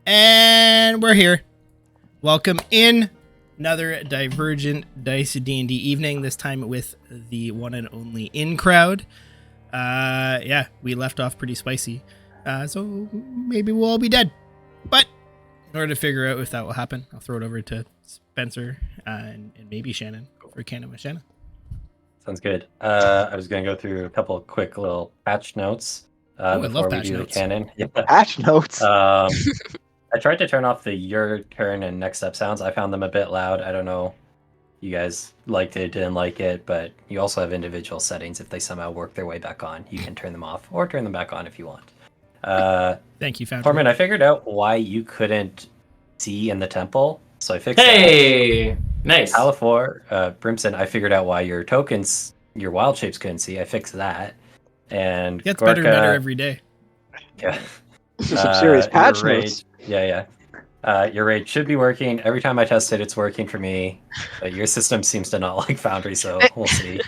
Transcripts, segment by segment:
And we're here. Welcome in another Divergent Dice D&D evening, this time with the one and only in crowd. Yeah, we left off pretty spicy, so maybe we'll all be dead. But in order to figure out if that will happen, I'll throw it over to Spencer and maybe Shannon for Canon with Shannon. Sounds good. I was going to go through a couple of quick little patch notes before we do the canon. Yeah. Patch notes? I tried to turn off the your turn and next step sounds. I found them a bit loud. I don't know. You guys liked it, didn't like it, but you also have individual settings. If they somehow work their way back on, you can turn them off or turn them back on if you want. Thank you, Foundry. Tormund, I figured out why you couldn't see in the temple, so I fixed that. Nice. Halafor, Brimson, I figured out why your tokens, your wild shapes couldn't see. I fixed that. And gets better and better every day. Yeah. Some serious patch notes. Yeah. Your raid should be working. Every time I test it, it's working for me. But your system seems to not like Foundry, so we'll see.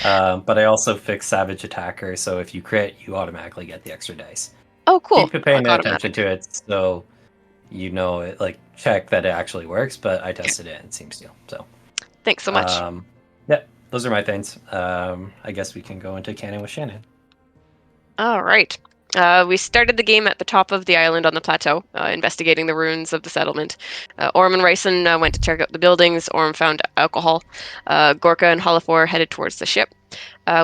But I also fixed Savage Attacker, so if you crit, you automatically get the extra dice. Oh, cool. Keep paying attention to it, so you know it. Like check that it actually works. But I tested it, and it seems to. So. Thanks so much. Yeah, those are my things. I guess we can go into canon with Shannon. All right. We started the game at the top of the island on the plateau, investigating the ruins of the settlement. Orm and Ryson went to check out the buildings. Orm found alcohol. Gorka and Halafor headed towards the ship.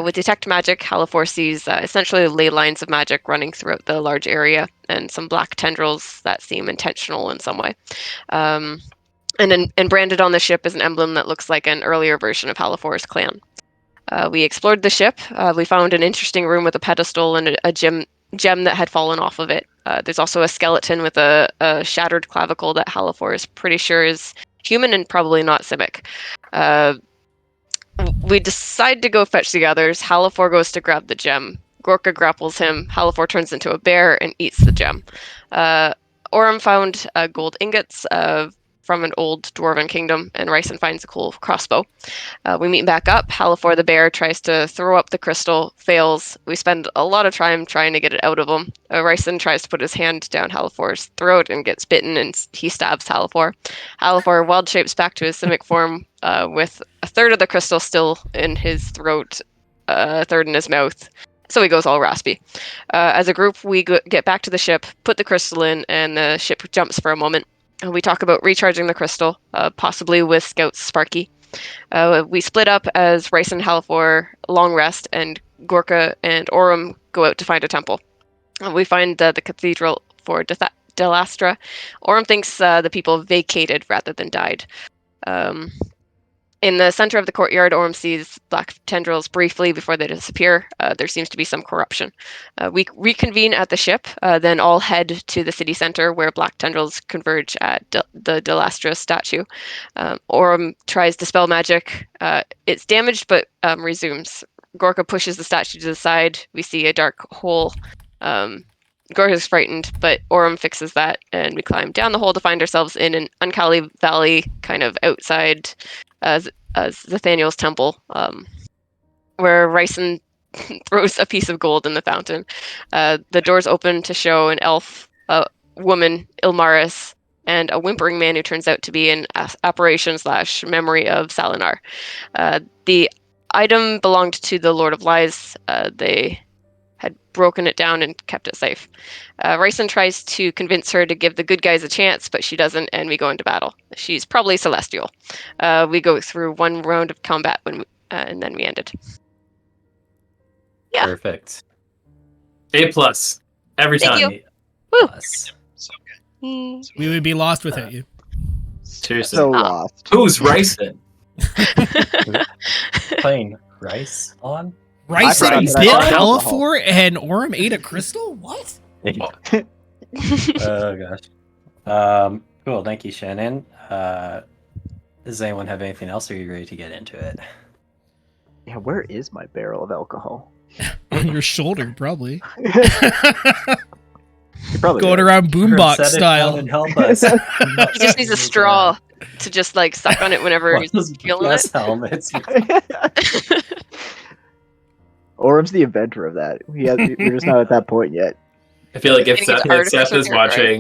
With Detect Magic, Halafor sees essentially ley lines of magic running throughout the large area and some black tendrils that seem intentional in some way. And branded on the ship is an emblem that looks like an earlier version of Halafor's clan. We explored the ship. We found an interesting room with a pedestal and a gem that had fallen off of it. There's also a skeleton with a shattered clavicle that Halafor is pretty sure is human and probably not Simic. We decide to go fetch the others. Halafor goes to grab the gem. Gorka grapples him. Halafor turns into a bear and eats the gem. Orm found gold ingots from an old dwarven kingdom, and Ryson finds a cool crossbow. We meet back up. Halafor the bear tries to throw up the crystal, fails. We spend a lot of time trying to get it out of him. Ryson tries to put his hand down Halafor's throat and gets bitten, and he stabs Halafor. Halafor wild shapes back to his Simic form with a third of the crystal still in his throat, a third in his mouth. So he goes all raspy. As a group, we get back to the ship, put the crystal in, and the ship jumps for a moment. We talk about recharging the crystal, possibly with Scout Sparky. We split up as Rice and Halafor long rest, and Gorka and Orm go out to find a temple. We find the cathedral for Delastra. Orm thinks the people vacated rather than died. In the center of the courtyard, Orm sees black tendrils briefly before they disappear. There seems to be some corruption. We reconvene at the ship, then all head to the city center where black tendrils converge at the Delastra statue. Orm tries to dispel magic. It's damaged, but resumes. Gorka pushes the statue to the side. We see a dark hole. Gorka's frightened, but Orm fixes that, and we climb down the hole to find ourselves in an Uncali Valley, kind of outside as Nathaniel's temple, where Ryson throws a piece of gold in the fountain. The doors open to show an elf, a woman, Ilnaris, and a whimpering man who turns out to be an apparition/memory of Salinar. The item belonged to the Lord of Lies. They had broken it down and kept it safe. Ryson tries to convince her to give the good guys a chance, but she doesn't, and we go into battle. She's probably celestial. We go through one round of combat and then we end it. Yeah. Perfect. A+ every Thank time. You. Woo. So good. We would be lost without you. Seriously. So lost. Who's Ryson? Playing Rice on? Rice I and forgot bit that Halafor and Orm ate a crystal? What? Oh gosh. Cool. Thank you, Shannon. Does anyone have anything else, or are you ready to get into it? Yeah, where is my barrel of alcohol? On your shoulder, probably. You're probably Going right. around boombox style. And help us. He just needs a straw to just like suck on it whenever he's feeling it. Helmets. Orm's the inventor of that. We're just not at that point yet. I feel like if Think it's Seth, artificial is territory.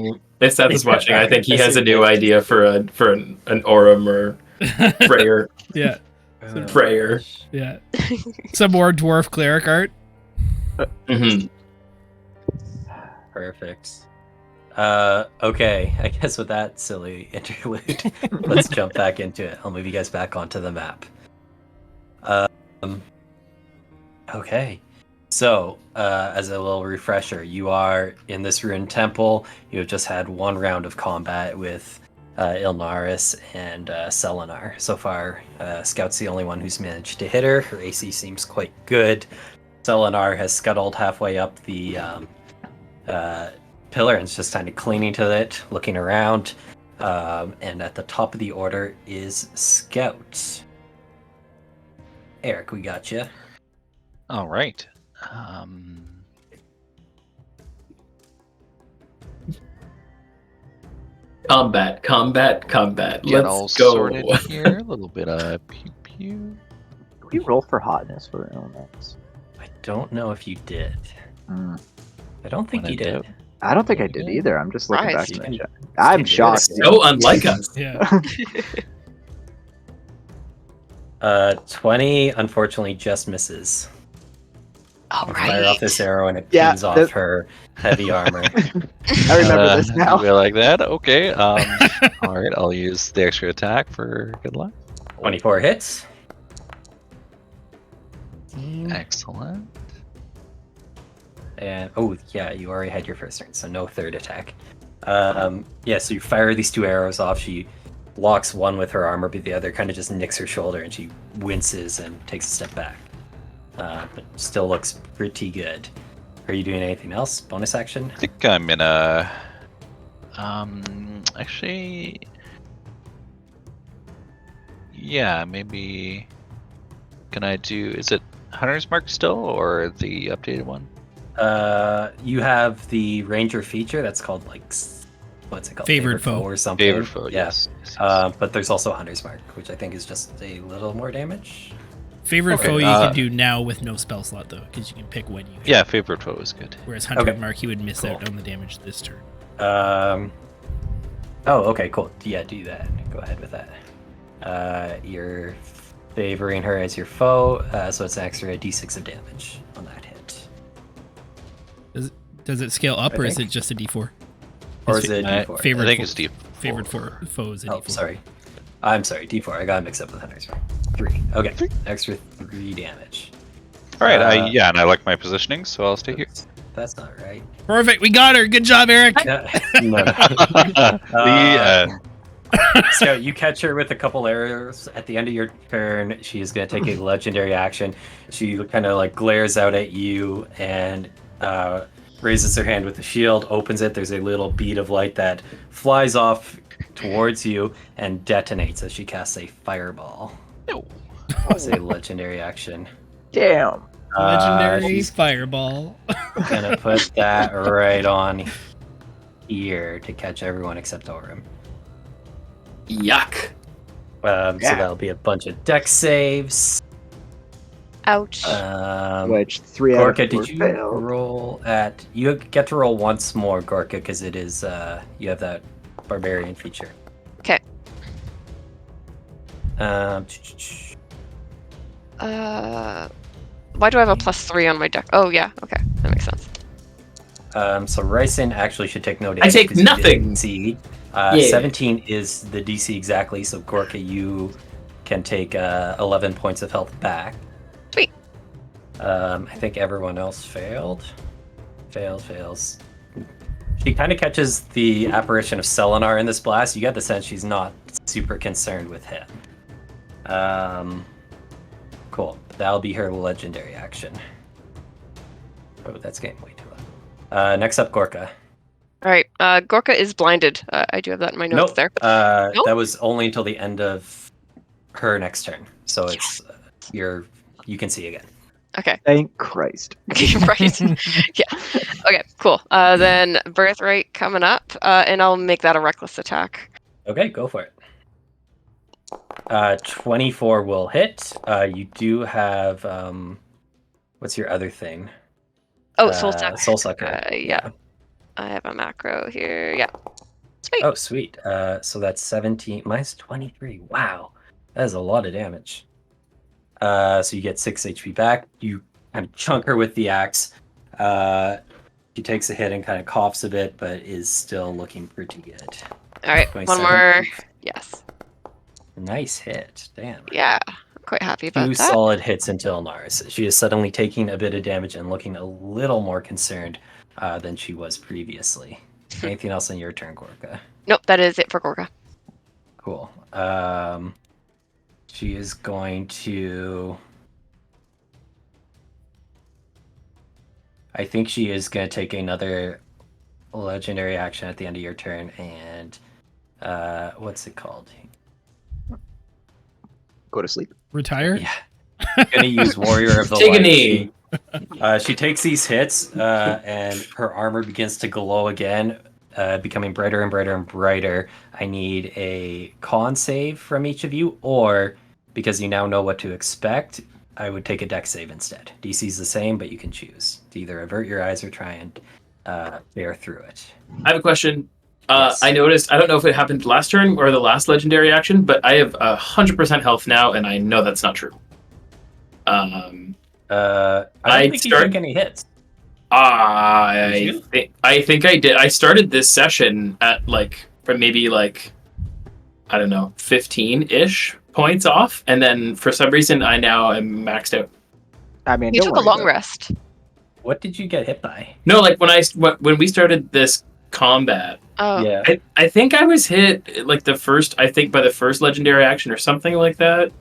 watching, I think he I has see a new it. idea for an Aurum or prayer. Yeah, Prayer. yeah. Some more dwarf cleric art. Mm-hmm. Perfect. Okay, I guess with that silly interlude, let's jump back into it. I'll move you guys back onto the map. Okay. So, as a little refresher, you are in this ruined temple. You have just had one round of combat with Ilnaris and Selenar. So far, Scout's the only one who's managed to hit her. Her AC seems quite good. Selenar has scuttled halfway up the pillar and is just kind of clinging to it, looking around. And at the top of the order is Scout. Eric, we got you. All right. Combat. Get all Let's go. sorted here. A little bit of pew pew. Can we roll for hotness for Ilnaris? I don't know if you did. Hmm. I don't think When you in did. doubt. I don't think I did either. I'm just looking Right. back to my You chat. I'm can do shocked. it. So unlike us. Yeah. 20 unfortunately just misses. All You fire off this arrow and it Yeah, pings off that- her heavy armor. I remember this now. We like that. Okay. All right. I'll use the extra attack for good luck. 24 hits. Excellent. And oh yeah, you already had your first turn, so no third attack. Yeah, so you fire these two arrows off. She locks one with her armor, but the other kind of just nicks her shoulder, and she winces and takes a step back. But still looks pretty good. Are you doing anything else? Bonus action? I think I'm in a. Actually. Yeah, maybe. Can I do? Is it Hunter's Mark still, or the updated one? You have the ranger feature that's called what's it called? Favored foe. or something. Favorite foe. Yeah. Yes. Yes. But there's also Hunter's Mark, which I think is just a little more damage. Favorite Okay, foe you can do now with no spell slot though, because you can pick when you hit. Yeah, favorite foe is good. Whereas Hunter Okay. Mark, he would miss Cool. out on the damage this turn. Oh, okay, cool. Yeah, do that. Go ahead with that. You're favoring her as your foe, so it's an extra d6 of damage on that hit. Does it scale up, I or is it think. just a D4? Or His is it I, d4? favorite I think foe- it's deep. Favorite foe is a Oh, D4. sorry. I'm sorry, d4. I got mixed up with Hunter's Mark. 3. Okay, extra 3 damage. All right. Uh, And I like my positioning, so I'll stay here. That's not right. Perfect. We got her. Good job, Eric. No. The So you catch her with a couple arrows at the end of your turn. She is going to take a legendary action. She kind of like glares out at you and raises her hand with the shield, opens it. There's a little bead of light that flies off towards you and detonates as she casts a fireball. No. It's a legendary action. Damn. Legendary She's fireball. gonna put that right on here to catch everyone except Orem. Yuck. So that'll be a bunch of deck saves. Ouch. Which 3 out of Gorka, 4 did you failed. roll at? You get to roll once more, Gorka, because it is you have that barbarian feature. 'Kay. Why do I have a +3 on my deck? Oh yeah, okay, that makes sense. So Ryson actually should take no I damage. take because you nothing! didn't see. Yeah. 17 is the DC exactly, so Gorka, you can take 11 points of health back. Sweet. I think everyone else failed. Fails. She kind of catches the apparition of Selenar in this blast. You get the sense she's not super concerned with him. Cool. That'll be her legendary action. Oh, that's getting way too loud. Next up, Gorka. All right, Gorka is blinded. I do have that in my notes Nope. there. Nope. That was only until the end of her next turn. So it's you can see again. Okay, Thank Christ. right. Yeah. Okay, cool. Then Birthright coming up, and I'll make that a reckless attack. Okay, go for it. 24 will hit. You do have what's your other thing? Oh, Soul Suck. Soul Sucker. Yeah. I have a macro here. Yeah. Sweet. Oh, sweet. So that's 17 minus 23. Wow, that is a lot of damage. So you get 6 HP back. You kind of chunk her with the axe. She takes a hit and kind of coughs a bit, but is still looking pretty good. All right. 27. One more. Yes. Nice hit. Damn. Yeah. I'm quite happy about Two that. solid hits into Ilnaris. She is suddenly taking a bit of damage and looking a little more concerned than she was previously. Anything else on your turn, Gorka? Nope. That is it for Gorka. Cool. She is going to... I think she is going to take another legendary action at the end of your turn, and what's it called? Go to sleep. Retire? Yeah. Gonna use Warrior of the Take a Light. knee. She takes these hits, and her armor begins to glow again, becoming brighter and brighter and brighter. I need a con save from each of you, or because you now know what to expect, I would take a dex save instead. DC's the same, but you can choose to either avert your eyes or try and bear through it. I have a question. Yes. I noticed, I don't know if it happened last turn or the last legendary action, but I have 100% health now, and I know that's not true. I I don't think you took any hits. I think I did. I started this session at maybe I don't know, 15-ish points off, and then for some reason I now am maxed out. I mean, You don't took a worry long about it. rest. What did you get hit by? No, when we started this combat, Oh. Yeah. I think I was hit by the first legendary action or something like that.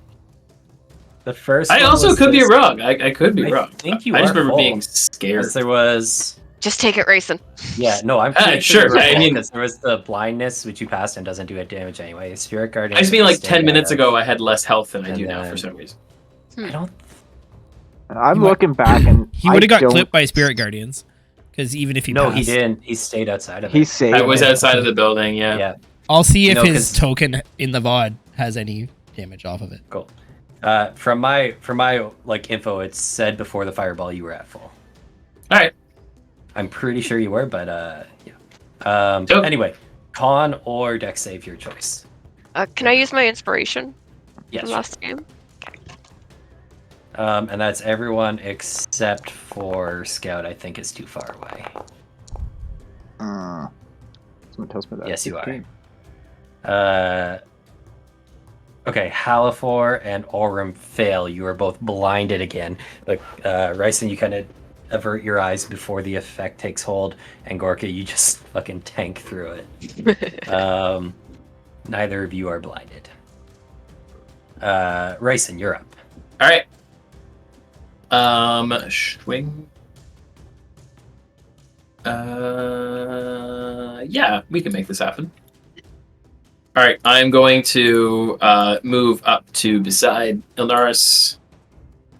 The first I one also was could be this- wrong. I could be I wrong. think you I just are remember full. being scared. Because there was... Just take it racing. Yeah, no, I'm Sure, sure. I mean- because there was the blindness, which you passed and doesn't do it damage anyway. Spirit Guardian. I just mean stay 10 minutes out. ago I had less health than I And do now then- for some reason. I don't. I'm He might- looking back and He would have got don't- clipped by Spirit Guardians. Because even if he No, passed, he didn't. He stayed outside of it. He's safe. I was outside of the building, yeah. Yeah, I'll see if No, his 'cause- token in the VOD has any damage off of it. cool. From my info, it said before the fireball you were at full. All right. I'm pretty sure you were, but yeah. Dope. Anyway, con or dex save, your choice. Can I use my inspiration Yes. from last game? And that's everyone except for Scout. I think is too far away. Someone tells me that. Yes, you are. 15. Okay, Halifor and Aurum fail. You are both blinded again. Like Ryson, you kind of avert your eyes before the effect takes hold, and Gorka, you just fucking tank through it. Neither of you are blinded. Ryson, you're up. All right. Swing. Yeah, we can make this happen. All right, I'm going to move up to beside Ilnaris.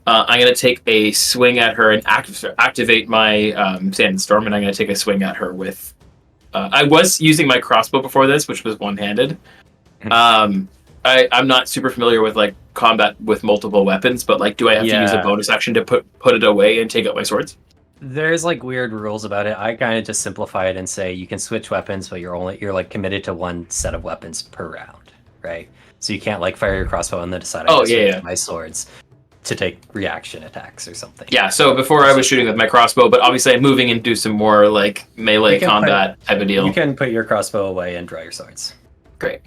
I'm going to take a swing at her and activate my Sandstorm, and I'm going to take a swing at her with... I was using my crossbow before this, which was one-handed. I'm not super familiar with combat with multiple weapons, but do I have to use a bonus action to put it away and take out my swords? There's weird rules about it. I kind of just simplify it and say you can switch weapons, but you're committed to one set of weapons per round, right? So you can't fire your crossbow and then decide I switch my swords to take reaction attacks or something. Yeah, so before I was shooting with my crossbow, but obviously I'm moving into some more melee combat type of deal. You can put your crossbow away and draw your swords. Great.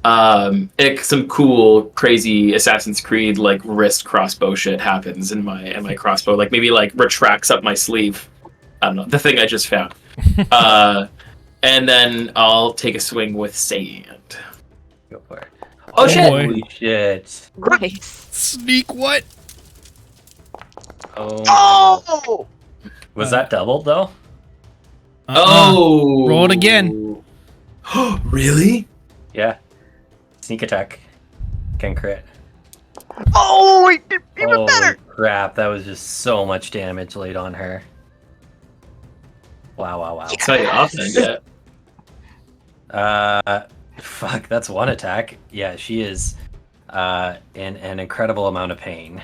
Some cool, crazy Assassin's Creed wrist crossbow shit happens in my crossbow. Maybe retracts up my sleeve. I don't know, the thing I just found. And then I'll take a swing with sand. Go for it. Oh, shit! boy. Holy shit! Nice. Sneak what? Oh! Oh! Was that doubled though? Oh! Roll it again. Really? Yeah. Sneak attack. Can crit. Oh, wait, even Holy better! crap! That was just so much damage laid on her. Wow! That's how you often get. Fuck, that's one attack. Yeah, she is in an incredible amount of pain.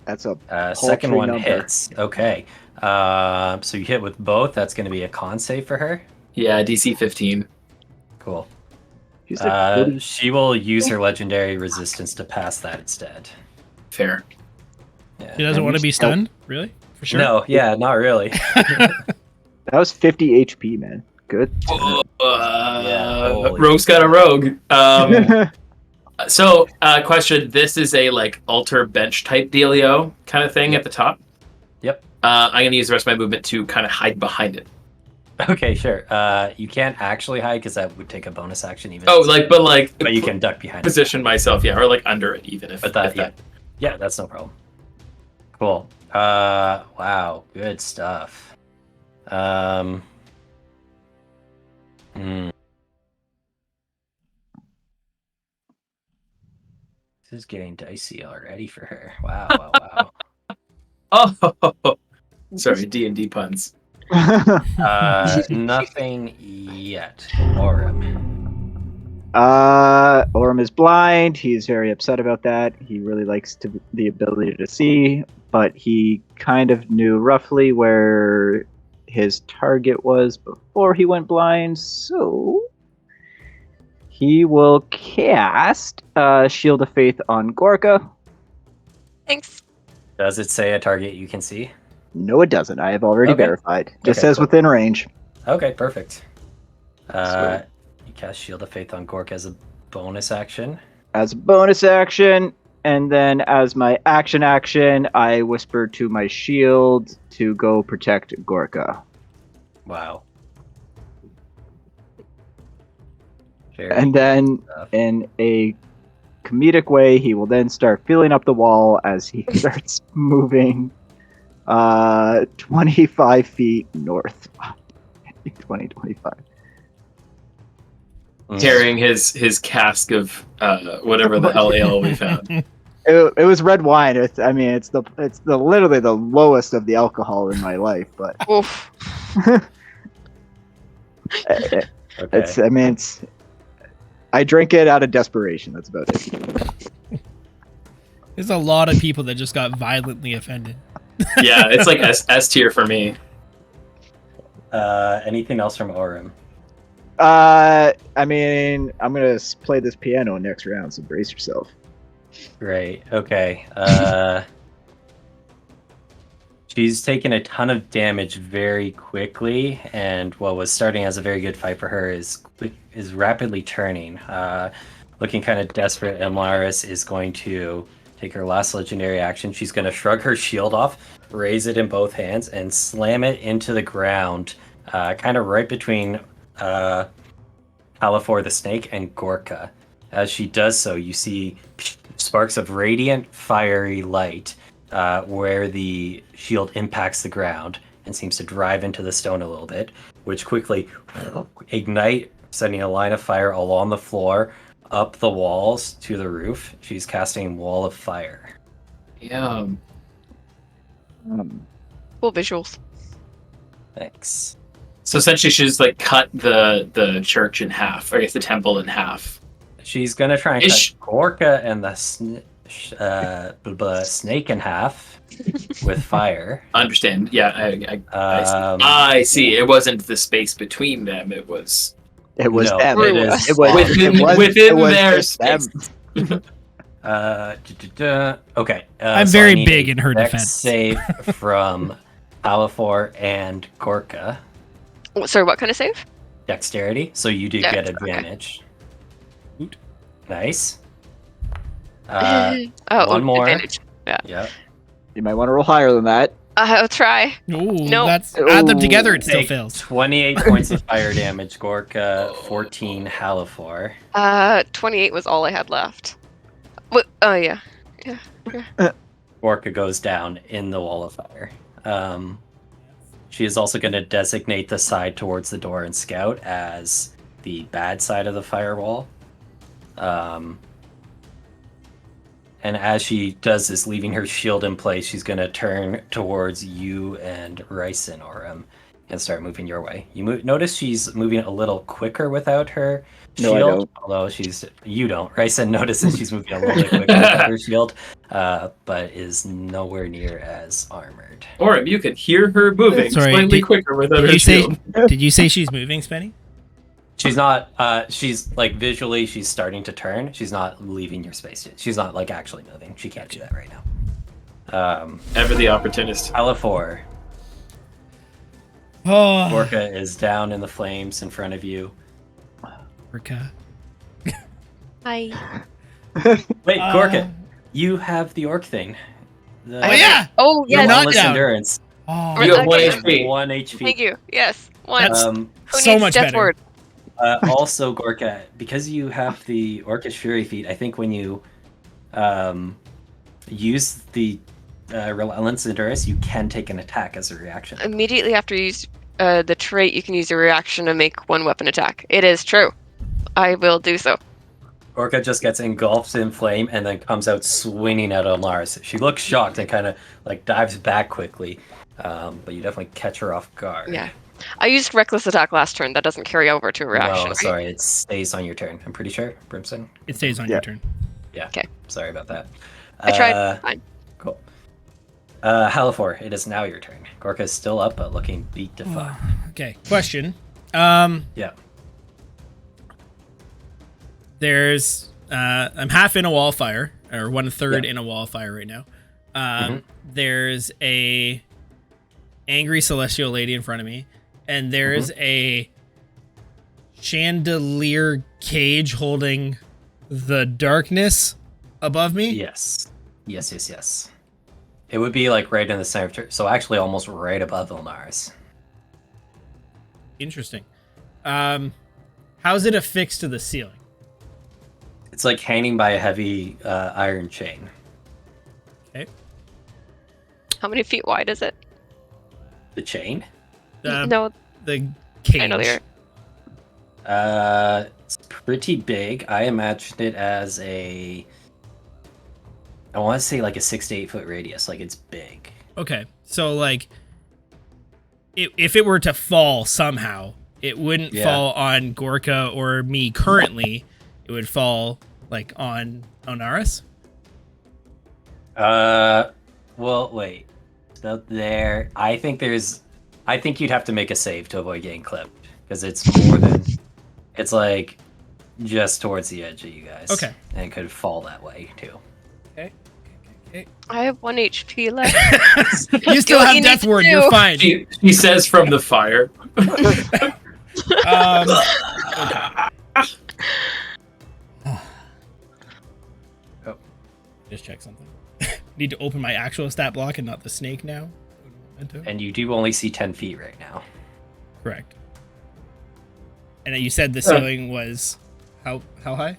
That's a Second paltry one number. hits. Okay. So you hit with both. That's going to be a con save for her. Yeah, DC 15. Cool. She said 40. She will use her legendary resistance to pass that instead. Fair. Yeah. She doesn't want to be stunned, really? For sure. No, yeah, not really. That was 50 HP, man. Good. holy Rogue's got a rogue. Yeah. So, question: this is a like altar bench type dealio kind of thing at the top. Yep. I'm gonna use the rest of my movement to kind of hide behind it. Okay, sure. You can't actually hide because that would take a bonus action even. Oh, but you can duck behind it. position myself, yeah, or like under it even if. But that, if that. yeah, that's no problem. Cool. Wow, good stuff. This is getting dicey already for her. Wow, wow, wow. Oh, sorry, D&D puns. Nothing yet. Orem. Orm is blind. He's very upset about that. He really likes the ability to see, but he kind of knew roughly where his target was before he went blind, so he will cast Shield of Faith on Gorka. Thanks. Does it say a target you can see? No, it doesn't. I have already Okay. verified. Just Okay, says cool. within range. Okay, perfect. Sweet. You cast Shield of Faith on Gork as a bonus action. As a bonus action, and then as my action, I whisper to my shield to go protect Gorka. Wow. And then, in a comedic way, he will then start filling up the wall as he starts moving 25 feet north. 25. Carrying his cask of whatever the hell ale we found. It was red wine. It's the literally the lowest of the alcohol in my life, but Oof. Okay. it's I drink it out of desperation. That's about it. There's a lot of people that just got violently offended. Yeah, it's like S tier for me. Anything else from Orem? I'm gonna play this piano next round, so brace yourself. Great. Okay. She's taken a ton of damage very quickly, and what was starting as a very good fight for her is rapidly turning. Looking kind of desperate, Ilnaris is going to take her last legendary action. She's going to shrug her shield off, raise it in both hands, and slam it into the ground, kind of right between Halafor the snake and Gorka. As she does so, you see sparks of radiant, fiery light where the shield impacts the ground and seems to drive into the stone a little bit, which quickly ignite, sending a line of fire along the floor, up the walls to the roof. She's casting Wall of Fire. Yeah. Cool visuals. Thanks. So essentially, she just like cut the church in half, or I guess the temple in half. She's gonna try and Ish. cut Gorka and the snake in half with fire. Understand? Yeah, I see. It wasn't the space between them. It was It was No, them. it is- It was within it was their just them. space. Okay. I'm so very I need big a in her dex defense. save from Halafor and Gorka. Sorry, what kind of save? Dexterity, so you do Dex, get okay. advantage. Nice. Oh, one more. advantage. Yep. You might want to roll higher than that. I'll try. Ooh, No. that's add them Ooh. together, it still Take fails. 28 points of fire damage. Gorka, 14 Halafor. 28 was all I had left. What? Oh yeah. Gorka goes down in the wall of fire. She is also going to designate the side towards the door and scout as the bad side of the firewall. And as she does this, leaving her shield in place, she's going to turn towards you and Ryson, Orem, and start moving your way. Notice she's moving a little quicker without her No, I shield. don't. Although you don't. Ryson notices she's moving a little bit quicker without her shield, but is nowhere near as armored. Or you can hear her moving Sorry, slightly quicker without her shield. Did you say she's moving, Spenny? She's not. She's like visually, she's starting to turn. She's not leaving your space yet. She's not like actually moving. She can't do that right now. Ever the opportunist. Alafor. Oh, Gorka is down in the flames in front of you. Gorka. Hi. Wait, Gorka, you have the orc thing. Oh yeah. Oh, Your yes. not relentless down. endurance. Oh, You have one Okay. HP. 1 HP. Thank you. Yes. One. That's Who so needs much Death better. Ward? Also, Gorka, because you have the Orcish Fury feat, I think when you use the Relentless Endurance, you can take an attack as a reaction. Immediately after you use the trait, you can use a reaction to make one weapon attack. It is true. I will do so. Gorka just gets engulfed in flame and then comes out swinging at Ilnaris. She looks shocked and kind of like dives back quickly, but you definitely catch her off guard. Yeah. I used reckless attack last turn. That doesn't carry over to a reaction. No, right? sorry, it stays on your turn. I'm pretty sure, Brimson. it stays on Yeah. your turn. Yeah. Okay. Sorry about that. I tried. Fine. Cool. Halafor, it is now your turn. Gorka is still up, but looking beat to fuck. Okay. Question. Yeah. There's I'm half in a wall fire, or 1/3 Yeah. in a wall fire right now. Mhm. There's a angry celestial lady in front of me, and there's a chandelier cage holding the darkness above me. Yes. Yes. It would be like right in the center, so actually almost right above Ilnaris. Interesting. How's it affixed to the ceiling? It's like hanging by a heavy iron chain. Okay. How many feet wide is it? The chain? No, The cage. I know the It's pretty big. I imagined it as I want to say like a 6 to 8 foot radius. Like it's big. Okay, so like, if it were to fall somehow, it wouldn't Yeah. fall on Gorka or me currently. It would fall like on Ilnaris. Well, wait. So there, I think you'd have to make a save to avoid getting clipped because it's more than, it's like just towards the edge of you guys. Okay. And it could fall that way too. Okay. I have 1 HP left. You still what have you death need to ward. do. You're fine. She says from the fire. Oh. Just check something. Need to open my actual stat block and not the snake now. And you do only see 10 feet right now. Correct. And you said the ceiling was how high?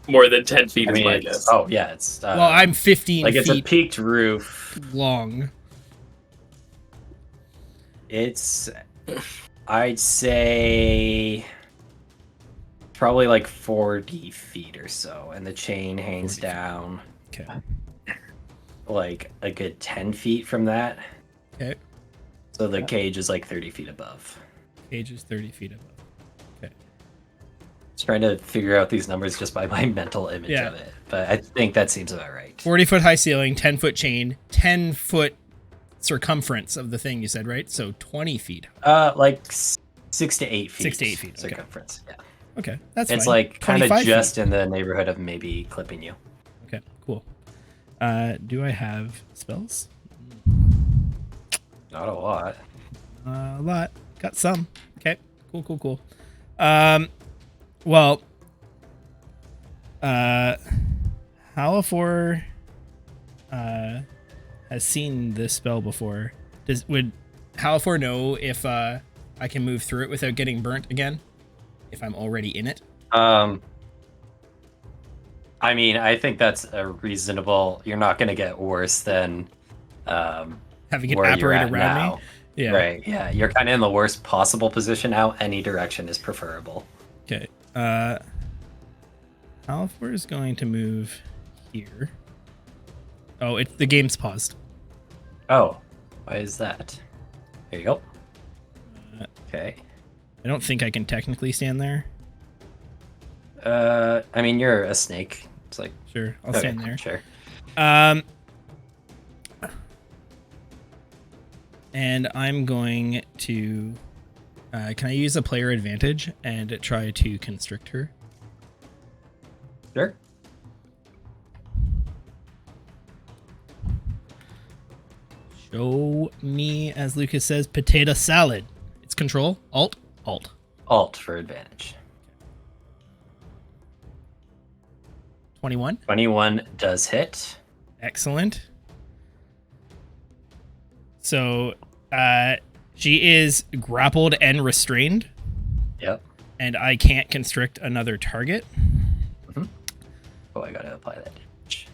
More than 10 feet I is mean, my it's, guess. oh yeah, it's Well, I'm 15 like it's a feet peaked roof. long. It's, I'd say, probably like 40 feet or so, and the chain hangs 40 feet. down Okay. like a good 10 feet from that. Okay. So the cage is like 30 feet above. Cage is 30 feet above. Just trying to figure out these numbers just by my mental image Yeah. of it, but I think that seems about right. 40-foot high ceiling, 10-foot chain, 10-foot circumference of the thing. You said right, so 20 feet. Like 6 to 8 feet. 6 to 8 feet, okay. circumference. Yeah, Okay, that's it's fine. like kind of 25 just feet. in the neighborhood of maybe clipping you. Okay, cool. Do I have spells? Not a lot. A lot. Got some. Okay. Cool. Well, Halafor has seen this spell before. Would Halafor know if I can move through it without getting burnt again? If I'm already in it? I mean, I think that's a reasonable. You're not going to get worse than Having it where you're apparate at around now. me? Yeah. Right. Yeah, you're kind of in the worst possible position now. Any direction is preferable. Okay. Halafor is going to move here. Oh, the game's paused. Oh, why is that? There you go. Okay. I don't think I can technically stand there. I mean, you're a snake. It's like Sure, I'll okay, stand there. Sure. And I'm going to. Can I use a player advantage and try to constrict her? Sure. Show me, as Lucas says, potato salad. It's control. Alt. Alt for advantage. 21. 21 does hit. Excellent. So, she is grappled and restrained, Yep. and I can't constrict another target. Oh, I gotta apply that damage.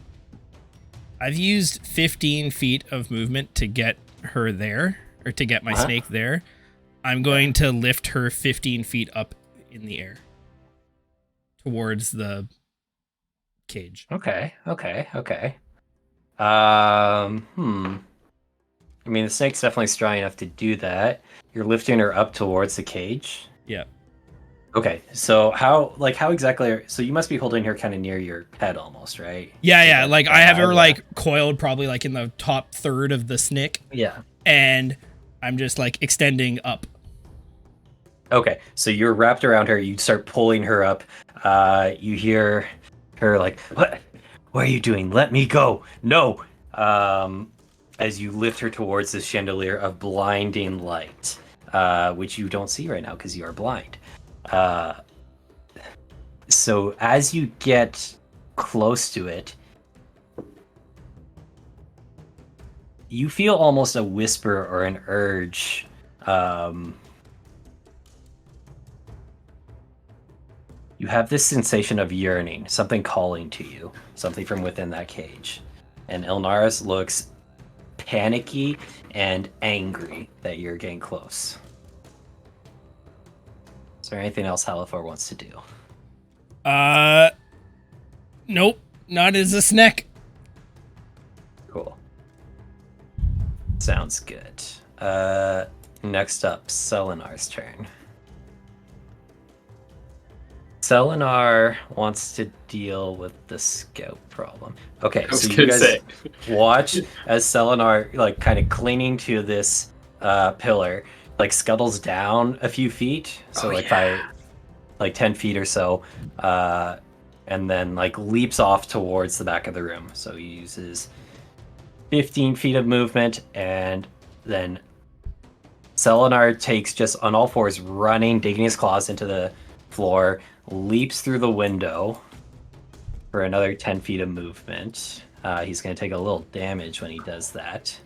I've used 15 feet of movement to get her there, or to get my snake there. I'm going to lift her 15 feet up in the air towards the cage. Okay. I mean, the snake's definitely strong enough to do that. You're lifting her up towards the cage. Yeah. Okay, so how exactly? So you must be holding her kind of near your head, almost, right? Yeah. Like I have her yeah. like coiled probably like in the top third of the snick, Yeah. and I'm just like extending up. Okay, so you're wrapped around her. You start pulling her up. You hear her like, "What? What are you doing? Let me go! No!" As you lift her towards this chandelier of blinding light, which you don't see right now because you are blind. So as you get close to it, you feel almost a whisper or an urge. You have this sensation of yearning, something calling to you, something from within that cage. And Ilnaris looks panicky and angry that you're getting close. Is there anything else Halifor wants to do? Nope, not as a snack. Cool. Sounds good. Next up, Selenar's turn. Selenar wants to deal with the scout problem. Okay, I was so you gonna guys say. watch as Selenar, like, kind of clinging to this pillar, like, scuttles down a few feet, so like 10 feet or so, and then like leaps off towards the back of the room. So he uses 15 feet of movement, and then Selenar takes just on all fours, running, digging his claws into the floor, leaps through the window for another 10 feet of movement. He's going to take a little damage when he does that.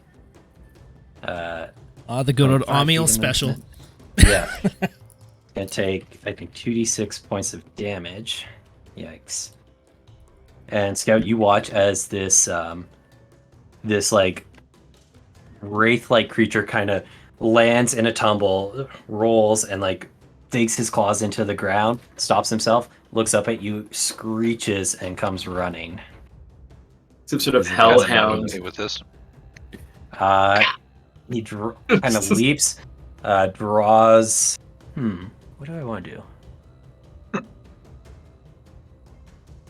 The good old 25 feet Amiel of special. movement. Yeah. Gonna take, I think, 2d6 points of damage. Yikes. And Scout, you watch as this this like wraith-like creature kind of lands in a tumble, rolls, and like digs his claws into the ground, stops himself, looks up at you, screeches, and comes running. Some sort of Has hellhound. ability with this. He kind of leaps, draws. What do I want to do?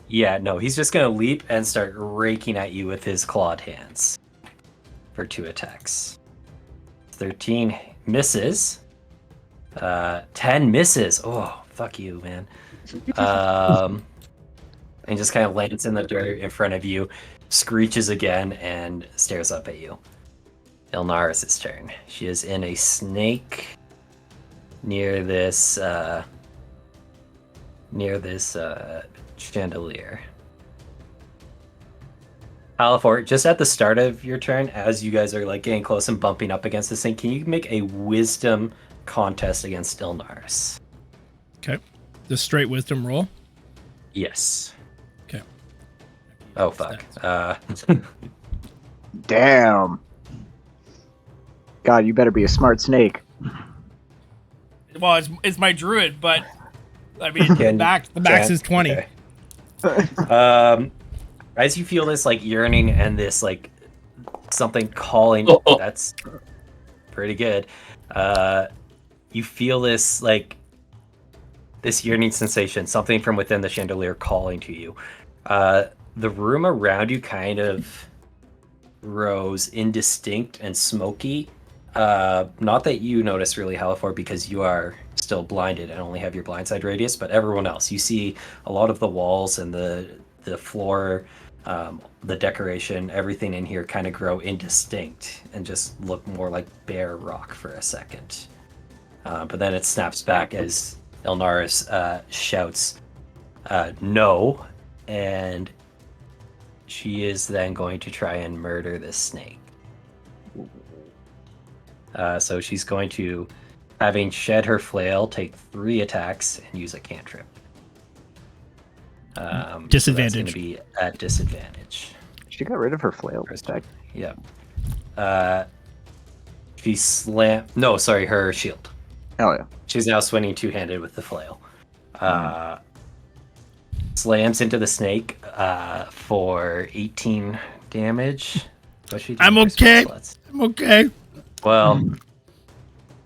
Yeah, no, he's just gonna leap and start raking at you with his clawed hands for 2 attacks. 13 misses. 10 misses. Oh, fuck you, man. And just kind of lands in the dirt in front of you, screeches again, and stares up at you. Ilnaris' turn. She is in a snake near this chandelier. Halifor, just at the start of your turn, as you guys are like getting close and bumping up against this thing, can you make a wisdom contest against Ilnaris? Okay. The straight wisdom roll. Yes. Okay. Oh fuck. Damn. God, you better be a smart snake. Well, it's my druid, but I mean the max is 20. Okay. As you feel this like yearning and this like something calling, that's pretty good. you feel this this yearning sensation, something from within the chandelier calling to you. The room around you kind of grows indistinct and smoky. Not that you notice really, Halifor, because you are still blinded and only have your blindside radius, but everyone else, you see a lot of the walls and the floor, the decoration, everything in here kind of grow indistinct and just look more like bare rock for a second. But then it snaps back as Ilnaris shouts, no, and she is then going to try and murder this snake. So she's going to, having shed her flail, take 3 attacks and use a cantrip. Disadvantage. So that's going to be at disadvantage. She got rid of her flail attack. Yeah. She No, sorry, her shield. Oh yeah. She's now swinging two-handed with the flail. Slams into the snake for 18 damage. I'm okay. I'm okay. Well,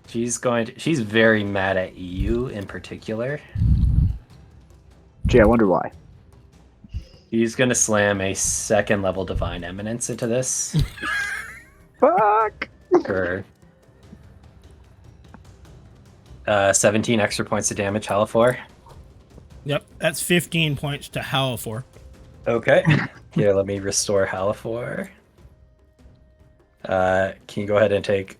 she's very mad at you in particular. Gee, I wonder why. He's gonna slam a 2nd level divine eminence into this. Fuck. For 17 extra points of damage, Halifor. Yep, that's 15 points to Halifor. Okay. Here, let me restore Halifor. Can you go ahead and take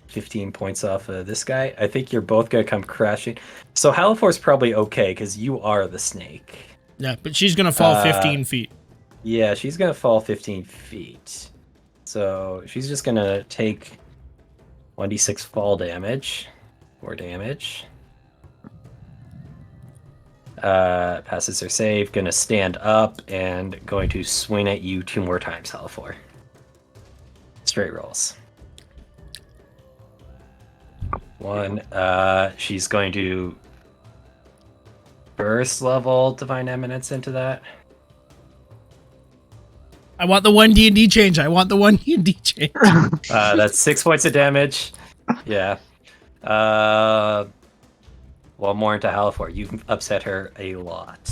15 points off of this guy? I think you're both gonna come crashing. So Halifor's probably okay because you are the snake. Yeah, but she's gonna fall 15 feet. Yeah, she's gonna fall 15 feet. So she's just gonna take 1d6 fall damage. 4 damage. Passes her save. Gonna stand up and going to swing at you 2 more times, Halifor. Straight rolls. 1. She's going to first level divine eminence into that. I want the 1 D&D change. I want the 1 D&D change. That's 6 points of damage. Yeah. 1 more into Halifor. You've upset her a lot.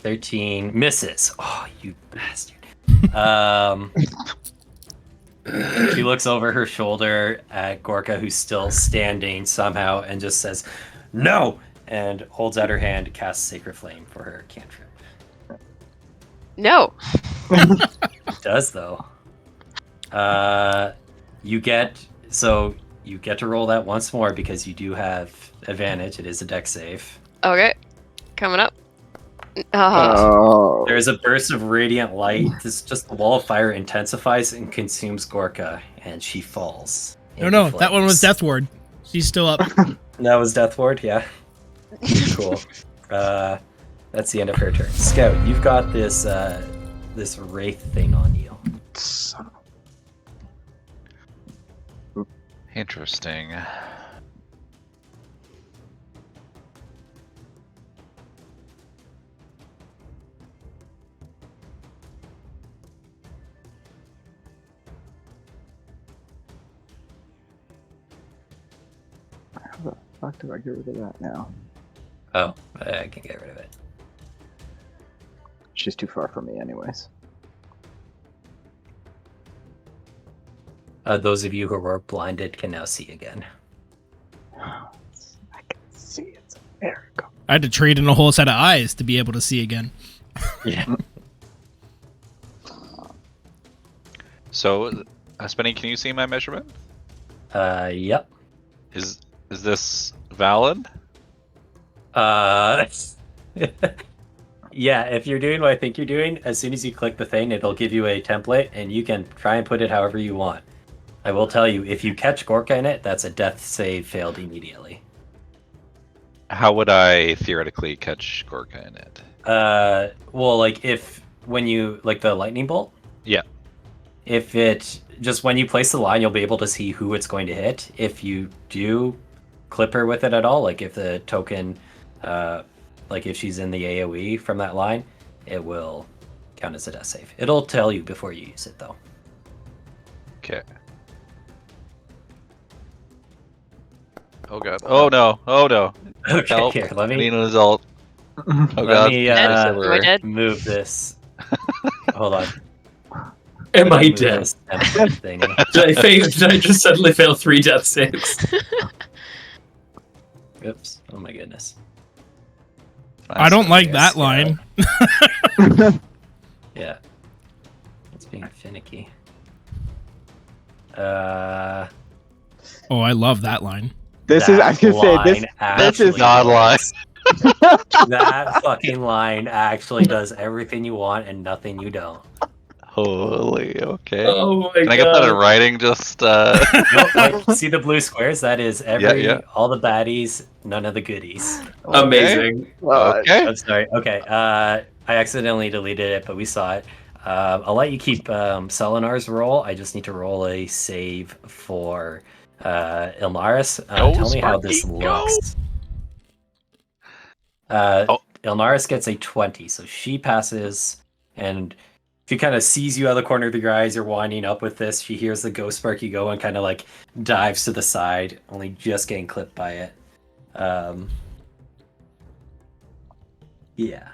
13 misses. Oh, you bastard. She looks over her shoulder at Gorka, who's still standing somehow, and just says, "No!" and holds out her hand to cast Sacred Flame for her cantrip. No. Does, though. You get to roll that once more because you do have advantage. It is a dex save. Okay. Coming up. Oh. There is a burst of radiant light. Just the wall of fire intensifies and consumes Gorka, and she falls. No, that one was Death Ward. She's still up. That was Death Ward, yeah. Cool. That's the end of her turn. Scout, you've got this this wraith thing on you. Interesting. How the fuck do I get rid of that now? Oh, I can get rid of it. She's too far from me anyways. Those of you who were blinded can now see again. I can see it's a miracle. I had to trade in a whole set of eyes to be able to see again. Yeah. So, Spenny, can you see my measurement? Yep. Is this valid? Yeah, if you're doing what I think you're doing, as soon as you click the thing, it'll give you a template, and you can try and put it however you want. I will tell you, if you catch Gorka in it, that's a death save failed immediately. How would I theoretically catch Gorka in it? Well, like when you the lightning bolt. Yeah. If it just when you place the line, you'll be able to see who it's going to hit. If you do clip her with it at all, like if the token, if she's in the AOE from that line, it will count as a death save. It'll tell you before you use it, though. Okay. Oh god. Oh no. Oh no. Okay, Help. here, I need an adult. Oh let god. me Yes, Am I dead? move this. Hold on. Am I Move dead? this template thingy. Did I just suddenly fail 3 death saves? Oops. Oh my goodness. I don't like Yes, that line. Yeah. It's being finicky. Oh, I love that line. This is, I was gonna say, this actually is not a lie. works. That fucking line actually does everything you want and nothing you don't. Holy. Okay. Oh my Can I get that in writing? Just. Nope, like, see the blue squares? That is Yeah. all the baddies, none of the goodies. Amazing. Okay. I'm sorry. Okay. I accidentally deleted it, but we saw it. I'll let you keep Selenar's roll. I just need to roll a save for Ilnaris. Go, Tell me how Sparky, this go. looks. Ilnaris gets a 20, so she passes, and she kind of sees you out of the corner of your eyes. You're winding up with this. She hears the ghost Sparky go and kind of like dives to the side, only just getting clipped by it. Yeah.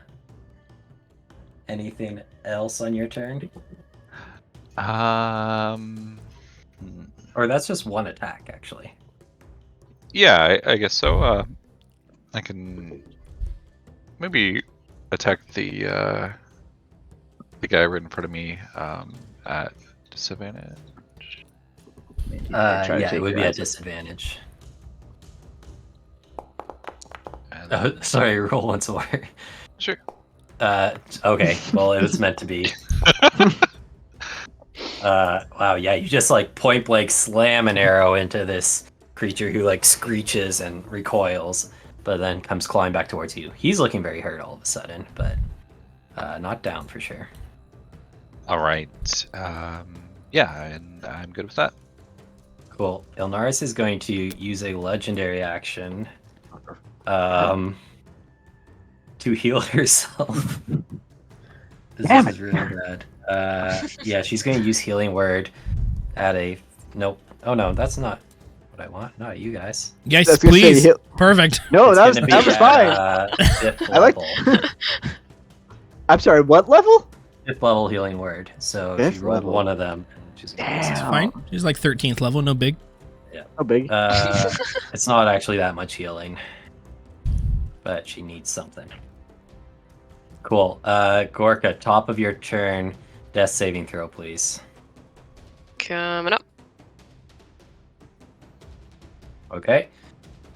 Anything else on your turn? Or that's just one attack, actually. Yeah, I guess so. I can maybe attack the guy right in front of me at disadvantage. Yeah, it would be at disadvantage. And Oh, sorry, roll once more. Sure. Okay, well, it was meant to be. Wow, yeah, you just like point blank slam an arrow into this creature who like screeches and recoils, but then comes clawing back towards you. He's looking very hurt all of a sudden, but not down for sure. All right. Yeah, and I'm good with that. Cool. Ilnaris is going to use a legendary action to heal herself. This is really bad. Yeah, she's going to use Healing Word at a... Nope. Oh no, that's not what I want. Not you guys. Yes, That's gonna say please. heal- Perfect. No, It's that was gonna be that was at, fine. fifth I like- level. I'm sorry, what level? Fifth level Healing Word. So she Fifth rolled level. one of them. And she's gonna use Damn. this. Fine. She's like 13th level, no big. How big? It's not actually that much healing, but she needs something. Cool. Gorka, top of your turn. Death saving throw, please. Coming up. Okay.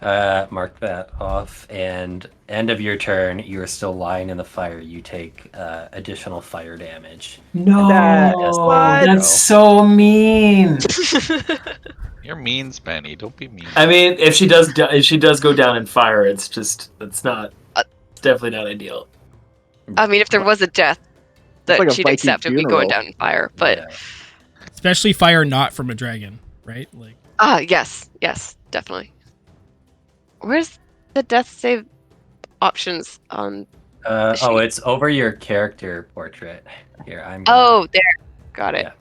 Mark that off. And end of your turn, you are still lying in the fire. You take additional fire damage. No, What? that's so mean. You're mean, Spanny. Don't be mean. I mean, if she does go down in fire, it's not. It's definitely not ideal. I mean, if there was a death that like a she'd Viking accept, it'd be funeral. going down in fire. But Yeah. Especially fire not from a dragon, right? Like yes, definitely. Where's the death save options on? Oh, it's over your character portrait. Here, I'm. Oh, there. Got it. Yeah.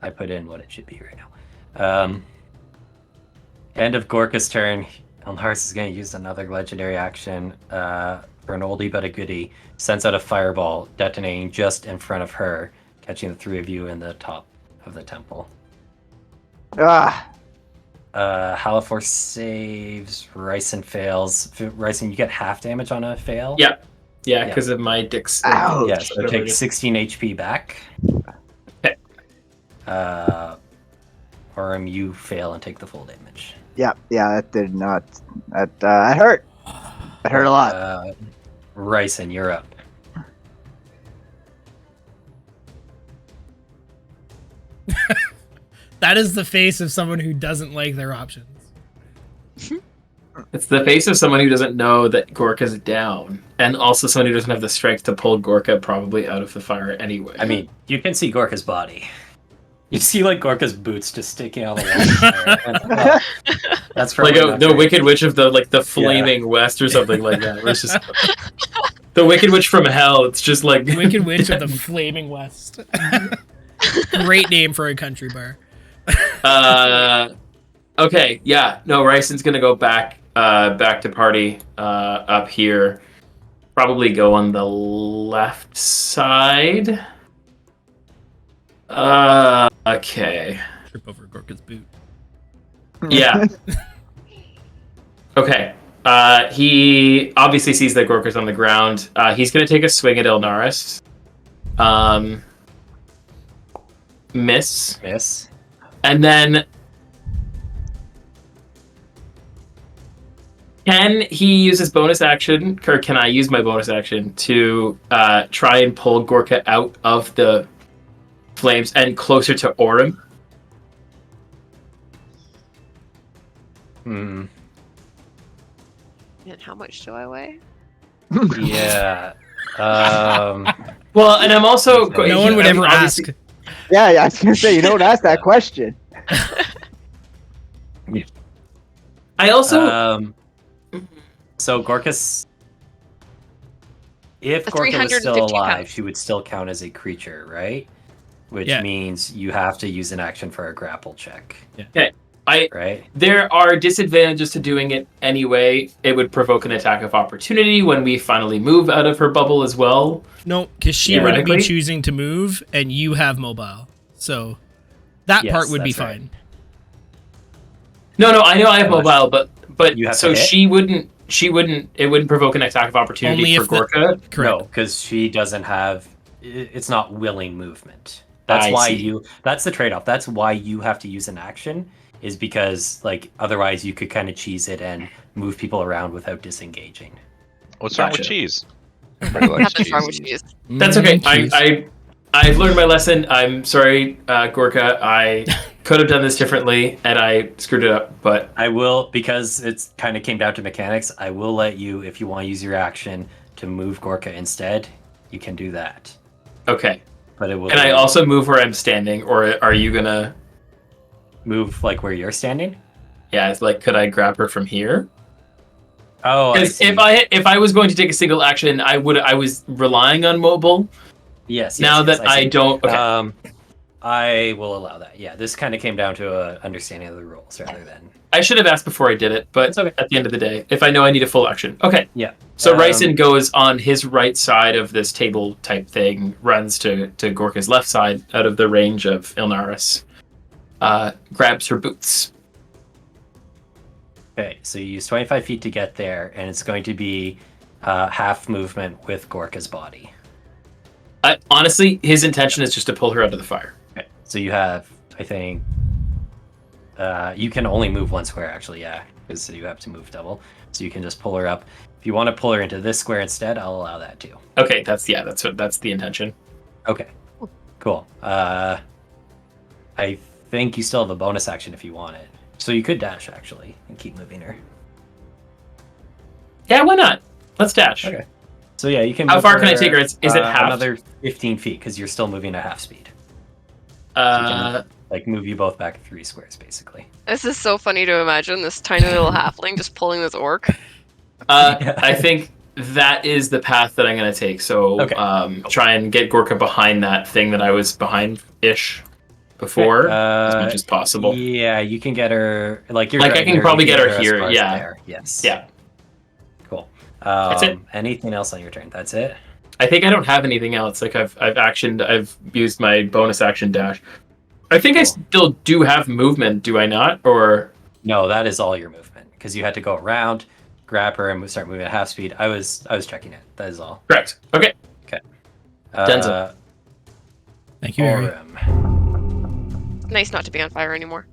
I put in what it should be right now. End of Gorka's turn. Ilnaris is going to use another legendary action for an oldie but a goodie. Sends out a fireball, detonating just in front of her, catching the three of you in the top of the temple. Ah, Halifor saves. Ryson fails. Ryson, you get half damage on a fail. Yeah, because of my dick's. Ouch. Yeah, so take 16 HP back. Okay. Or you fail and take the full damage. yeah, that did not. That hurt. That hurt a lot. Ryson, you're up. that is the face of someone who doesn't like their options. It's the face of someone who doesn't know that Gorka's down, and also someone who doesn't have the strength to pull Gorka probably out of the fire anyway. I mean, you can see Gorka's body. You see like Gorka's boots just sticking out of the wall. That's like probably not the great. Wicked Witch of the Flaming West or something like that. Where it's just the Wicked Witch from Hell. It's just like Wicked Witch of the Flaming West. Great name for a country bar. Okay, yeah. No, Ryson's gonna go back to party up here. Probably go on the left side. Okay. Trip over Gorka's boot. Yeah. Okay. He obviously sees that Gorka's on the ground. He's gonna take a swing at Ilnaris. Miss. Miss. And then can he use his bonus action, or can I use my bonus action to try and pull Gorka out of the flames and closer to Orym? Hmm. And how much do I weigh? Yeah. Well, and I'm also... No one would ever ask. Yeah, I was gonna say you don't ask that question. I also... So Gorka's... If A Gorka was still 350 alive, pounds. she would still count as a creature, right? Which Yeah. means you have to use an action for a grapple check. Right? There are disadvantages to doing it anyway. It would provoke an attack of opportunity when we finally move out of her bubble as well. No, because she would be Theoretically. choosing to move, and you have mobile. So that Yes, part would be that's right. fine. No, I know I have How much? mobile, but You have so to hit? she wouldn't, it wouldn't provoke an attack of opportunity Only for if the- Gorka. Correct. No, because she doesn't have... It's not willing movement. That's I why see. That's the trade-off. That's why you have to use an action, is because, like, otherwise you could kind of cheese it and move people around without disengaging. What's wrong with Gotcha. cheese? Everybody likes Nothing's wrong cheese. with cheese. That's okay. Cheese. I've learned my lesson. I'm sorry, Gorka. I could have done this differently, and I screwed it up. But I will, because it's kind of came down to mechanics, I will let you, if you want to use your action to move Gorka instead, you can do that. okay. But it will Can I also move where I'm standing, or are you gonna? move like where you're standing? Yeah, it's like, could I grab her from here? Oh, I Because see. if I was going to take a single action, I was relying on mobile. Yes. Now yes, that I I see. don't, okay. I will allow that. Yeah, this kind of came down to a understanding of the rules rather than. I should have asked before I did it, but It's okay. at the end of the day, if I know I need a full action, okay. Yeah. So Ryson goes on his right side of this table type thing, runs to Gorka's left side, out of the range of Ilnaris, grabs her boots. Okay, so you use 25 feet to get there, and it's going to be half movement with Gorka's body. Honestly, his intention is just to pull her out of the fire. Okay, so you have, I think, you can only move one square actually, yeah, because you have to move double. So you can just pull her up. If you want to pull her into this square instead, I'll allow that too. Okay, that's the intention. Okay, cool. I think you still have a bonus action if you want it. So you could dash actually and keep moving her. Yeah, why not? Let's dash. Okay. So yeah, you can. How move far can I her, take her? Is it half? Another 15 feet because you're still moving at half speed. Like move you both back 3 squares basically. This is so funny to imagine this tiny little halfling just pulling this orc. I think that is the path that I'm going to take. So Okay. try and get Gorka behind that thing that I was behind-ish before, as much as possible. Yeah, you can get her. Like you're. Like, I dragging can her, probably you get her as here, far as yeah. there. Yes. Yeah. Cool. That's it. Anything else on your turn? That's it. I think I don't have anything else. Like I've used my bonus action dash. I think I still do have movement, do I not? Or No, that is all your movement because you had to go around, grab her, and start moving at half speed. I was checking it. That is all. correct. Okay. Denzel. Thank you, Harry. Nice not to be on fire anymore.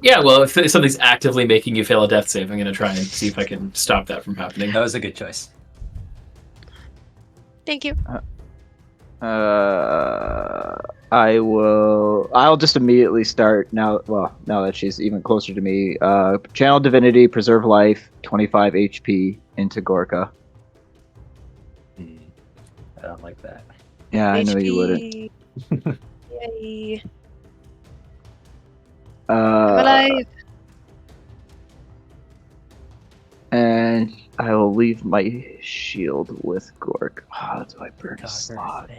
Yeah, well, if something's actively making you fail a death save, I'm going to try and see if I can stop that from happening. That was a good choice. Thank you. I'll just immediately start now. Well, now that she's even closer to me, channel divinity, preserve life, 25 HP into Gorka. I don't like that. Yeah, I know you wouldn't. HP. Yay. I'm alive. And I will leave my shield with Gork. How do I burn a slot?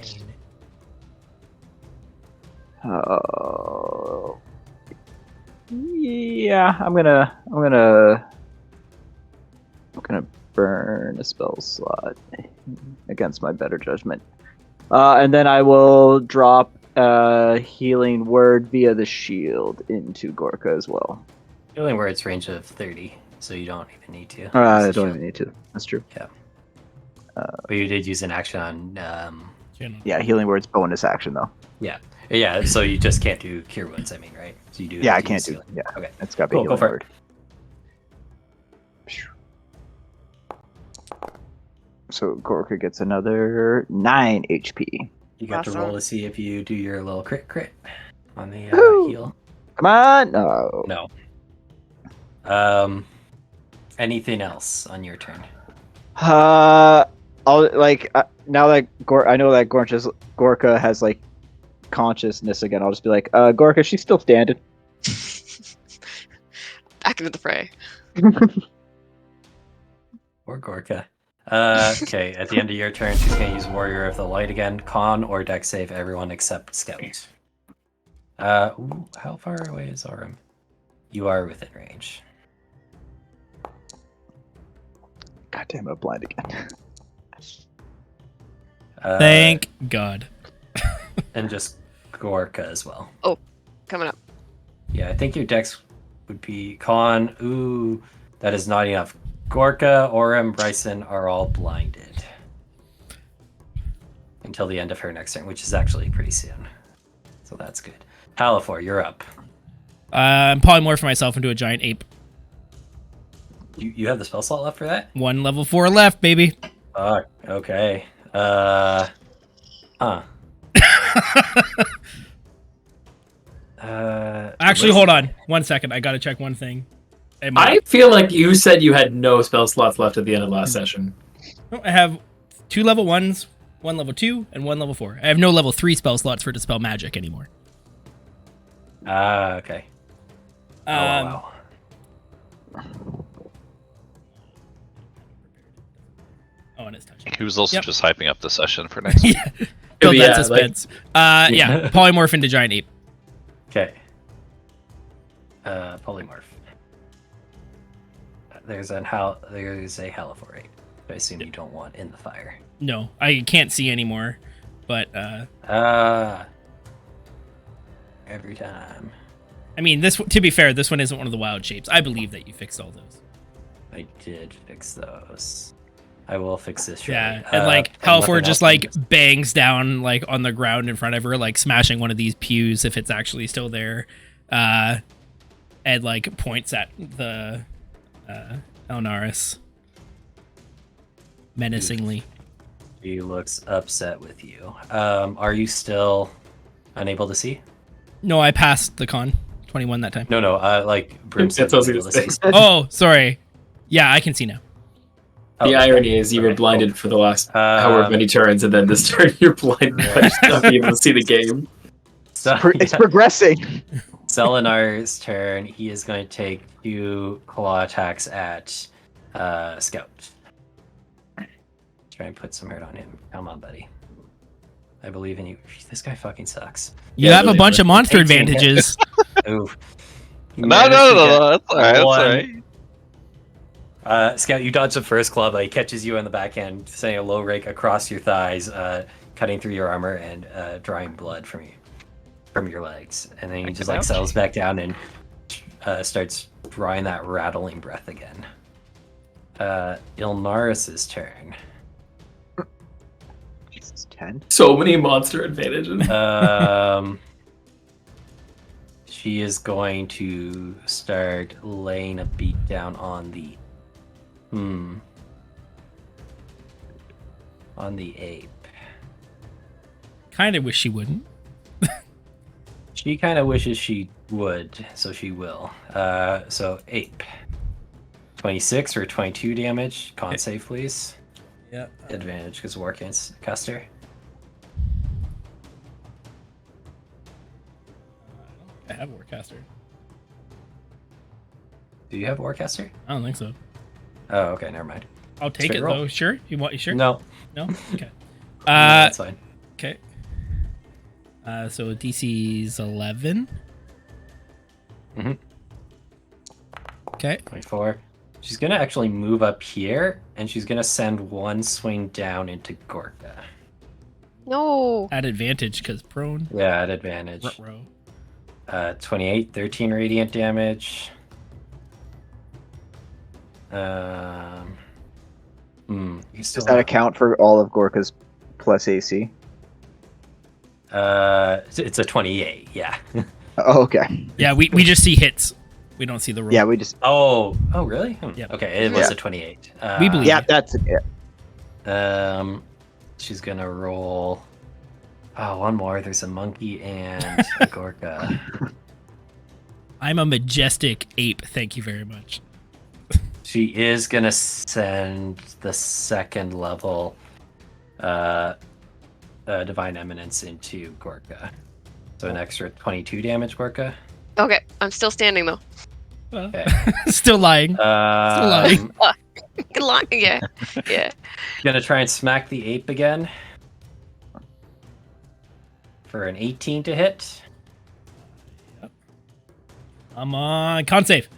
Oh. Yeah, I'm gonna burn a spell slot against my better judgment. And then I will drop healing word via the shield into Gorka as well. Healing word's range of 30, so you don't even need to. I don't even need to. That's true. Yeah. But you did use an action on. Yeah, healing word's bonus action though. Yeah, so you just can't do cure wounds. I mean, right? So you do. Yeah, have I to can't use do. healing. Yeah, Okay. it's got to be Cool, go healing for it. word. So Gorka gets another 9 HP. You got to Awesome. roll to see if you do your little crit on the Woo! heal. Come on! No. No. Anything else on your turn? I'll now that I know that Gorka has like consciousness again. I'll just be like, Gorka, she's still standing. Back into the fray. Or Gorka. Okay, at the end of your turn, she's going to use Warrior of the Light again. Con or Dex save everyone except Scout. How far away is Aurum? You are within range. God damn it, I'm blind again. Thank God. And just Gorka as well. Coming up. Yeah, I think your Dex would be Con. Ooh, that is not enough. Gorka, Aurum, Bryson are all blinded until the end of her next turn, which is actually pretty soon. So that's good. Halifor, you're up. I'm polymorphing myself into a giant ape. You have the spell slot left for that? 1 level 4 left, baby. Fuck. Okay. Actually, hold on. 1 second. I gotta check one thing. I feel like you said you had no spell slots left at the end of last session. I have 2 level 1s, 1 level 2, and 1 level 4. I have no level 3 spell slots for Dispel Magic anymore. Okay. Wow. Oh, and it's touching. He was also Yep. just hyping up the session for next week. Yeah. Build that Yeah, suspense. Yeah. Polymorph into giant ape. Okay. Polymorph. There's a Halifor ape. I assume you don't want in the fire. No, I can't see anymore. But Every time. I mean, to be fair, this one isn't one of the wild shapes. I believe that you fixed all those. I did fix those. I will fix this shortly. Yeah, and and Halifor nothing just else. bangs down on the ground in front of her, smashing one of these pews if it's actually still there, and points at the Ilnaris menacingly. He looks upset with you. Are you still unable to see? No, I passed the con 21 that time. No. Brimstone That's what I was able gonna to say. see. Oh, sorry. Yeah, I can see now. Oh, The irony is you were okay, blinded for the last cool. however many turns, and then this turn you're blinded by not being able to see the game. So, It's progressing. Selenar's turn. He is going to take 2 claw attacks at Scout. Try and put some hurt on him. Come on, buddy. I believe in you. This guy fucking sucks. You Yeah, have a really, bunch of monster 18 advantages. Ooh. No, that's alright. That's One. alright. Scout, you dodge the first club. He catches you in the backhand, sending a low rake across your thighs, cutting through your armor and drawing blood from your legs. And then he just settles back down and starts drawing that rattling breath again. Ilnaris' turn. Jesus, 10. So many monster advantages. She is going to start laying a beat down on the ape. Kind of wish she wouldn't. She kind of wishes she would, so she will. So ape. 26 or 22 damage. Con save, please. Yeah. Advantage because war caster. I have Warcaster. Do you have warcaster? I don't think so. Oh, okay, never mind. I'll take Straight it roll. though. Sure? You sure? No, No? Okay. no, that's fine. Okay. So DC's 11. Mhm. Okay. 24. She's gonna actually move up here, and she's gonna send one swing down into Gorka. No. At advantage because prone. Yeah, at advantage. Ruh-roh. 28, 13 radiant damage. You still Does that account for all of Gorka's plus AC? It's a 28. Yeah. Oh, okay. Yeah, we just see hits. We don't see the roll. Yeah, we just. Oh, really? Yep. Okay, it was Yeah. a 28. We believe. Yeah, that's it. She's gonna roll. Oh, one more. There's a monkey and a Gorka. I'm a majestic ape. Thank you very much. She is gonna send the second level Divine Eminence into Gorka. So an extra 22 damage, Gorka. Okay, I'm still standing though. Okay. Still lying. lying. Good luck. Yeah. Yeah. Gonna try and smack the ape again. For an 18 to hit. I'm on. Con save.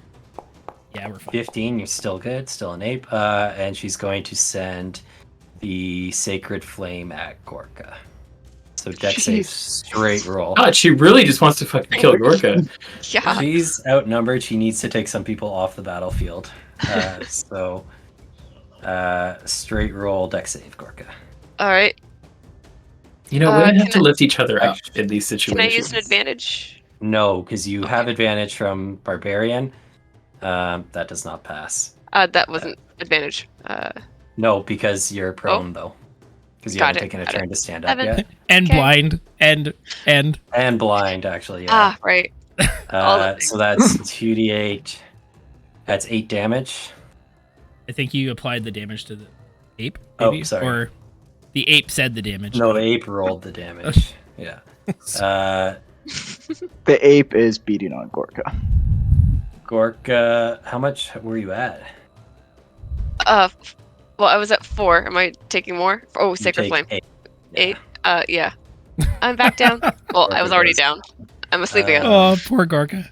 Yeah, we're fine. 15, you're still good, still an ape. And she's going to send the Sacred Flame at Gorka. So dex save straight roll. God, she really just wants to fucking kill Gorka. Yeah. She's outnumbered. She needs to take some people off the battlefield. Straight roll dex save, Gorka. All right. You know, women have can to I- lift each other up in these situations. Can I use an advantage? No, because you have advantage from Barbarian. That does not pass. That wasn't advantage. No, because you're prone, though. Because you Got haven't it, taken a got turn it. to stand up 7. yet. And Okay. blind. And. And blind, actually, yeah. Right. all the So that's 2d8. That's 8 damage. I think you applied the damage to the ape. Oh, Maybe? sorry. Or the ape said the damage. No, the ape rolled the damage. Yeah. The ape is beating on Gorka. Gorka, how much were you at? Well, I was at 4. Am I taking more? Oh, You Sacred take Flame. 8. 8. Yeah. I'm back down. Well, I was already down. I'm asleep again. Oh, poor Gorka.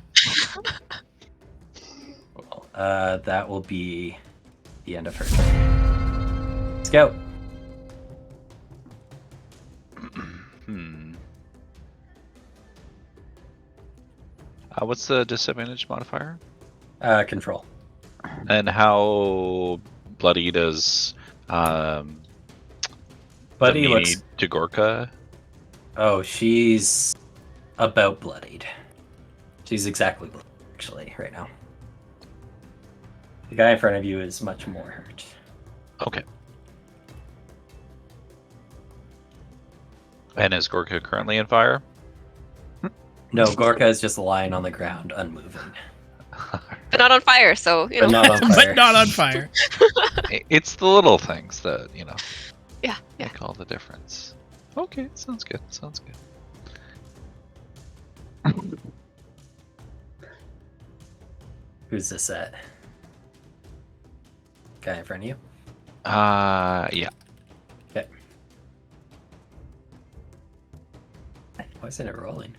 Well, that will be the end of her turn. Scout. What's the disadvantage modifier? Control. And how bloody does Buddy Damini looks. to Gorka? Oh, she's about bloodied. She's exactly bloodied, actually, right now. The guy in front of you is much more hurt. Okay. And is Gorka currently in fire? No, Gorka is just lying on the ground, unmoving. But not on fire, so, you But know. not on fire. But not on fire. It's the little things that, Yeah. make all the difference. Okay, sounds good. Sounds good. Who's this at? Guy in front of you? Yeah. Okay. Why isn't it rolling?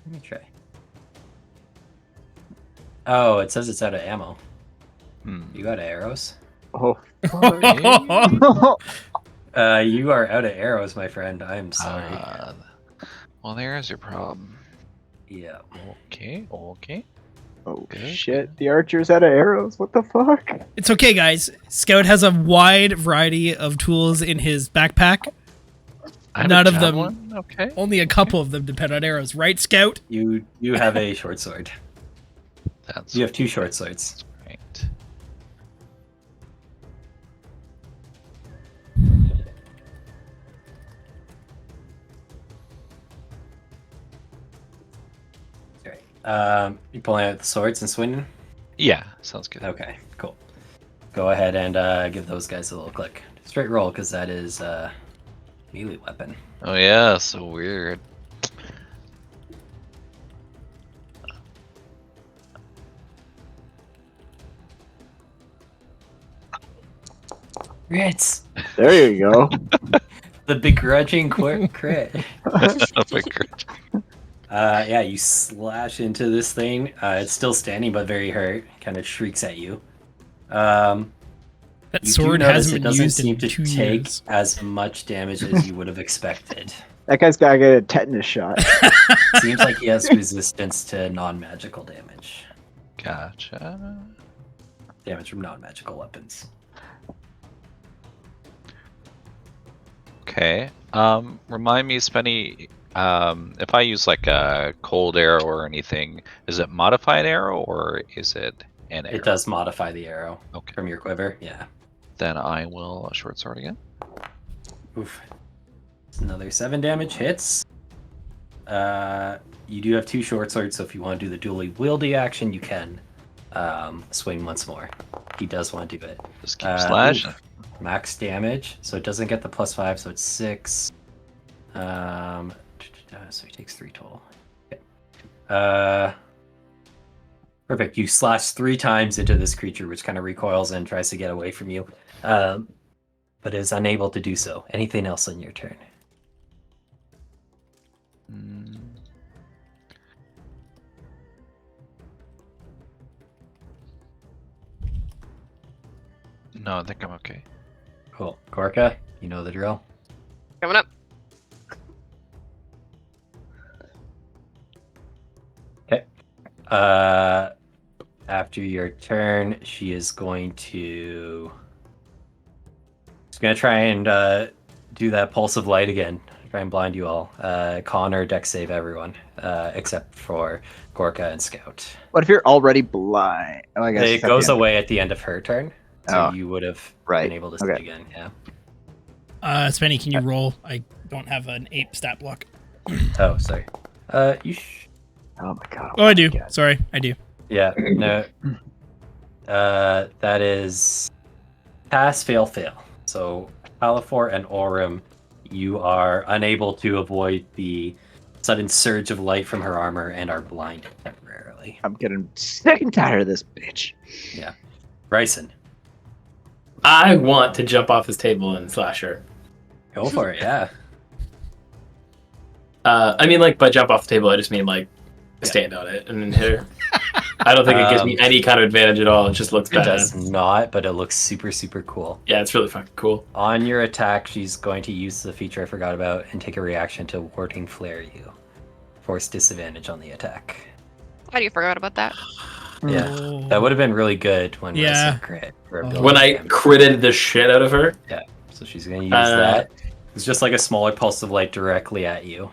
Let me try. Oh, it says it's out of ammo. You out of arrows? Oh. You are out of arrows, my friend. I'm sorry. Well, there's your problem. Yeah. Okay. Oh Good. shit! The archer's out of arrows. What the fuck? It's okay, guys. Scout has a wide variety of tools in his backpack. I have None a of them- javelin, Okay. Only a couple of them depend on arrows, right, Scout? You have a short sword. That's You have 2 short swords. right. Great. You pulling out the swords and swinging? Yeah, sounds good. Okay, cool. Go ahead and give those guys a little click. Straight roll, because that is melee weapon. Oh yeah, so weird. Crits! There you go. The begrudging crit. Oh my God. Yeah, you slash into this thing. It's still standing, but very hurt. Kind of shrieks at you. That You do sword notice hasn't it been doesn't used seem in to 2 take years. as much damage as you would have expected. That guy's got to get a tetanus shot. Seems like he has resistance to non-magical damage. Gotcha. Damage from non-magical weapons. Okay. Remind me, Spenny, if I use like a cold arrow or anything, is it modify an arrow or is it an arrow? It does modify the arrow Okay. from your quiver. Yeah. Then I will short sword again. Oof. It's another 7 damage hits. You do have 2 short swords, so if you want to do the dually wieldy action, you can swing once more. He does want to do it. Just keep slashing. Max damage, so it doesn't get the +5, so it's 6. So he takes 3 total. Okay. Perfect. You slash 3 times into this creature, which kind of recoils and tries to get away from you, but is unable to do so. Anything else on your turn? No, I think I'm okay. Cool. Gorka, you know the drill. Coming up. Okay. After your turn, she is going to... She's going to try and do that pulse of light again. Try and blind you all. Connor, dex save everyone, except for Gorka and Scout. What if you're already blind? Oh, I guess It it's at goes the end. away at the end of her turn, so Oh. you would have Right. been able to see Okay. it again. Yeah. Spenny, can you roll? I don't have an 8 stat block. Oh, sorry. Oh my god. Oh, I do. God. Sorry, I do. Yeah. No. That is pass, fail, fail. So Halifor and Aurum, you are unable to avoid the sudden surge of light from her armor and are blinded temporarily. I'm getting sick and tired of this bitch. Yeah. Bryson, I want to jump off this table and slash her. go for it. Yeah. I mean, like, by jump off the table, I just mean, like, Yeah. stand on it and then hit her. I don't think it gives me any kind of advantage at all. It just looks It does badass. not, but it looks super, super cool. Yeah, it's really fucking cool. On your attack, she's going to use the feature I forgot about and take a reaction to warding flare you. Force disadvantage on the attack. How do you forgot about that? Yeah. Oh. That would have been really good when Yeah. Bryson crit. For Oh. ability When I damage. critted the shit out of her, So she's going to use that. It's just like a smaller pulse of light directly at you.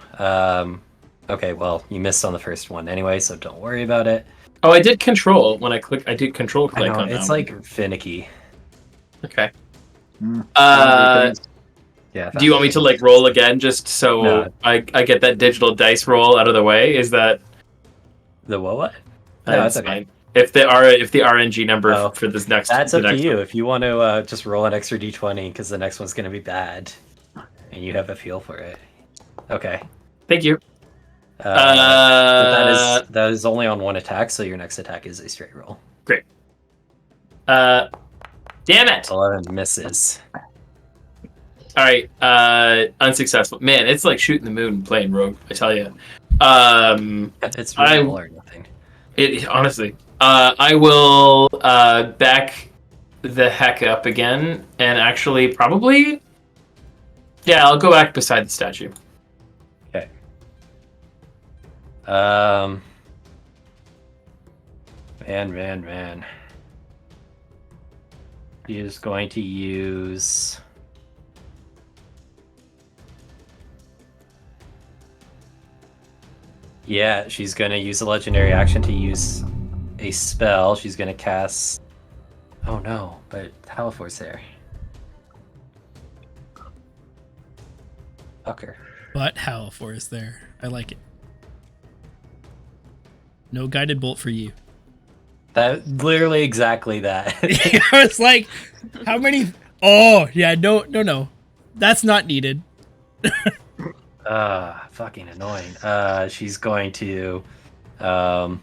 Okay, well, you missed on the first one anyway, so don't worry about it. oh, I did control when I click. I did control I click know, on it's them. like finicky. Okay. Mm. Yeah. Do you want me to like roll again, just so No. I get that digital dice roll out of the way? Is that The what? that's No, it's okay. fine. If the RNG number Oh. for this next, That's the up to next you. one. If you want to just roll an extra d20, because the next one's going to be bad, and you have a feel for it. Okay. Thank you. But that is only on one attack, so your next attack is a straight roll. Damn it! 11 misses. All right, unsuccessful. Man, it's like shooting the moon playing rogue. I tell you. It's really all or nothing. It honestly. I will back the heck up again, and actually probably. Yeah, I'll go back beside the statue. Okay. Man. He is going to use. Yeah, she's going to use a legendary action to use a spell. She's going to cast. Oh no, but Halifor's there. Fucker. But Halifor is there. I like it. No guided bolt for you. That literally exactly that. I was like, how many? Oh, yeah, no. That's not needed. Fucking annoying. She's going to, she's going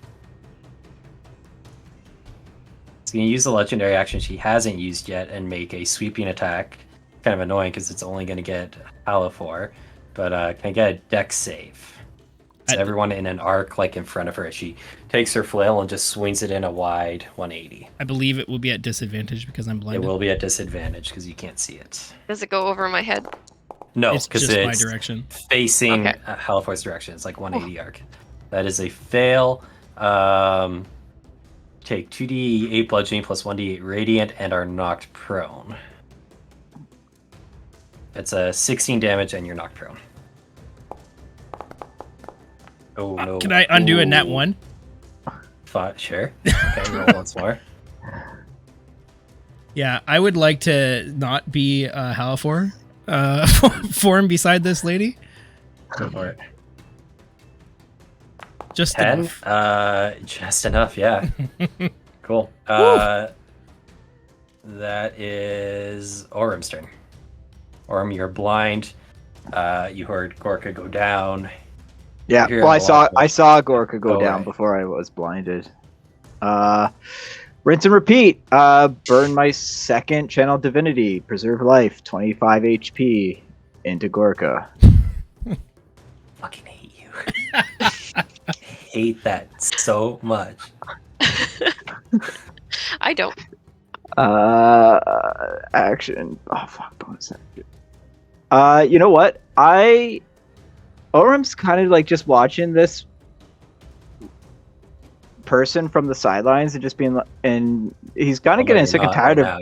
to use the legendary action she hasn't used yet and make a sweeping attack. Kind of annoying because it's only going to get Halifor, but can I get a dex save? It's everyone in an arc, like in front of her. She takes her flail and just swings it in a wide 180. I believe it will be at disadvantage because I'm blinded. It will be at disadvantage because you can't see it. Does it go over my head? No, It's because just my it's direction. facing Okay. Halifor's direction. It's like 180 arc. That is a fail. Take 2d8 bludgeoning plus 1d8 radiant and are knocked prone. It's a 16 damage and you're knocked prone. Oh no! Can I undo a nat 1? Sure. Okay, roll once more. Yeah, I would like to not be Halifor form beside this lady. Go for it. Just 10? enough. Just enough, yeah. Cool. That is Orum's turn. Orum, you're blind. You heard Gorka go down. Yeah, You're well, hearing I saw Gorka go Go down away. before I was blinded. Rinse and repeat. Burn my second channel divinity. Preserve life. 25 HP into Gorka. Fucking hate you. Hate that so much. I don't. Action. Oh fuck, bonus action. You know what? Orum's kind of like just watching this person from the sidelines and just being like, and he's kind of getting sick and tired of.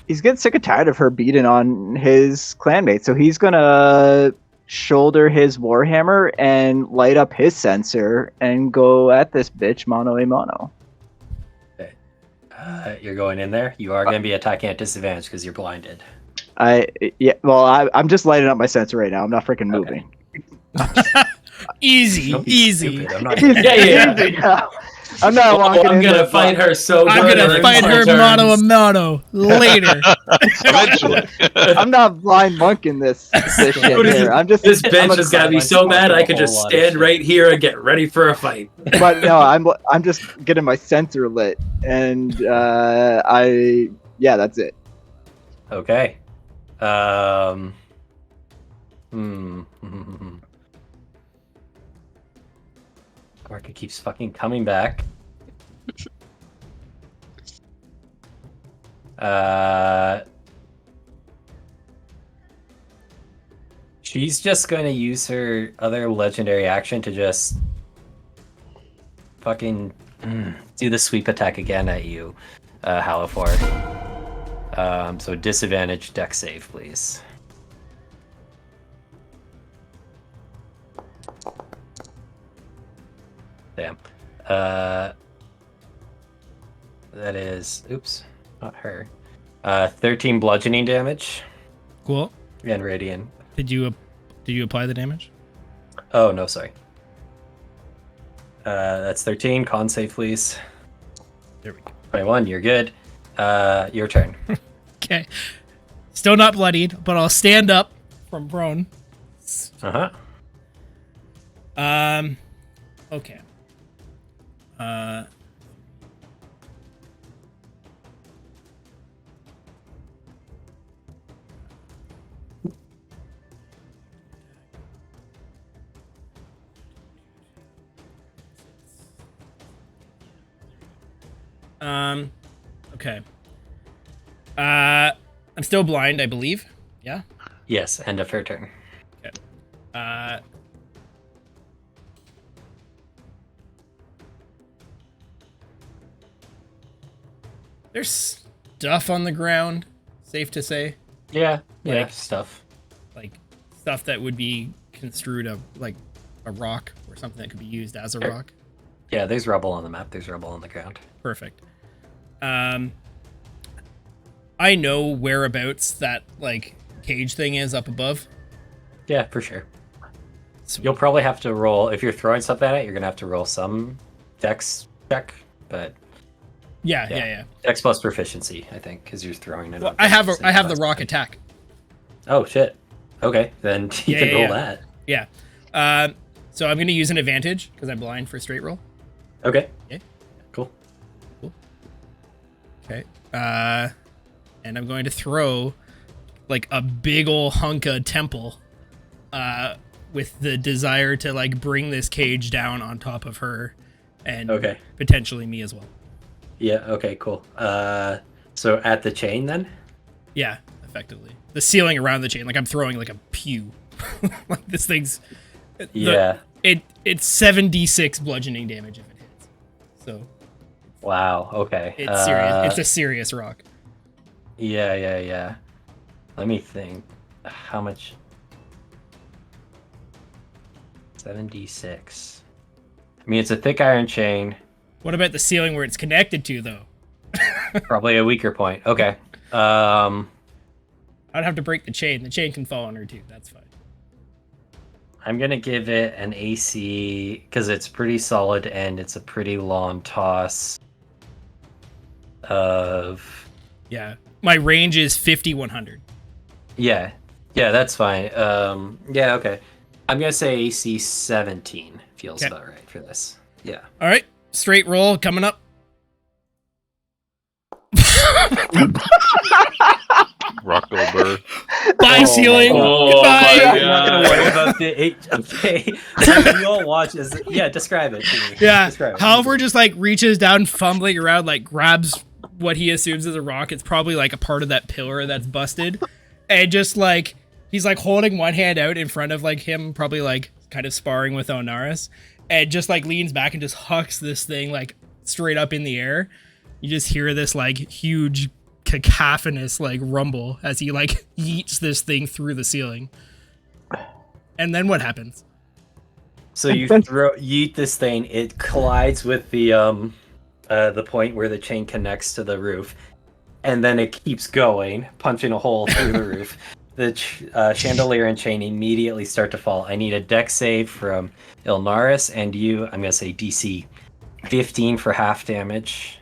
He's getting sick and tired of her beating on his clanmate, so he's gonna shoulder his warhammer and light up his sensor and go at this bitch mano a mano. You're going in there. You are going to be attacking at disadvantage because you're blinded. I'm just lighting up my sensor right now. I'm not freaking Okay. moving. Easy, Don't be easy. stupid. I'm not. Yeah. I'm not walking I'm in gonna there, fight her so I'm good gonna in fight my her turns. mano a mano later. Eventually. I'm not blind monking this shit here. I'm just This I'm bench a- has got me so mad I could just stand right here and get ready for a fight. but no, I'm just getting my sensor lit, and that's it. Okay. Gorka keeps fucking coming back. She's just going to use her other legendary action to just fucking do the sweep attack again at you, Halifor. So disadvantage deck save, please. Damn. That is, oops, not her. 13 bludgeoning damage Cool. and radiant. Did you apply the damage? Oh, no, sorry. That's 13. Con save, please. There we go. 21, you're good. Your turn. Okay. Still not bloodied, but I'll stand up from prone. Uh-huh. Okay. Okay. I'm still blind, I believe. Yeah. Yes, end of her turn. There's stuff on the ground, safe to say. Yeah, Like- stuff. Like stuff that would be construed like a rock or something that could be used as a Sure. rock. Yeah, there's rubble on the map. There's rubble on the ground. Perfect. I know whereabouts that like cage thing is up above. Yeah, for sure. Sweet. You'll probably have to roll, if you're throwing something at it, you're going to have to roll some dex check, but Yeah. dex plus proficiency, I think, because you're throwing it. Well, on I have dex I have the plus- rock attack. Oh, shit. Okay, then you Yeah, can yeah, roll yeah. that. Yeah. So I'm gonna use an advantage because I'm blind for a straight roll. Okay. Okay. Cool. Okay. And I'm going to throw like a big ol' hunk of temple with the desire to like bring this cage down on top of her and Okay. potentially me as well. Yeah, okay, cool. So at the chain then? Yeah, effectively. The ceiling around the chain, like I'm throwing like a pew. Like this thing's Yeah. It's 7d6 bludgeoning damage if it hits. So Wow, okay. it's serious. It's a serious rock. Yeah. Let me think. How much? 7d6. I mean, it's a thick iron chain. What about the ceiling where it's connected to, though? Probably a weaker point. Okay. I'd have to break the chain. The chain can fall on her, too. That's fine. I'm going to give it an AC because it's pretty solid and it's a pretty long toss of... Yeah. My range is 50, 100. Yeah, that's fine. Yeah, okay. I'm going to say AC 17 feels Okay. about right for this. Yeah. All right. Straight roll coming up. Rock over. Bye, ceiling. Oh Goodbye. my I'm not going God. to worry about the H. Okay. You all watch as... Yeah, describe it to me. Yeah. Describe it. Halvor just like reaches down, fumbling around, like grabs what he assumes is a rock. It's probably like a part of that pillar that's busted. And just like, he's like holding one hand out in front of like him, probably like kind of sparring with Ilnaris. And just like leans back and just hucks this thing like straight up in the air. You just hear this like huge cacophonous like rumble as he like yeets this thing through the ceiling. And then what happens? So you yeet this thing, it collides with the point where the chain connects to the roof, and then it keeps going, punching a hole through the roof. The chandelier and chain immediately start to fall. I need a dex save from Ilnaris, and you, I'm going to say DC 15 for half damage.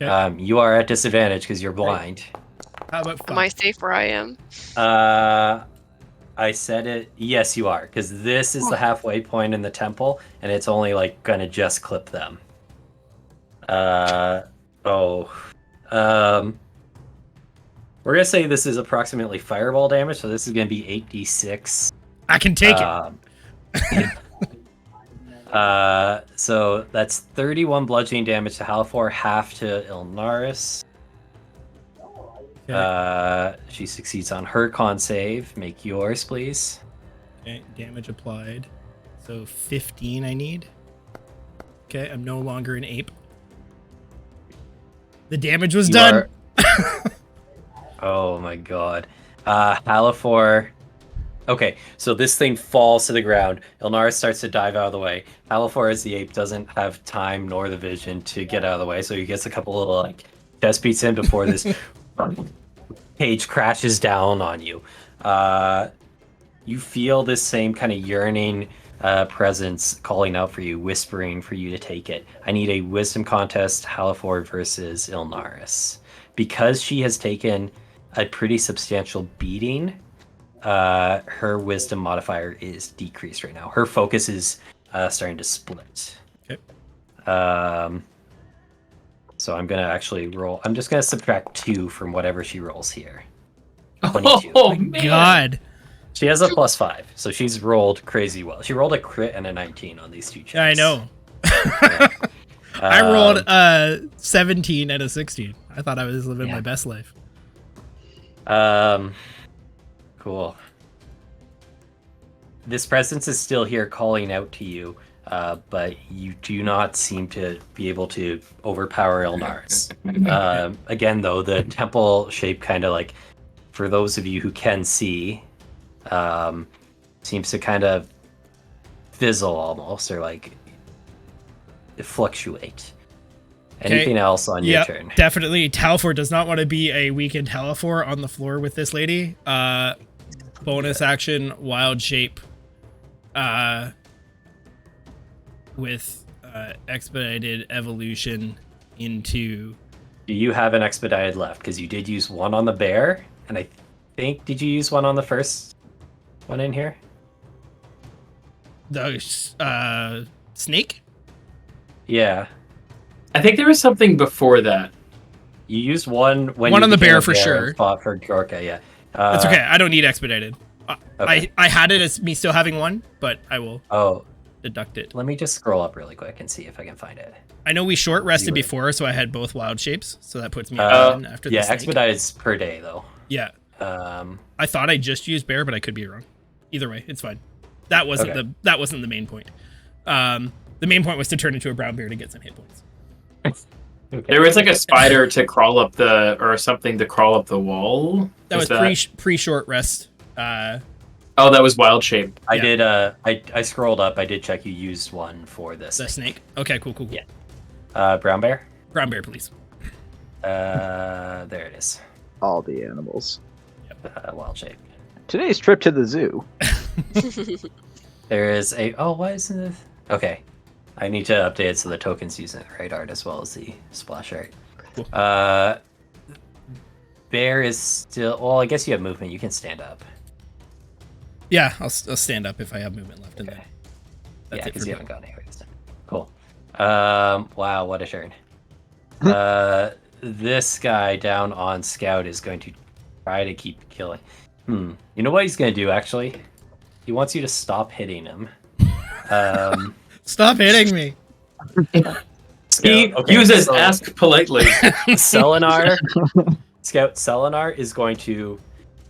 Okay. You are at disadvantage because you're blind. How about Am I safe where I am? I said it. Yes, you are, because this is the halfway point in the temple, and it's only like gonna just clip them. We're gonna say this is approximately fireball damage, so this is gonna be 8d6. I can take it. So that's 31 bludgeoning damage to Halfor, half to Ilnaris. Okay. She succeeds on her con save. Make yours, please. Okay, damage applied. So 15 I need. Okay, I'm no longer an ape. The damage was done. Oh my god. Halafor. Okay, so this thing falls to the ground. Ilnaris starts to dive out of the way. Halafor, as the ape, doesn't have time nor the vision to get out of the way, so he gets a couple little like chest beats in before this cage crashes down on you. You feel this same kind of yearning presence calling out for you, whispering for you to take it. I need a wisdom contest, Halafor versus Ilnaris. Because she has taken a pretty substantial beating, her wisdom modifier is decreased right now. Her focus is starting to split. Okay. So I'm gonna actually roll. I'm just gonna subtract 2 from whatever she rolls here. 22. Oh man. God. She has a +5, so she's rolled crazy well. She rolled a crit and a 19 on these 2 checks. I know. Yeah. I rolled 17 and a 16. I thought I was living my best life. Cool. This presence is still here calling out to you, but you do not seem to be able to overpower Ilnaris. Again, though, the temple shape kind of like, for those of you who can see, seems to kind of fizzle almost, or like fluctuate. Anything else on your turn? Definitely. Halfor does not want to be a weakened Halfor on the floor with this lady. Bonus action, wild shape. With expedited evolution into... Do you have an expedited left? Because you did use one on the bear, and I think, did you use one on the first one in here? The snake? Yeah. I think there was something before that. You used one when One you on the became bear a for sure. and fought for Gorka, yeah. That's okay. I don't need expedited. Okay. I had it as me still having one, but I will Oh, deduct it. let me just scroll up really quick and see if I can find it. I know we short rested You were- before, so I had both wild shapes, so that puts me at 11 after the Yeah, snake. expedite is per day though. Yeah, Um, I thought I just used bear, but I could be wrong. Either way, it's fine. That wasn't Okay. the main point. The main point was to turn into a brown bear to get some hit points. okay. There was like a spider to crawl up or something to crawl up the wall. That Is was pre short rest. Oh, that was wild shape. I Yeah. did. I scrolled up. I did check. You used one for this. The snake. Okay, cool. Yeah. Brown bear. Brown bear, please. There it is. All the animals. Wild shape. Today's trip to the zoo. There is a. Oh, why isn't it? Okay. I need to update it so the token's using the right art as well as the splash art. Cool. Bear is still. Well, I guess you have movement. You can stand up. Yeah, I'll stand up if I have movement left. And Okay. then Yeah, that's it because for you me. haven't gone anywhere this time. Cool. Wow, what a turn. This guy down on Scout is going to try to keep killing. You know what he's going to do, actually? He wants you to stop hitting him. Stop hitting me. He okay, uses so- ask politely. Selenar, Scout Selenar is going to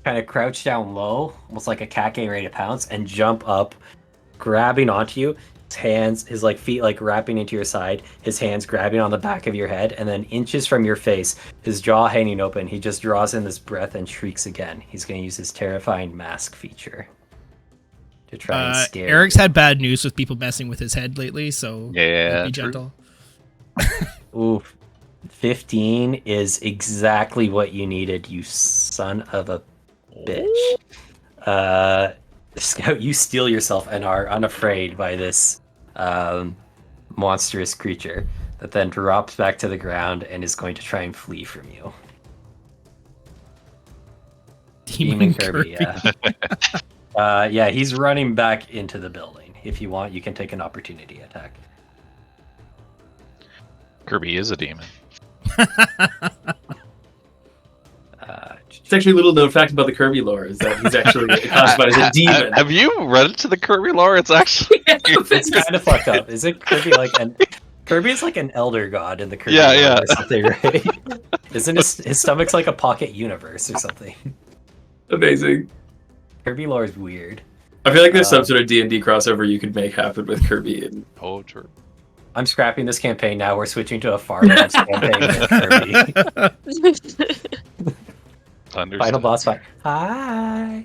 kind of crouch down low, almost like a cat getting ready to pounce, and jump up, grabbing onto you. His hands, his feet wrapping into your side, his hands grabbing on the back of your head, and then inches from your face, his jaw hanging open, he just draws in this breath and shrieks again. He's going to use his terrifying mask feature to try and scare Eric's had bad news with people messing with his head lately, so Yeah, be true. gentle. you. Ooh, 15 is exactly what you needed, you son of a bitch. Scout, you steel yourself and are unafraid by this monstrous creature that then drops back to the ground and is going to try and flee from you. Demon Kirby, yeah. Yeah, he's running back into the building. If you want, you can take an opportunity attack. Kirby is a demon. It's actually a little known fact about the Kirby lore is that he's actually classified as a demon. Have you read into the Kirby lore? It's actually It's kind of fucked up. Is it Kirby Kirby is like an elder god in the Kirby Yeah, lore yeah. or something, right? Isn't his stomach's like a pocket universe or something? Amazing. Kirby lore is weird. I feel like there's some sort of D&D crossover you could make happen with Kirby and oh, true. I'm scrapping this campaign now. We're switching to a Farlands campaign with Kirby. Understood. Final boss fight. Hi.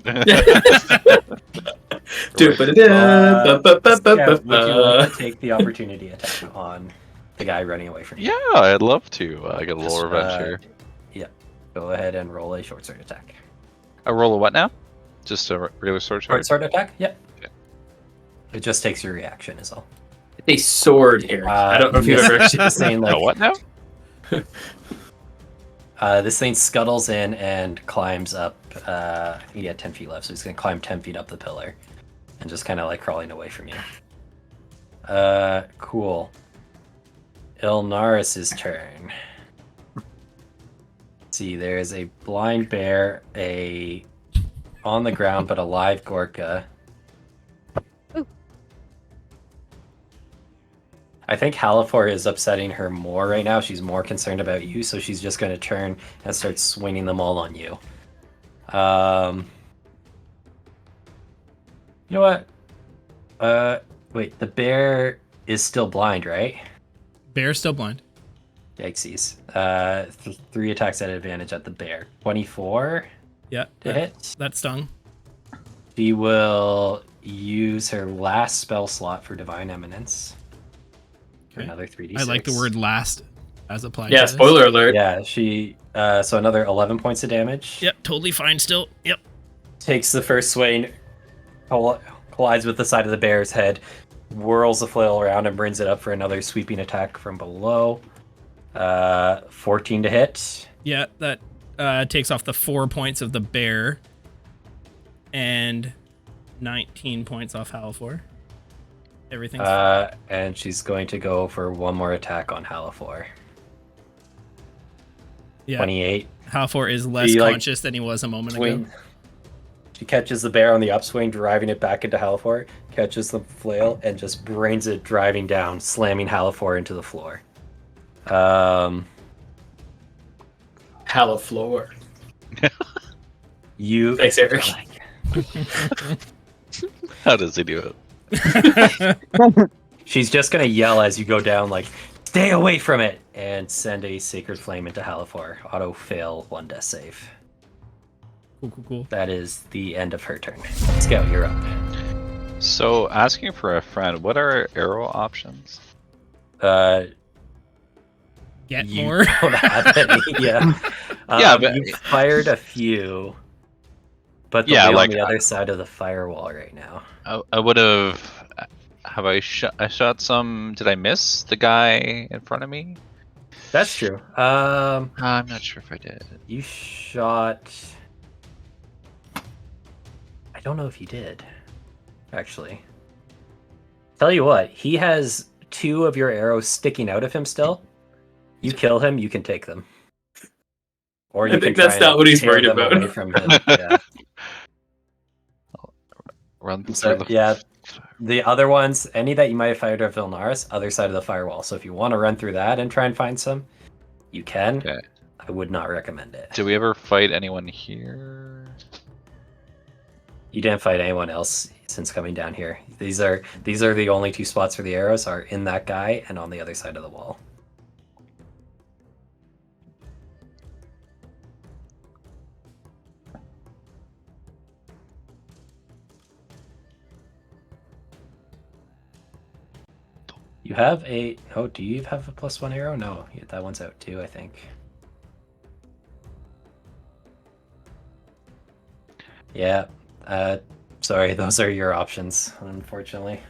do Scout, would you like to take the opportunity attack on the guy running away from you? Yeah, I'd love to. I get a little Just, revenge here. Yeah. Go ahead and roll a short sword attack. I roll a what now? Just a regular sword Short charge? sword attack? Yep. Okay. It just takes your reaction, is all. a sword here. I don't know if you've ever actually this thing, like, No, what now? this thing scuttles in and climbs up. He had 10 feet left, so he's gonna climb 10 feet up the pillar, and just kind of like crawling away from you. Cool. Ilnaris' turn. Let's see, there is a blind bear, a on the ground but alive Gorka. Ooh. I think Halifor is upsetting her more right now. She's more concerned about you, so she's just going to turn and start swinging them all on you. You know what? Wait, the bear is still blind, right? Bear's still blind. Yikesies. 3 attacks at advantage at the bear. 24 Yeah, to hit. that stung. She will use her last spell slot for Divine Eminence. For Okay. another 3d6. I like the word last as applied. Yeah, to this. spoiler alert. Yeah, she. So another 11 points of damage. Yep, totally fine still. Yep. Takes the first swing, collides with the side of the bear's head, whirls the flail around and brings it up for another sweeping attack from below. 14 to hit. Yeah, that takes off the 4 points of the bear and 19 points off Halifor. Everything's And she's going to go for one more attack on Halifor. yeah. 28. Halifor is less He, like, conscious than he was a moment ago. She catches the bear on the upswing, driving it back into Halifor, catches the flail, and just brains it driving down, slamming Halifor into the floor. Haliflor. You. Thanks, Eric. How does he do it? She's just gonna yell as you go down, like, "Stay away from it!" and send a Sacred Flame into Halifor. Auto fail 1 death save. Cool. That is the end of her turn. Scout, you're up. So, asking for a friend, what are arrow options? Get You more. don't have any, yeah. Yeah, but- you've fired a few, but they'll Yeah, be like, on the other side of the firewall right now. I would have. Have I shot? I shot some. Did I miss the guy in front of me? That's true. I'm not sure if I did. You shot. I don't know if you did, actually. Tell you what, he has 2 of your arrows sticking out of him still. You kill him, you can take them. Or you I think can that's try and not what he's tear worried them about. away from him. Yeah. Run through So, the. yeah, the other ones, any that you might have fired at Ilnaris, other side of the firewall. So if you want to run through that and try and find some, you can. Okay. I would not recommend it. Did we ever fight anyone here? You didn't fight anyone else since coming down here. These are the only 2 spots for the arrows are in that guy and on the other side of the wall. You have a... Oh, do you have a +1 arrow? No, that one's out too, I think. Yeah. Sorry, those are your options, unfortunately.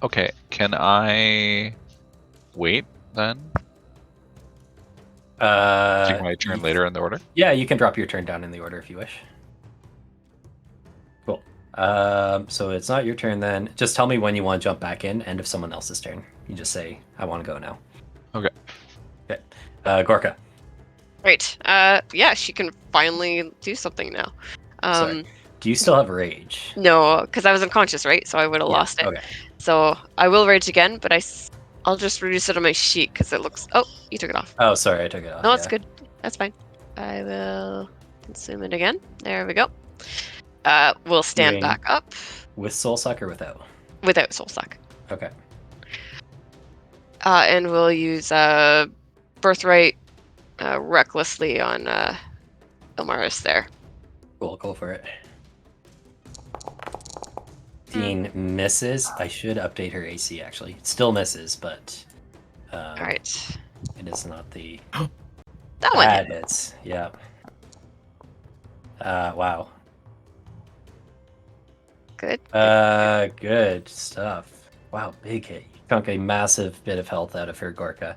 Okay, can I wait then? Take my turn later in the order? Yeah, you can drop your turn down in the order if you wish. Cool. So it's not your turn then. Just tell me when you want to jump back in, and if someone else's turn. You just say, I want to go now. Okay. Okay. Gorka. Right. Yeah, she can finally do something now. Sorry. Do you still have rage? No, because I was unconscious, right? So I would have Yeah, lost it. Okay. So I will rage again, but I'll just reduce it on my sheet because it looks. Oh, you took it off. Oh, sorry, I took it off. No, it's yeah. good. That's fine. I will consume it again. There we go. We'll stand Doing- back up With Soul Suck or without? without Soul Suck. Okay. And we'll use Birthright recklessly on Ilnaris there. Cool, go for it. Dean misses. I should update her AC actually. It still misses, but All right. it is not the That one bad hit. hits. Yeah. Wow. Good. Good stuff. Wow, big hit. You chunk a massive bit of health out of her, Gorka.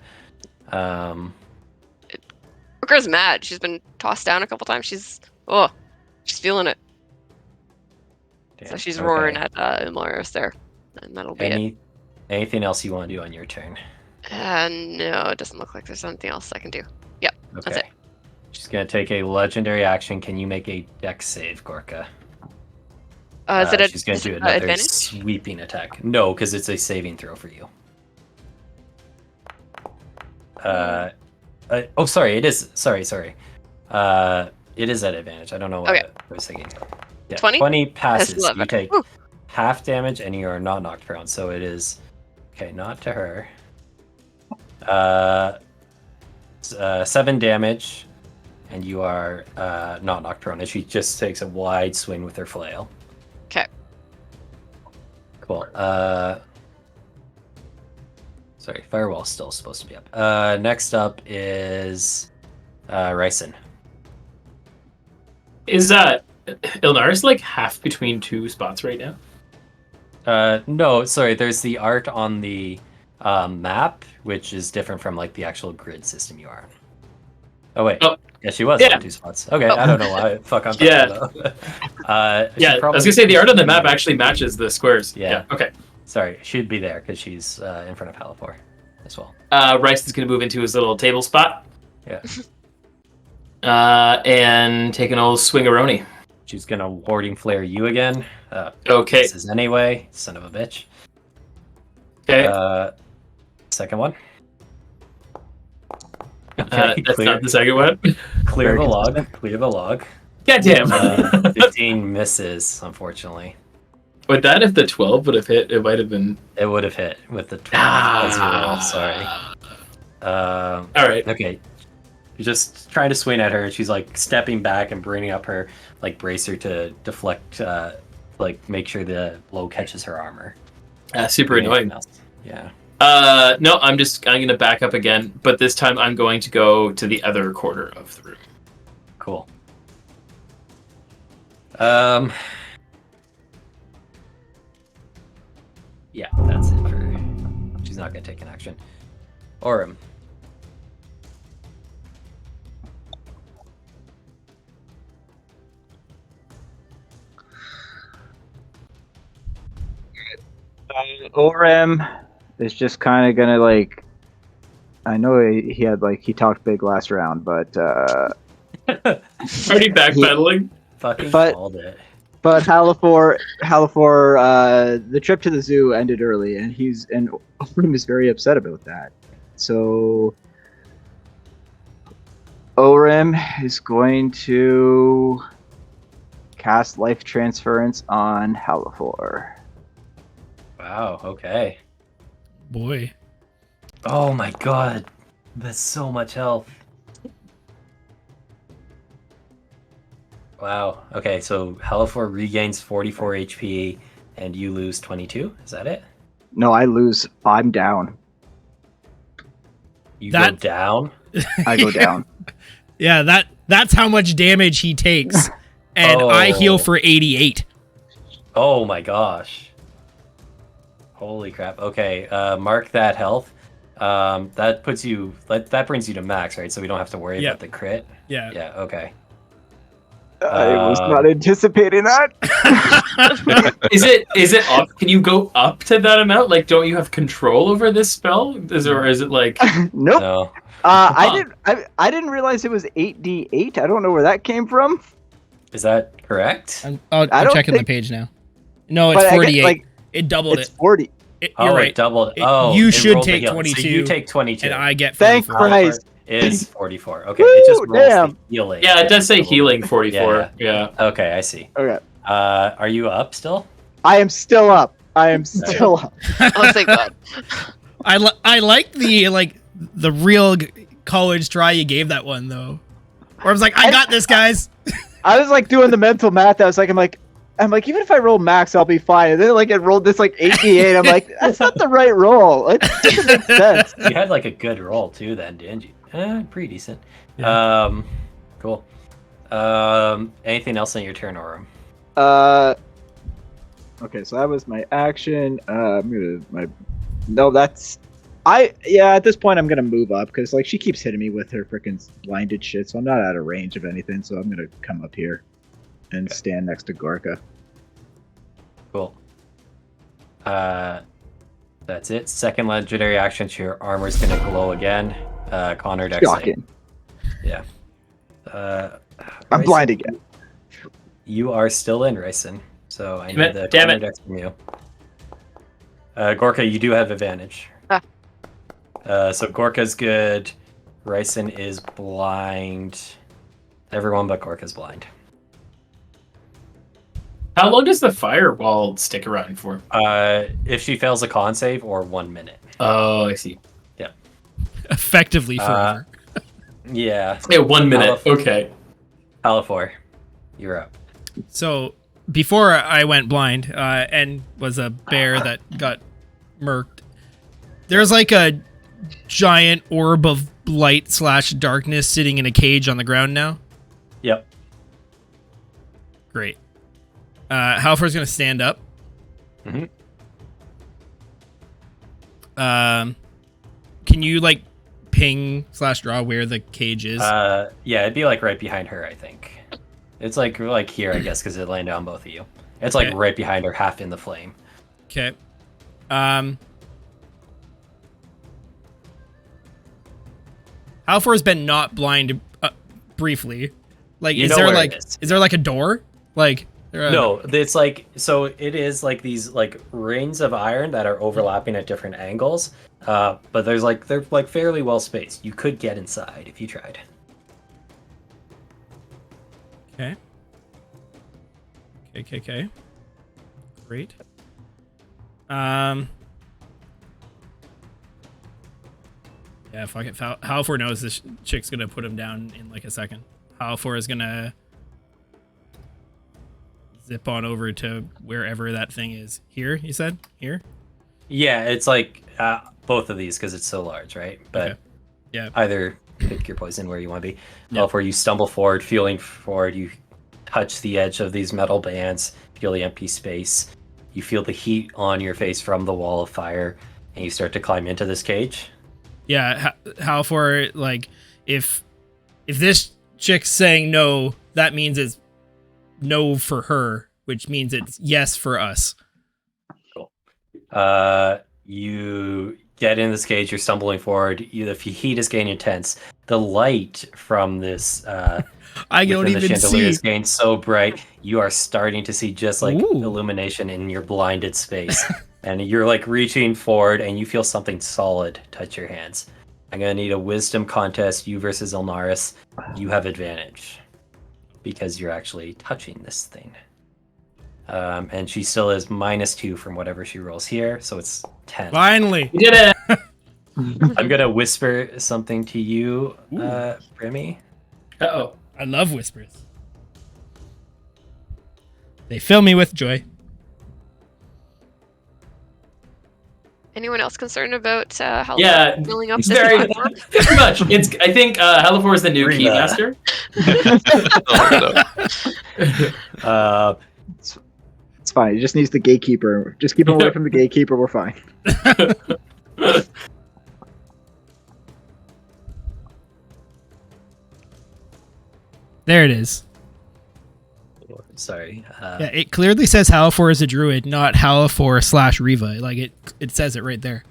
Gorka's mad. She's been tossed down a couple times. She's feeling it. So damn, she's okay. roaring at Ilnaris there, and that'll be it. Anything else you want to do on your turn? No, it doesn't look like there's anything else I can do. Yep, Okay. that's it. She's gonna take a legendary action. Can you make a dex save, Gorka? Is it a she's gonna is do it, another advantage? sweeping attack. No, because it's a saving throw for you. Oh, sorry. It is. Sorry. It is at advantage. I don't know what Okay. I was thinking. Yeah, 20? 20 passes. That's You 11. take Woo. half damage, and you are not knocked prone. So it is okay. Not to her. 7 damage, and you are not knocked prone. And she just takes a wide swing with her flail. Okay. Cool. Sorry, Firewall's still supposed to be up. Next up is Ryson. Is Ilnaris like half between 2 spots right now? No, sorry, there's the art on the map, which is different from like the actual grid system you are on. Oh wait. Oh. Yeah, she was Yeah. on 2 spots. Okay, Oh. I don't know why. Fuck, I'm talking Yeah. about. Yeah, I was gonna say the art on the map actually matches the squares. Yeah. Okay. Sorry, she'd be there because she's in front of Halifor as well. Rice is going to move into his little table spot. Yeah. And take an old swingaroni. She's gonna warding flare you again. Okay. This is anyway, son of a bitch. Okay. Second one. That's not the second one. Clear the log. Clear the log. Goddamn. 15 misses, unfortunately. But that if the 12 would have hit, it might have been. It would have hit with the 12 as you roll. Sorry. All right. Okay. You're just trying to swing at her. She's like stepping back and bringing up her like bracer to deflect, like make sure the blow catches her armor. Super annoying. Yeah. No, I'm gonna back up again, but this time I'm going to go to the other corner of the room. Cool. Yeah, that's it for. She's not gonna take an action. Orem. Orem is just kind of gonna like. I know he had like he talked big last round, but Already backpedaling. Fucking But- called it. but Halifor, the trip to the zoo ended early, and Orem is very upset about that. So Orem is going to cast Life Transference on Halifor. Wow. Okay. Boy. Oh my god. That's so much health. Wow. Okay, so Halifor regains 44 HP and you lose 22. Is that it? No, I lose. I'm down. You That- go down? I go down. Yeah, that's how much damage he takes. And I heal Oh. for 88. Oh my gosh. Holy crap. Okay, mark that health. That puts you that brings you to max, right? So we don't have to worry Yeah. about the crit. Yeah. Yeah, okay. I was not anticipating that. Is it up? Can you go up to that amount? Like, don't you have control over this spell? Or is it like? Nope. No. I didn't realize it was 8d8. I don't know where that came from. Is that correct? I'm I don't checking the think- page now. No, it's But I get, 48. like, It doubled It's it. 40. You're Oh, right. it doubled. It- you it should rolled the take heal. 22, So you take 22. And I get Thank 44. Christ. Is 44. Okay, it just Woo, rolls damn. the healing. Yeah, it does say healing 44. Yeah. Okay, I see. Okay. Are you up still? I am still up. I am still up. Oh, thank God. I like the real college try you gave that one though. Where I was like, I got this, guys. I was like doing the mental math. I'm like, even if I roll max, I'll be fine. And then like it rolled this like 8d8. I'm like, that's not the right roll. It doesn't make sense. You had like a good roll too then, didn't you? Pretty decent. Yeah. Cool. Anything else on your turn, Orem? Okay, so that was my action. At this point I'm gonna move up because like she keeps hitting me with her freaking blinded shit, so I'm not out of range of anything. So I'm gonna come up here and stand next to Gorka. Cool. That's it. Second legendary action, so your armor's gonna glow again. Connor Dex. Shocking. Yeah. I'm Ryson, blind again. You are still in, Ryson. So I Damn need it, the damn Connor it. Dex from you. Gorka, you do have advantage. So Gorka's good. Ryson is blind. Everyone but Gorka's blind. How long does the firewall stick around for? If she fails a con save or 1 minute. Oh, I see. Effectively forever. Yeah. Yeah, 1 minute. Halifor. Okay. Halifor, you're up. So before I went blind and was a bear that got murked, there's like a giant orb of light / darkness sitting in a cage on the ground now. Yep. Great. Halfor's gonna stand up. Mhm. Can you like ping / draw where the cage is? Yeah, it'd be like right behind her, I think. It's like here, I guess, because it landed on both of you. It's like Okay. right behind her, half in the flame. Okay. Halfor has been not blind briefly. Like, You is know there where like it is there like a door? Like No, it's like, so it is like these like rings of iron that are overlapping at different angles. But they're like fairly well spaced. You could get inside if you tried. Okay. Okay. Great. Yeah, fuck it. Halfor knows this chick's gonna put him down in like a second. Halfor is gonna zip on over to wherever that thing is. Here, you said? Here? Yeah, it's like both of these because it's so large, right? But Okay. Yeah. either pick your poison where you want to be. Yeah. Where you stumble forward, feeling forward, you touch the edge of these metal bands, feel the empty space. You feel the heat on your face from the wall of fire, and you start to climb into this cage. Yeah, Halfor, like, if this chick's saying no, that means it's no for her, which means it's yes for us. Cool. You get in this cage, you're stumbling forward. The heat is getting intense. The light from this I don't within the even chandelier see. is getting so bright, you are starting to see just like Ooh. illumination in your blinded space. And you're like reaching forward and you feel something solid touch your hands. I'm gonna need a wisdom contest, you versus Ilnaris. You have advantage because you're actually touching this thing. And she still is -2 from whatever she rolls here, so it's 10. Finally. We did it! I'm gonna whisper something to you, Remy. Uh-oh. I love whispers. They fill me with joy. Anyone else concerned about Halfor Yeah, filling up it's this very platform? pretty much. I think Halfor is the new Reba. keymaster. It's fine. He just needs the gatekeeper. Just keep him away from the gatekeeper. We're fine. There it is. Sorry. Yeah, it clearly says Halfor is a druid, not Halfor/Riva. Like it says it right there.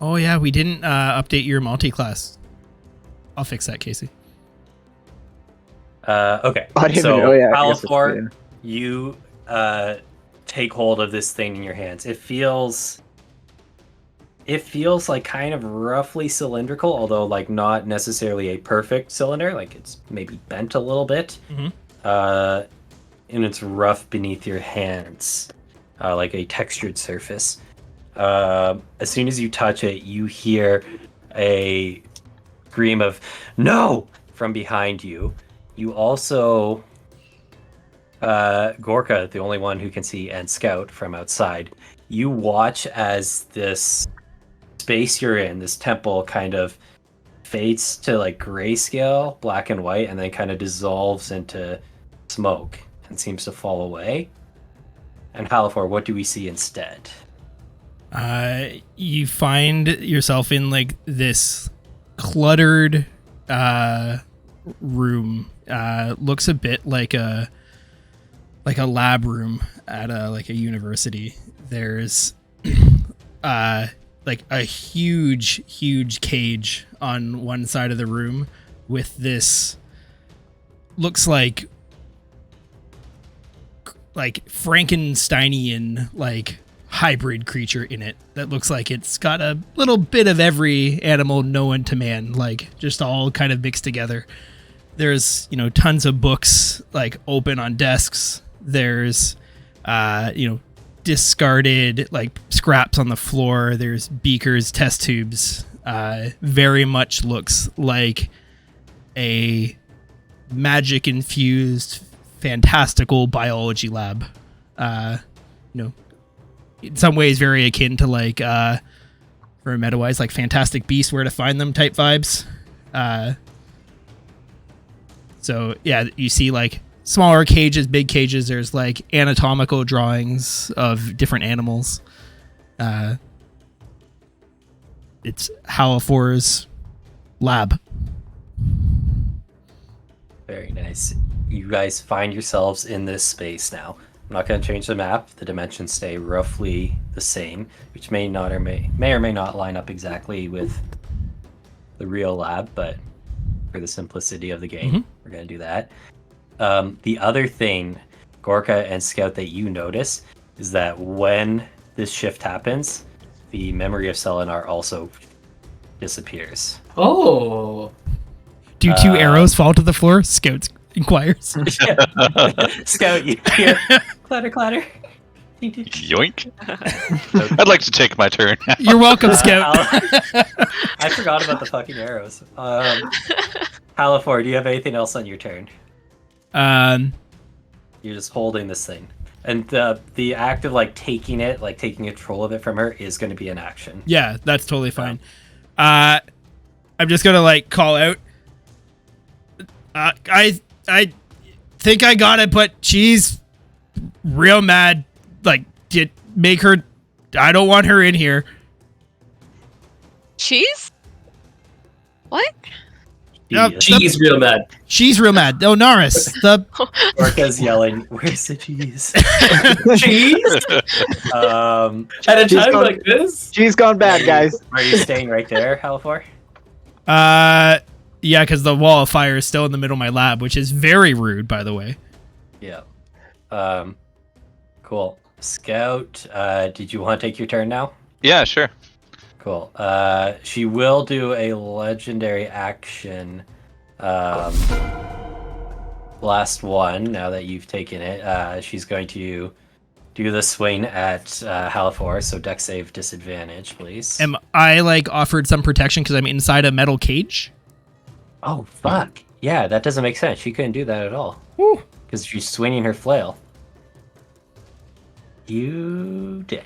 Oh yeah, we didn't update your multi-class. I'll fix that, Casey. Okay. Oh, I didn't So, even- oh, yeah, I guess it's- Halfor, you take hold of this thing in your hands. It feels like kind of roughly cylindrical, although like not necessarily a perfect cylinder. Like it's maybe bent a little bit. Mhm. And it's rough beneath your hands, like a textured surface. As soon as you touch it, you hear a scream of "No!" from behind you. You also, Gorka, the only one who can see, and Scout from outside, you watch as this space you're in, this temple, kind of fades to like grayscale, black and white, and then kind of dissolves into smoke and seems to fall away. And Halfor, what do we see instead? You find yourself in like this cluttered room. Looks a bit like a lab room at a university. There's like a huge cage on one side of the room with this looks like Frankensteinian like hybrid creature in it that looks like it's got a little bit of every animal known to man, like just all kind of mixed together. There's, tons of books like open on desks. There's discarded like scraps on the floor. There's beakers, test tubes. Very much looks like a magic infused fantastical biology lab. In some ways very akin to like for meta-wise like Fantastic Beasts, Where to Find Them type vibes. So yeah, you see like smaller cages, big cages. There's like anatomical drawings of different animals. It's Halifor's lab. Very nice. You guys find yourselves in this space now. I'm not going to change the map. The dimensions stay roughly the same, which may or may not line up exactly with the real lab, but for the simplicity of the game, we're going to do that. The other thing, Gorka and Scout, that you notice is that when this shift happens, the memory of Selenar also disappears. Oh. Do 2 arrows fall to the floor? Scout inquires. Scout, you hear clatter, clatter. Yoink. I'd like to take my turn. You're welcome, Scout. I forgot about the fucking arrows. Halifor, do you have anything else on your turn? You're just holding this thing. And the act of like taking control of it from her is going to be an action. Yeah, that's totally fine. I'm just gonna like call out. I think I got it, but she's real mad. Like, make her. I don't want her in here. Cheese? What? Yep, She's real mad. She's real mad. Ilnaris, the Orca's yelling, "Where's the cheese?" Cheese? At a time like this? She's gone bad, guys. Are you staying right there, Halifor? yeah, because the wall of fire is still in the middle of my lab, which is very rude, by the way. Yeah. Cool. Scout, did you want to take your turn now? Yeah, sure. Cool. She will do a legendary action. Last one, now that you've taken it. She's going to do the swing at Halifor, so dex save disadvantage, please. Am I like offered some protection because I'm inside a metal cage? Oh, fuck. Yeah, that doesn't make sense. She couldn't do that at all. Because she's swinging her flail. You did.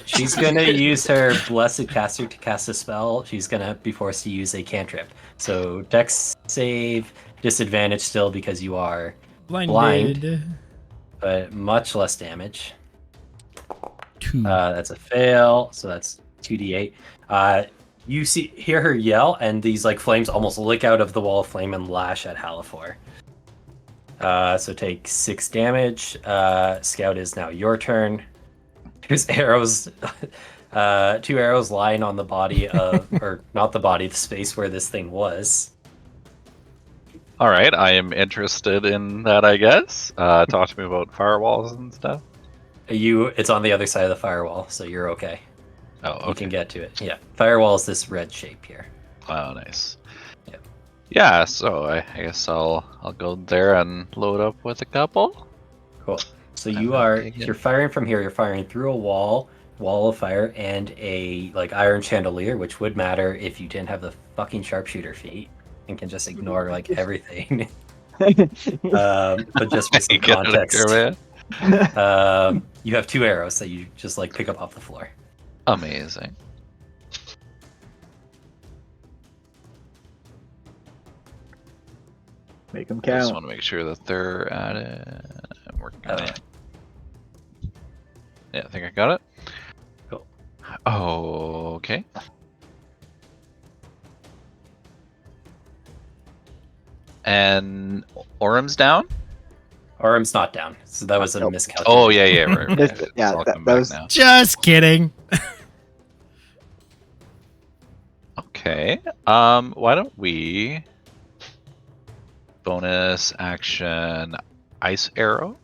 She's gonna use her Blessed Caster to cast a spell. She's gonna be forced to use a cantrip. So dex save disadvantage still because you are blind, but much less damage. 2. That's a fail, so that's 2d8. You hear her yell, and these like flames almost lick out of the wall of flame and lash at Halifor. So take 6 damage. Scout, is now your turn. There's arrows, 2 arrows lying on the body of, or not the body, the space where this thing was. All right, I am interested in that, I guess. Talk to me about firewalls and stuff. It's on the other side of the firewall, so you're okay. Oh, okay. You can get to it. Yeah, firewall is this red shape here. Oh, nice. Yep. Yeah, so I guess I'll go there and load up with a couple. Cool. So I'm you're firing from here. You're firing through a wall of fire, and a like iron chandelier, which would matter if you didn't have the fucking sharpshooter feat and can just ignore like everything. But just for some context, you have 2 arrows that you just like pick up off the floor. Amazing. Make them I just count. want to make sure that they're at it. I'm working on it. Yeah, I think I got it. Cool. Okay. And Orum's down? Orum's not down, so that was a miscalculation. Oh, yeah, right. This- yeah, I'll that- come that back was- now. Just kidding. Okay. Why don't we bonus action ice arrow,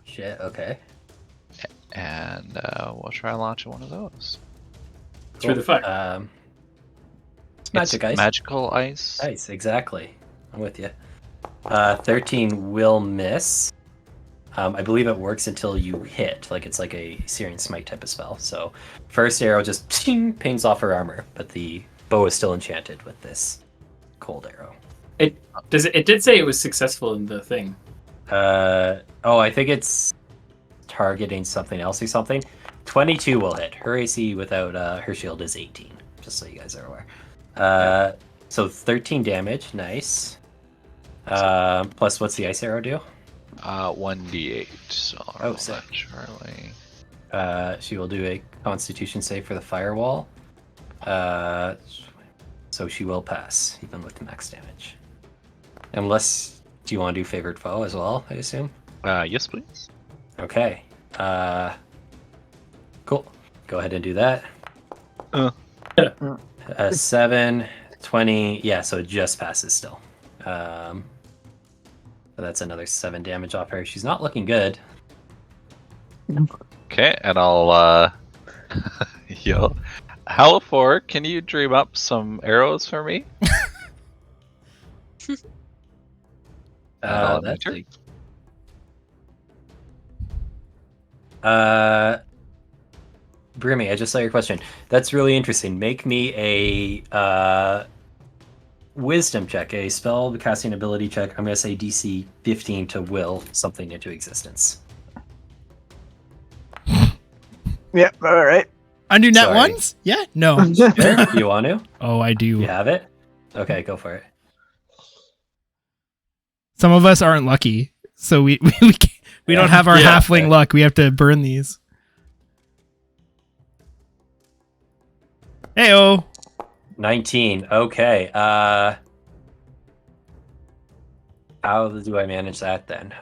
Shit, okay. and we'll try launching one of those. Through the fire. It's magic ice. Magical ice. Nice, exactly. I'm with you. 13 will miss. I believe it works until you hit. Like it's like a Syrian Smite type of spell. So first arrow just pings off her armor, but the bow is still enchanted with this cold arrow. It did say it was successful in the thing. I think it's targeting something else or something. 22 will hit. Her AC without her shield is 18, just so you guys are aware. So 13 damage, nice. Plus, what's the ice arrow do? 1d8. So I'll roll sick. that, Charlie. She will do a Constitution save for the firewall. So she will pass, even with the max damage. Unless, do you want to do favored foe as well, I assume? Yes, please. Okay. Cool. Go ahead and do that. 7, 20. Yeah, so it just passes still. So that's another 7 damage off her. She's not looking good. Okay, and I'll yo, Halifor, can you dream up some arrows for me? I'll That's enter. Brimmy, I just saw your question. That's really interesting. Make me a wisdom check, a spell casting ability check. I'm going to say DC 15 to will something into existence. Yep. All right. Undo nat Sorry. ones? Yeah? No. Sure. You want to? Oh, I do. You have it? Okay, go for it. Some of us aren't lucky, so we don't have our Yeah. halfling luck. We have to burn these. Heyo. 19. Okay. How do I manage that then?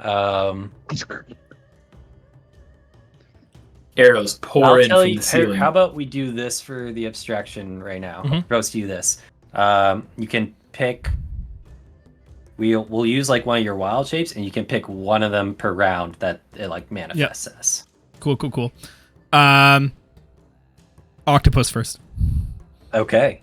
Arrows pour I'll in tell from you. the ceiling. How about we do this for the abstraction right now? Mhm. Roast, do this. You can pick. We'll use like one of your wild shapes, and you can pick one of them per round that it like manifests as. Cool. Octopus first. Okay.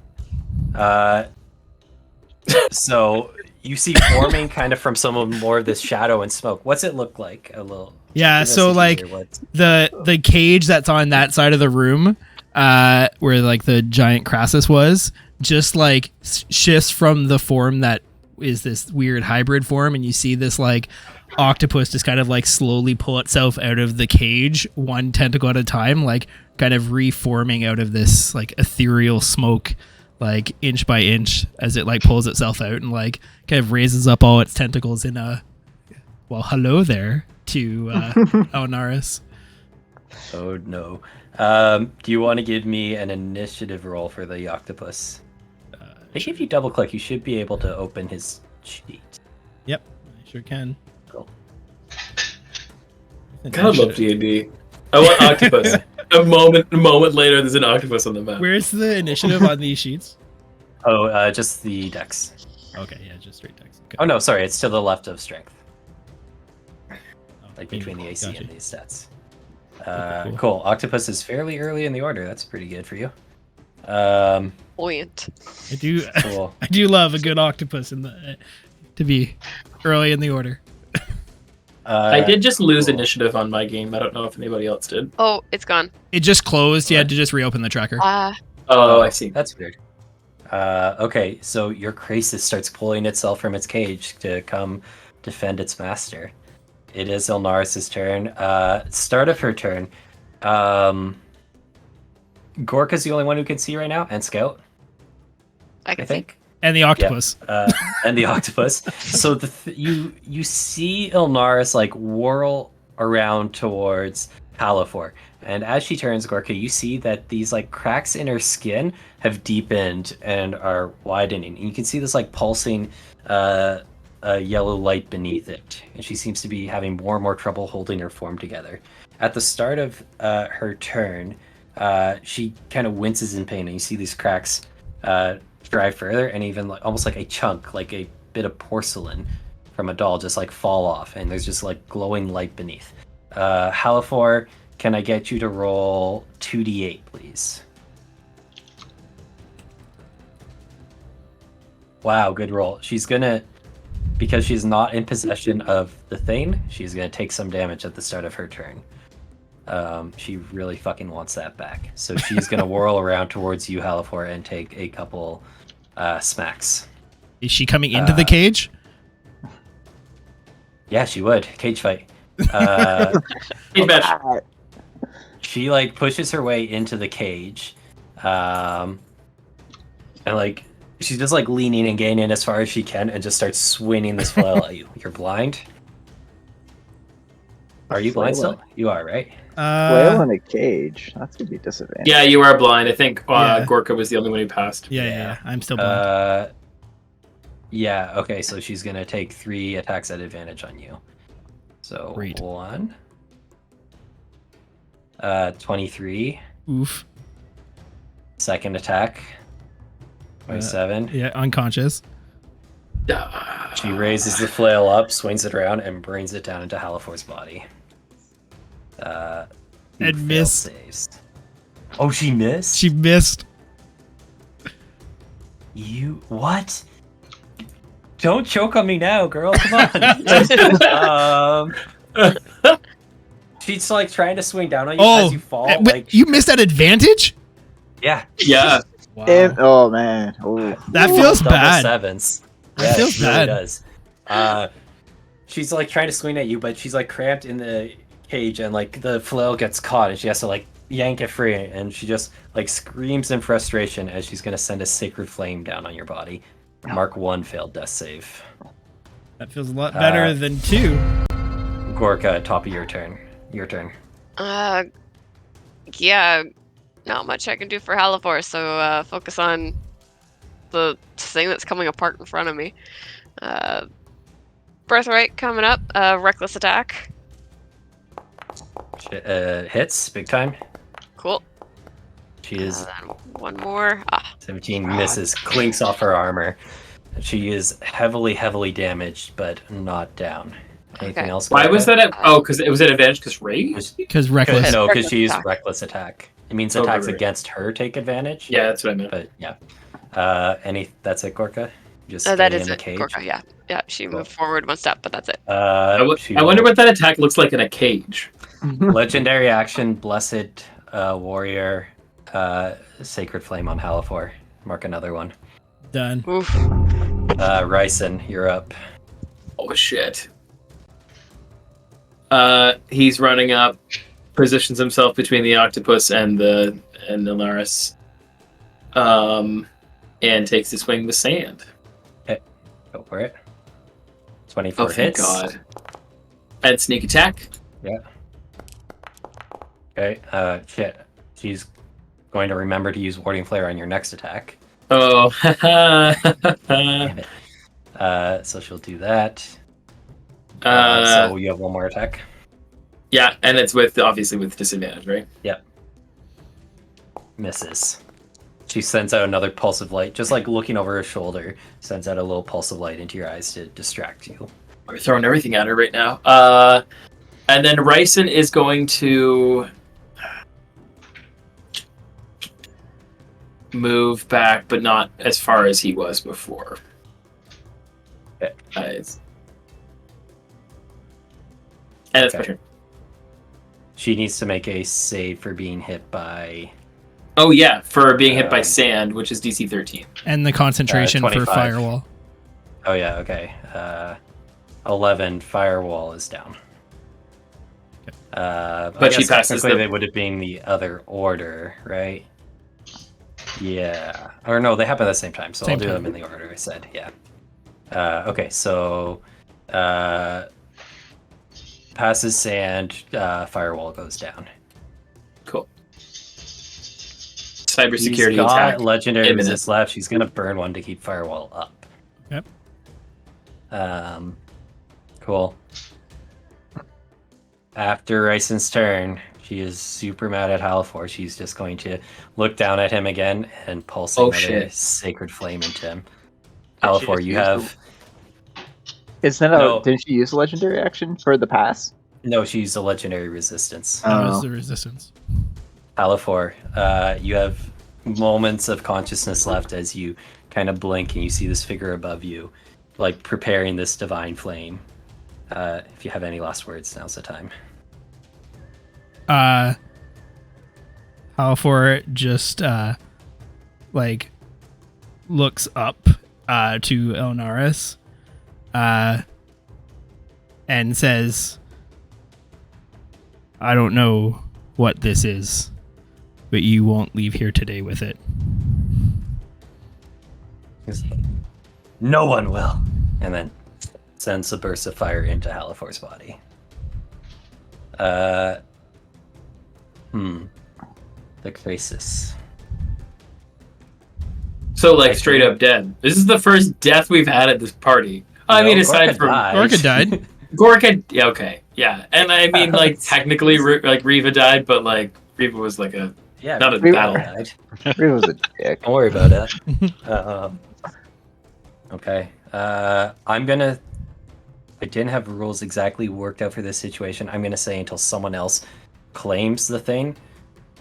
So you see forming kind of from some of more of this shadow and smoke. What's it look like? A little. Yeah, give us so a like teaser. What's- the cage that's on that side of the room, where like the giant Crassus was, just like shifts from the form that is this weird hybrid form, and you see this like octopus just kind of like slowly pull itself out of the cage, one tentacle at a time, like kind of reforming out of this like ethereal smoke, like inch by inch, as it like pulls itself out and like kind of raises up all its tentacles in a hello there to Ilnaris. Oh no. Do you want to give me an initiative roll for the octopus? I think if you double click, you should be able to open his sheet. Yep, I sure can. Cool. God, I love D&D. I want octopus. a moment later, there's an octopus on the map. Where's the initiative on these sheets? Oh, just the dex. Okay, yeah, just straight text. Okay. Oh no, sorry, it's to the left of strength, Oh, like yeah, between the AC gotcha. and these stats. Cool. Cool. Octopus is fairly early in the order. That's pretty good for you. Buoyant. I do, Cool. I do love a good octopus in the to be early in the order. I did just lose cool. initiative on my game. I don't know if anybody else did. Oh, it's gone. It just closed. You had to just reopen the tracker. Oh, I see. That's weird. Okay, so your Krasis starts pulling itself from its cage to come defend its master. It is Ilnaris' turn. Start of her turn. Gorka's the only one who can see right now, and Scout, I I can see. think. And the octopus. And the octopus. So you see Ilnaris like whirl around towards Halifor, and as she turns, Gorka, you see that these like cracks in her skin have deepened and are widening. And you can see this like pulsing yellow light beneath it, and she seems to be having more and more trouble holding her form together. At the start of her turn, she kind of winces in pain, and you see these cracks drive further, and even like almost like a chunk, like a bit of porcelain from a doll, just like fall off, and there's just like glowing light beneath. Halifor, can I get you to roll 2d8, please? Wow, good roll. She's gonna, because she's not in possession of the thing, she's gonna take some damage at the start of her turn. She really fucking wants that back. So she's gonna whirl around towards you, Halifor, and take a couple smacks. Is she coming into the cage? Yeah, she would. Cage fight. Hey, Bash. She like pushes her way into the cage, and like She's just like leaning and gaining as far as she can and just starts swinging this flail at you. You're blind? Are you blind still? You are, right? Flail in a cage. That's gonna be disadvantage. Yeah, you are blind. I think Yeah. Gorka was the only one who passed. Yeah. I'm still blind. Yeah, okay, so she's gonna take 3 attacks at advantage on you. So Great. 1. 23. Oof. Second attack. 27. Yeah, unconscious. She raises the flail up, swings it around, and brings it down into Halifor's body. And miss. Saves. Oh, she missed? She missed. You what? Don't choke on me now, girl. Come on. She's like trying to swing down on you as you fall. Wait, you missed at advantage? Yeah. Yeah. Wow. Oh man. Oh. That feels Double bad. sevens. That Yeah, feels it really bad. does. She's like trying to swing at you, but she's like cramped in the cage, and like the flail gets caught, and she has to like yank it free, and she just like screams in frustration as she's gonna send a sacred flame down on your body. Mark 1 failed death save. That feels a lot better than 2. Gorka, top of your turn. Your turn. Yeah, not much I can do for Halifor, so focus on the thing that's coming apart in front of me. Birthright coming up, reckless attack. Hits, big time. Cool. She is Then one more. 17 misses, clinks off her armor. She is heavily damaged, but not down. Anything Okay. else? Why was Gorka? that? Because it was an advantage because rage. Because reckless. No, because Reckless she used attack. reckless attack. It means Oh, attacks right. against her take advantage. Yeah, that's what I meant. But yeah. That's it, Gorka? Just That stay is in the it. cage. Gorka, yeah. Yeah, she Cool. moved forward 1 step, but that's it. I She wonder will- what that attack looks like in a cage. Legendary action, Blessed Warrior, Sacred Flame on Halifor. Mark another one. Done. Oof. Ryson, you're up. Oh shit. He's running up, positions himself between the octopus and Ilnaris, and takes a swing with sand. Go for it. 24 Oh, thank hits. God. And sneak attack. Yeah. Okay, shit. She's going to remember to use Warding Flare on your next attack. Oh, Damn it. So she'll do that. So you have one more attack. yeah, and it's obviously with disadvantage, right? Misses. She sends out another pulse of light, just like looking over her shoulder, sends out a little pulse of light into your eyes to distract you. We're throwing everything at her right now. And then Ryson is going to move back, but not as far as he was before. Okay. And it's my Okay. turn. She needs to make a save for being hit by... Oh yeah, for being hit by sand, which is DC 13. And the concentration for 25. firewall. Oh yeah, okay. 11, firewall is down. But she passes technically the- they would have been the other order, right? Yeah. Or no, they happen at the same time, so Same I'll do time. them in the order I said, yeah. Okay, so passes sand, firewall goes down. Cool. She's Cybersecurity got attack. legendary Imminent. resist left. She's gonna burn one to keep firewall up. Yep. Cool. After Ryson's turn, she is super mad at Halifor. She's just going to look down at him again and pulse Oh, another shit. sacred flame into him. Did she Halifor, just you use have... Isn't that No. didn't she use a legendary action for the pass? No, she used a legendary resistance. That was Oh. the resistance. Halifor, you have moments of consciousness left as you kind of blink and you see this figure above you, like preparing this divine flame. If you have any last words, now's the time. Halifor just like looks up to Ilnaris and says, I don't know what this is, but you won't leave here today with it. He's like, no one will. And then sends a burst of fire into Halifor's body. The crisis. So like straight up dead. This is the first death we've had at this party. I mean, aside from Gorka died. Gorka, yeah, okay, yeah, and I mean, like technically, like Riva died, but like Riva was like a not a Riva battle. died. He was a dick. Don't worry about it. Okay. I didn't have rules exactly worked out for this situation. I'm gonna say until someone else claims the thing,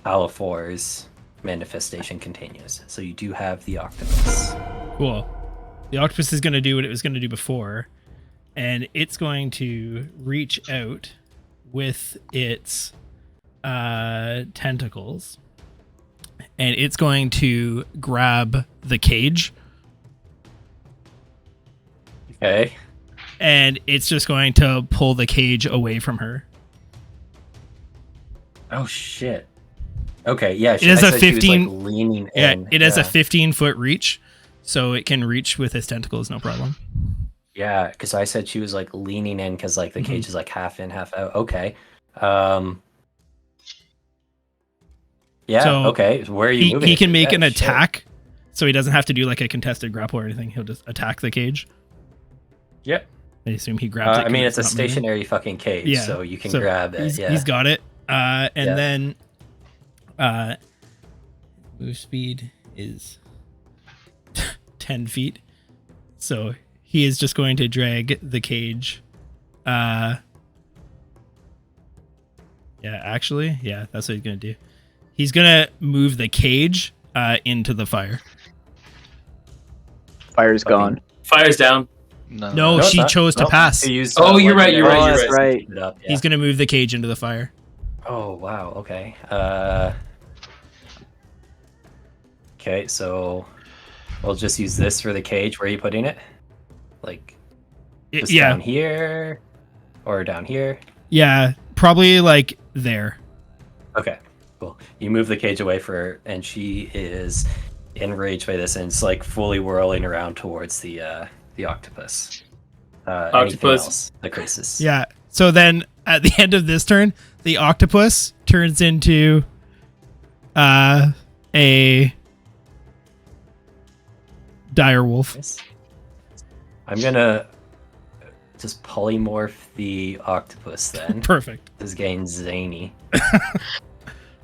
Halifor's manifestation continues. So you do have the octopus. Cool. The octopus is going to do what it was going to do before, and it's going to reach out with its tentacles, and it's going to grab the cage. Okay. And it's just going to pull the cage away from her. Oh shit. Okay, yeah. It has I a said she was, 15 like, leaning Yeah, in. it has a 15-foot reach, so it can reach with its tentacles, no problem. Yeah, because I said she was like leaning in because like the cage is like half in, half out. Okay. Yeah. So okay. Where are you moving? He can it? make Yeah, an shit. attack, so he doesn't have to do like a contested grapple or anything. He'll just attack the cage. Yep. I assume he grabs it. I mean, it's a not moving. stationary fucking cage, Yeah, so you can so grab it. Yeah. He's got it. And Yeah. then move speed is 10 feet. So he is just going to drag the cage. Yeah, actually, yeah, that's what he's going to do. He's going to move the cage into the fire. Fire's gone. Fire's down. No, it's she not. chose to Nope. pass. You used, Oh, you're right, legendary you're right, to you're right. keep it up, yeah. He's going to move the cage into the fire. Oh wow. Okay. Okay, so we'll just use this for the cage. Where are you putting it? Like just Yeah, down here or down here? yeah, probably like there. Okay, cool. You move the cage away for her, and she is enraged by this, and it's like fully whirling around towards the octopus. Anything Octopus. else? The crisis. Yeah. So then at the end of this turn, the octopus turns into a dire wolf. Nice. I'm gonna just polymorph the octopus then. Perfect. This is getting zany.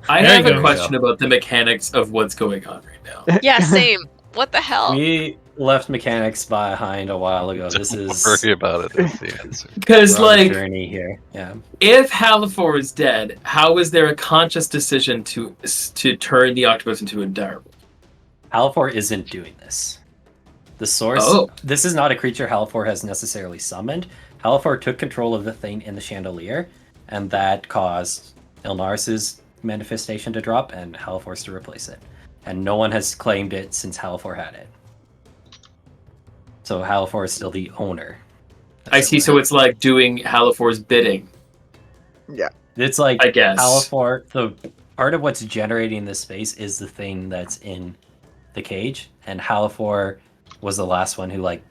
I There have you a go. question about the mechanics of what's going on right now. Yeah, same. What the hell? We left mechanics behind a while ago. This Don't is worry about it. That's the answer. Because we're on a like, journey here. Yeah. if Halifor is dead, how is there a conscious decision to turn the octopus into a dire wolf? Halifor isn't doing this. The source. Oh. This is not a creature Halifor has necessarily summoned. Halifor took control of the thing in the chandelier, and that caused Ilnaris' manifestation to drop, and Halifor's to replace it. And no one has claimed it since Halifor had it. So Halifor is still the owner. I see. So it's like doing Halifor's bidding. It's like I guess. Halifor. The part of what's generating this space is the thing that's in the cage, and Halifor was the last one who like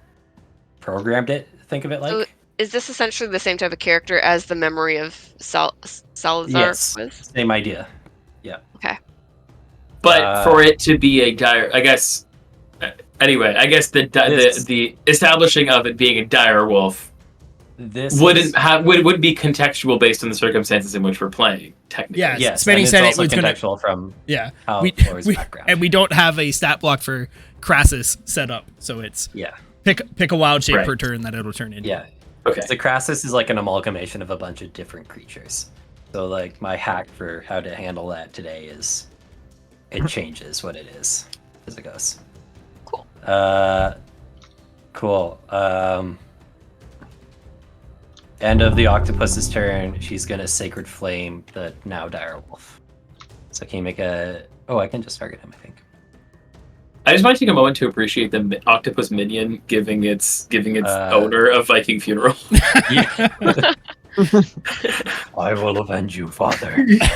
programmed it. Think of it like. So is this essentially the same type of character as the memory of Salazar Yes. was? Same idea. But for it to be a dire, I guess. Anyway, I guess the establishing of it being a dire wolf This wouldn't is- would be contextual based on the circumstances in which we're playing. Technically, Yeah. Yes, Spenny and it's said it also was gonna- contextual from Yeah. Halifor's background. And we don't have a stat block for Crassus set up, so it's Yeah, pick a wild shape Right. per turn that it'll turn into. yeah. Okay. The Crassus is like an amalgamation of a bunch of different creatures. So like my hack for how to handle that today is it changes what it is as it goes. Cool. Cool. End of the octopus's turn. She's gonna Sacred Flame the now dire wolf. So can you make a? Oh, I can just target him. I think. I just want to take a moment to appreciate the octopus minion giving its owner a Viking funeral. Yeah. I will avenge you, father. Just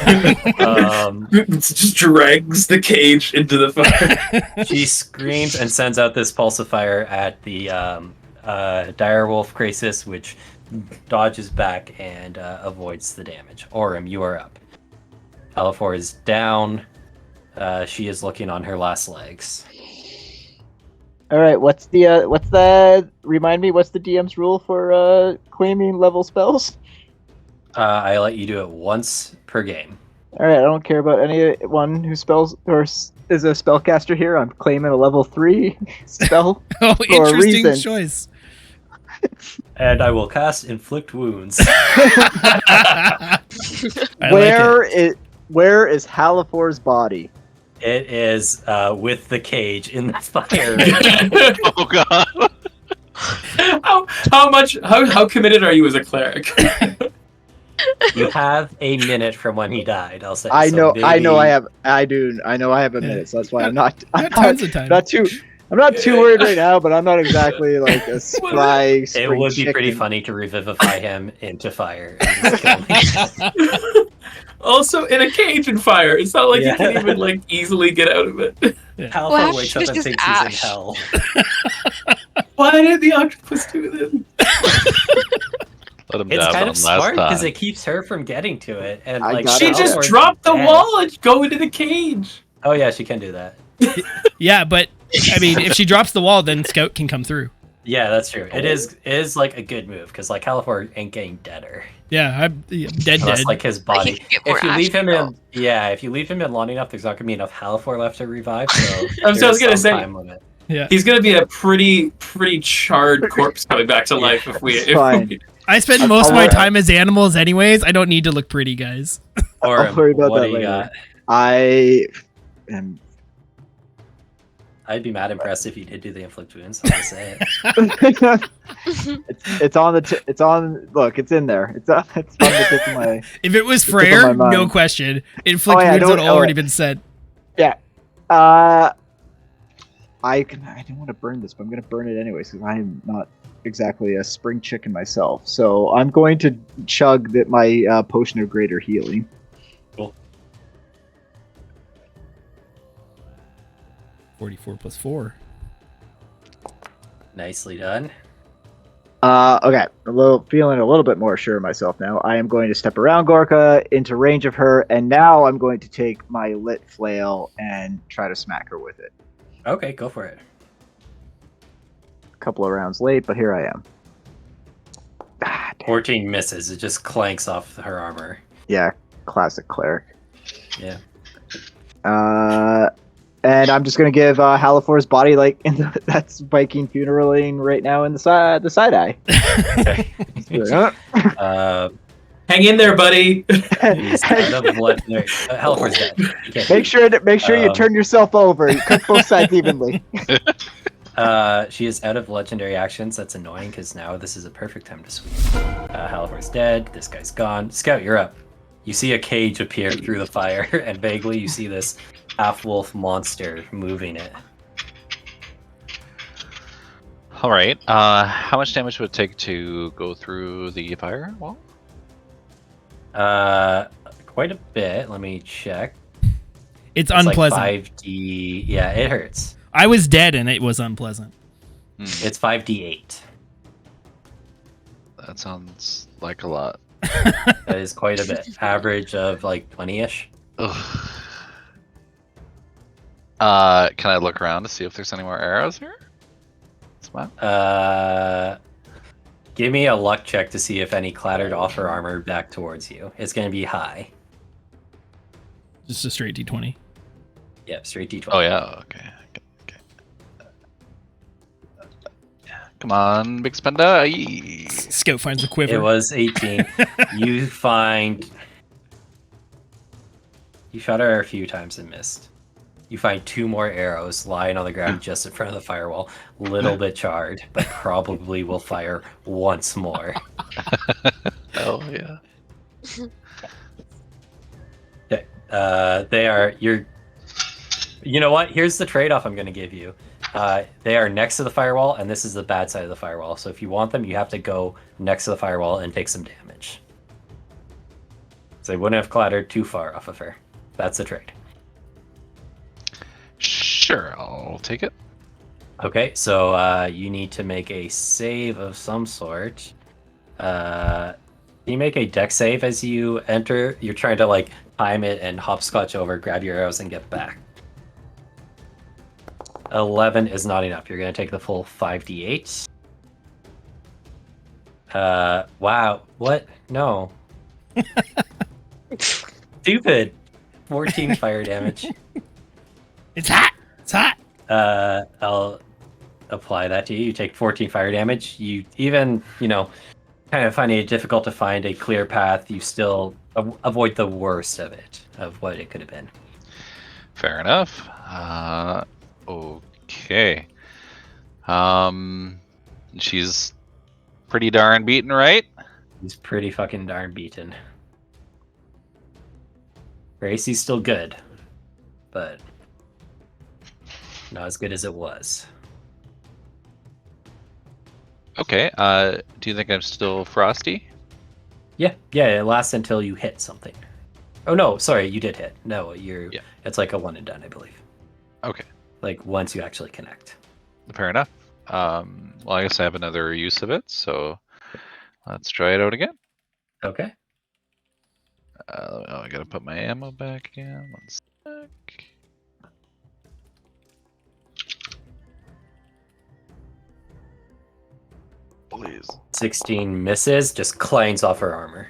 drags the cage into the fire. She screams and sends out this pulse of fire at the direwolf Krasis, which dodges back and avoids the damage. Orem, you are up. Alifor is down. She is looking on her last legs. All right, remind me, what's the DM's rule for claiming level spells? I let you do it once per game. All right, I don't care about anyone who spells or is a spellcaster here. I'm claiming a level 3 spell. Oh, for a interesting reason. choice. And I will cast Inflict Wounds. Where is Halifor's body? It is with the cage in the fire. Oh god. How committed are you as a cleric? You have a minute from when he died. I'll say. I So know maybe- I know I have a minute, so that's why I'm not Tons of time. I'm not too worried right now, but I'm not exactly like a spry It spring would be pretty chicken. funny to revivify him into fire. And just kill him. Also, in a cage and fire. It's not like Yeah. you can even like easily get out of it. Halfor Well, wakes Ash up and is thinks Ash. he's in hell. Why did the octopus do this? Let him It's dab kind on of him last smart because time. it keeps her from getting to it. And I like got She it. just Halfor's dropped the dead. wall and go into the cage. Oh yeah, she can do that. Yeah, but I mean, if she drops the wall, then Scout can come through. Yeah, that's true. It is like a good move because like Halfor ain't getting deader. Yeah, I'm dead. Unless like his body. He can get more If you leave him Ash if you leave him in long enough, there's not gonna be enough Halfor left to revive. So I was there's gonna some say- time limit. Yeah, He's gonna be a pretty charred corpse coming back to life if we. Fine. I spend most of my time as animals, anyways. I don't need to look pretty, guys. Or I'll worry about what that do you later. got? I am. I'd be mad impressed if you did do the inflict wounds. I'll just say it. it's on the. It's on. Look, it's in there. It's on the tip of my. If it was It's up on Freyr, my mind. no question. Inflict Oh, yeah, wounds don't- would already been said. I don't want to burn this, but I'm going to burn it anyways because I'm not exactly a spring chicken myself. So I'm going to chug my potion of greater healing. 44 plus 4. Nicely done. Okay, feeling a little bit more sure of myself now. I am going to step around Gorka into range of her, and now I'm going to take my lit flail and try to smack her with it. Okay, go for it. A couple of rounds late, but here I am. Ah, damn. 14 misses. It just clanks off her armor. Yeah, classic cleric. Yeah. And I'm just gonna give Halifor's body that's Viking funeraling right now in the side eye. Hang in there, buddy. He's out of blood. Halfor's dead. You can't Make sure you turn yourself over. You cook both sides evenly. She is out of legendary actions. That's annoying because now this is a perfect time to sweep. Halifor's dead. This guy's gone. Scout, you're up. You see a cage appear through the fire, and vaguely you see this half-wolf monster moving it. All right. How much damage would it take to go through the firewall? Quite a bit. Let me check. It's It's unpleasant. like 5d. Yeah, it hurts. I was dead and it was unpleasant. It's 5d8. That sounds like a lot. That is quite a bit. Average of like 20-ish. Ugh. Can I look around to see if there's any more arrows here? Smile. Give me a luck check to see if any clattered off her armor back towards you. It's going to be high. Just a straight D20. Yep, straight d12. Oh yeah. Okay. Come on, big spender. Aye. Scout finds a quiver. It was 18. You shot her a few times and missed. You find 2 more arrows lying on the ground just in front of the firewall. Little bit charred, but probably will fire once more. Oh yeah. Okay. You know what? Here's the trade-off I'm going to give you. They are next to the firewall, and this is the bad side of the firewall. So if you want them, you have to go next to the firewall and take some damage. So they wouldn't have clattered too far off of her. That's the trade. Sure, I'll take it. Okay, so you need to make a save of some sort. Can you make a deck save as you enter? You're trying to like time it and hopscotch over, grab your arrows, and get back. 11 is not enough. You're going to take the full 5d8. Wow. What? No. Stupid. 14 fire damage. It's hot. It's hot. I'll apply that to you. You take 14 fire damage. You even, kind of finding it difficult to find a clear path. You still avoid the worst of it, of what it could have been. Fair enough. Okay. She's pretty darn beaten, right? He's pretty fucking darn beaten. Gracie's still good, but not as good as it was. Okay. Do you think I'm still frosty? Yeah, it lasts until you hit something. Oh no, sorry, you did hit. No, Yeah. It's like a one and done, I believe. Okay. Like once you actually connect. Fair enough. Well, I guess I have another use of it, so let's try it out again. Okay. I gotta put my ammo back in. One sec. Please. 16 misses, just clangs off her armor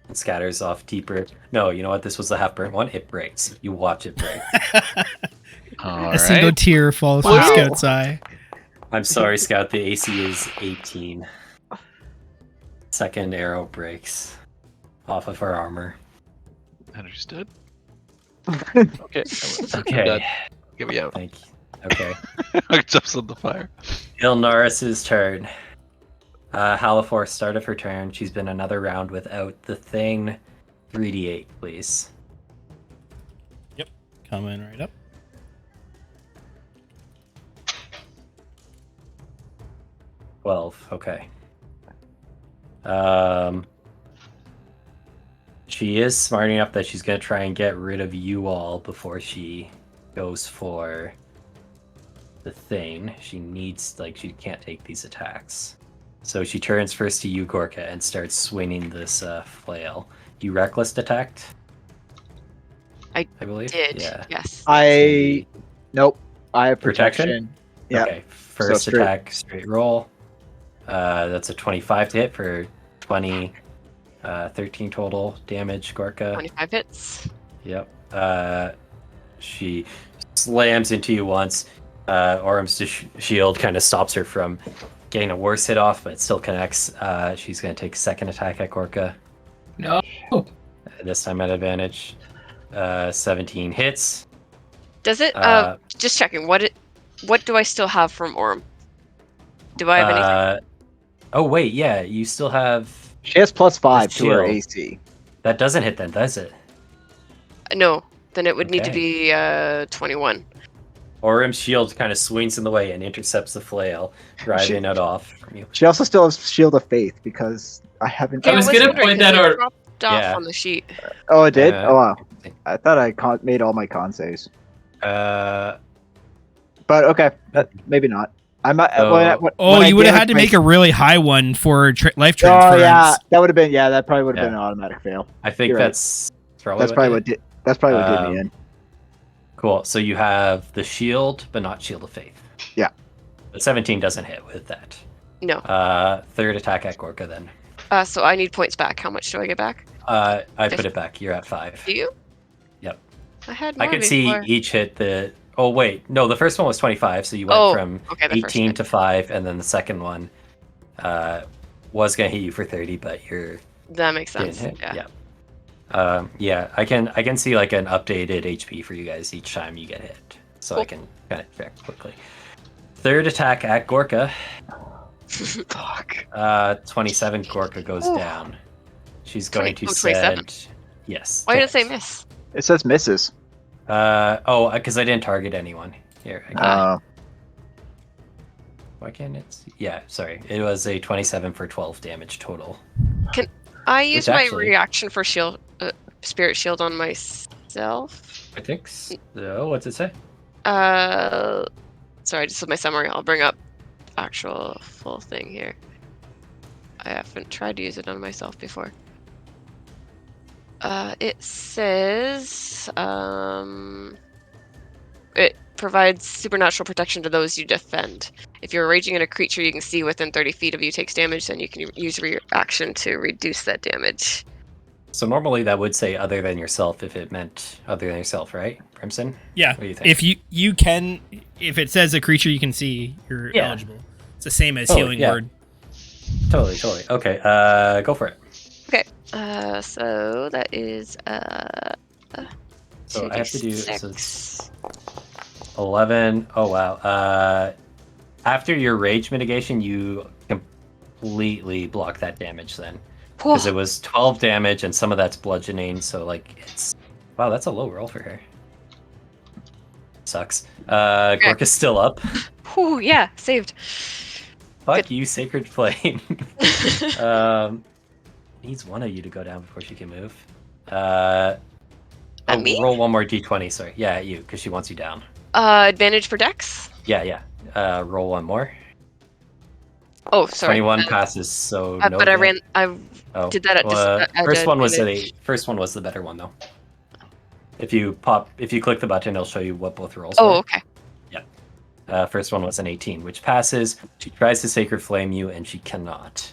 and scatters off deeper. No, you know what? This was the half burnt one. It breaks. You watch it break. All A single right. tear falls from Wow. Scout's eye. I'm sorry, Scout. The AC is 18. Second arrow breaks off of her armor. Understood. Okay. I'm Okay. done. Get me out. Thank you. Okay. I jumps on the fire. Ilnaris' turn. Halifor, start of her turn. She's been another round without the thing. 3d8, please. Coming right up. Okay. She is smart enough that she's gonna try and get rid of you all before she goes for the thing. She needs, she can't take these attacks. So she turns first to you, Gorka, and starts swinging this flail. You reckless detect? I believe? Did. Yeah. Yes. Nope. I have Protection? protection. Yeah. Okay. First straight. attack, straight roll. That's a 25 to hit for 20, 13 total damage, Gorka. 25 hits. Yep. She slams into you once. Orm's shield kind of stops her from getting a worse hit off, but it still connects. She's going to take second attack at Gorka. No. This time at advantage. 17 hits. Does it? Just checking. What do I still have from Orm? Do I have anything? Oh wait, yeah, you still have. She has +5 to her shield. AC. That doesn't hit then, does it? No. Then it would need to Okay. be 21. Orm's shield kind of swings in the way and intercepts the flail, driving it off from you. She also still has Shield of Faith because I haven't. I was wasn't gonna wondering, point 'cause that it out. dropped off Yeah. on the sheet. Oh, it did. Uh, Oh, wow. I thought I made all my con saves, Uh, but okay, maybe not. I might. So- You would have had to make a really high one for life Oh transference. yeah, that would have been. Yeah, that probably would have been an automatic fail. I think You're right. that's probably That's probably did it. That's probably what did me in. Cool. So you have the shield, but not Shield of Faith. Yeah. But 17 doesn't hit with that. No. Third attack at Gorka then. So I need points back. How much do I get back? I put it back. You're at 5. Do you? Yep. I had more I could see before. each hit the. Oh wait, no. The first one was 25, so you went from okay, the first 18 hit. to 5, and then the second one was gonna hit you for 30, but you're That makes didn't sense. hit. Yeah. Yeah. I can see like an updated HP for you guys each time you get hit, so I Cool. can kind of check quickly. Third attack at Gorka. Fuck. 27 Gorka goes down. She's going 20 to 27. set. Yes. Why did it say hit. miss? It says misses. Because I didn't target anyone. Here. Why can't it? Yeah, sorry. It was a 27 for 12 damage total. I use my actually- reaction for shield. spirit shield on myself. I think so. What's it say? Sorry, just with my summary. I'll bring up actual full thing here. I haven't tried to use it on myself before. It says it provides supernatural protection to those you defend. If you're raging at a creature you can see within 30 feet of you takes damage, then you can use your action to reduce that damage. So normally that would say other than yourself if it meant other than yourself, right, Crimson? Yeah. What do you think? If you can, if it says a creature you can see, you're eligible. It's the same as healing word. Totally. Okay, go for it. Okay. So that is So I have to do so 2d6. it's 11. Oh wow. After your rage mitigation, you completely block that damage then. Because it was 12 damage and some of that's bludgeoning, so like it's wow, that's a low roll for her. Sucks. Gorka's still up. Whew, yeah, saved. Fuck Good. you, Sacred Flame. Needs one of you to go down before she can move. Me? Roll one more d20, sorry. Yeah, you, because she wants you down. Advantage for Dex? Yeah. Roll one more. Oh, sorry. 21 passes, so no. But I Oh. did that at first one was advantage. first one was the better one though. If you click the button, it'll show you what both rolls Oh, were. okay. First one was an 18, which passes. She tries to Sacred Flame you, and she cannot.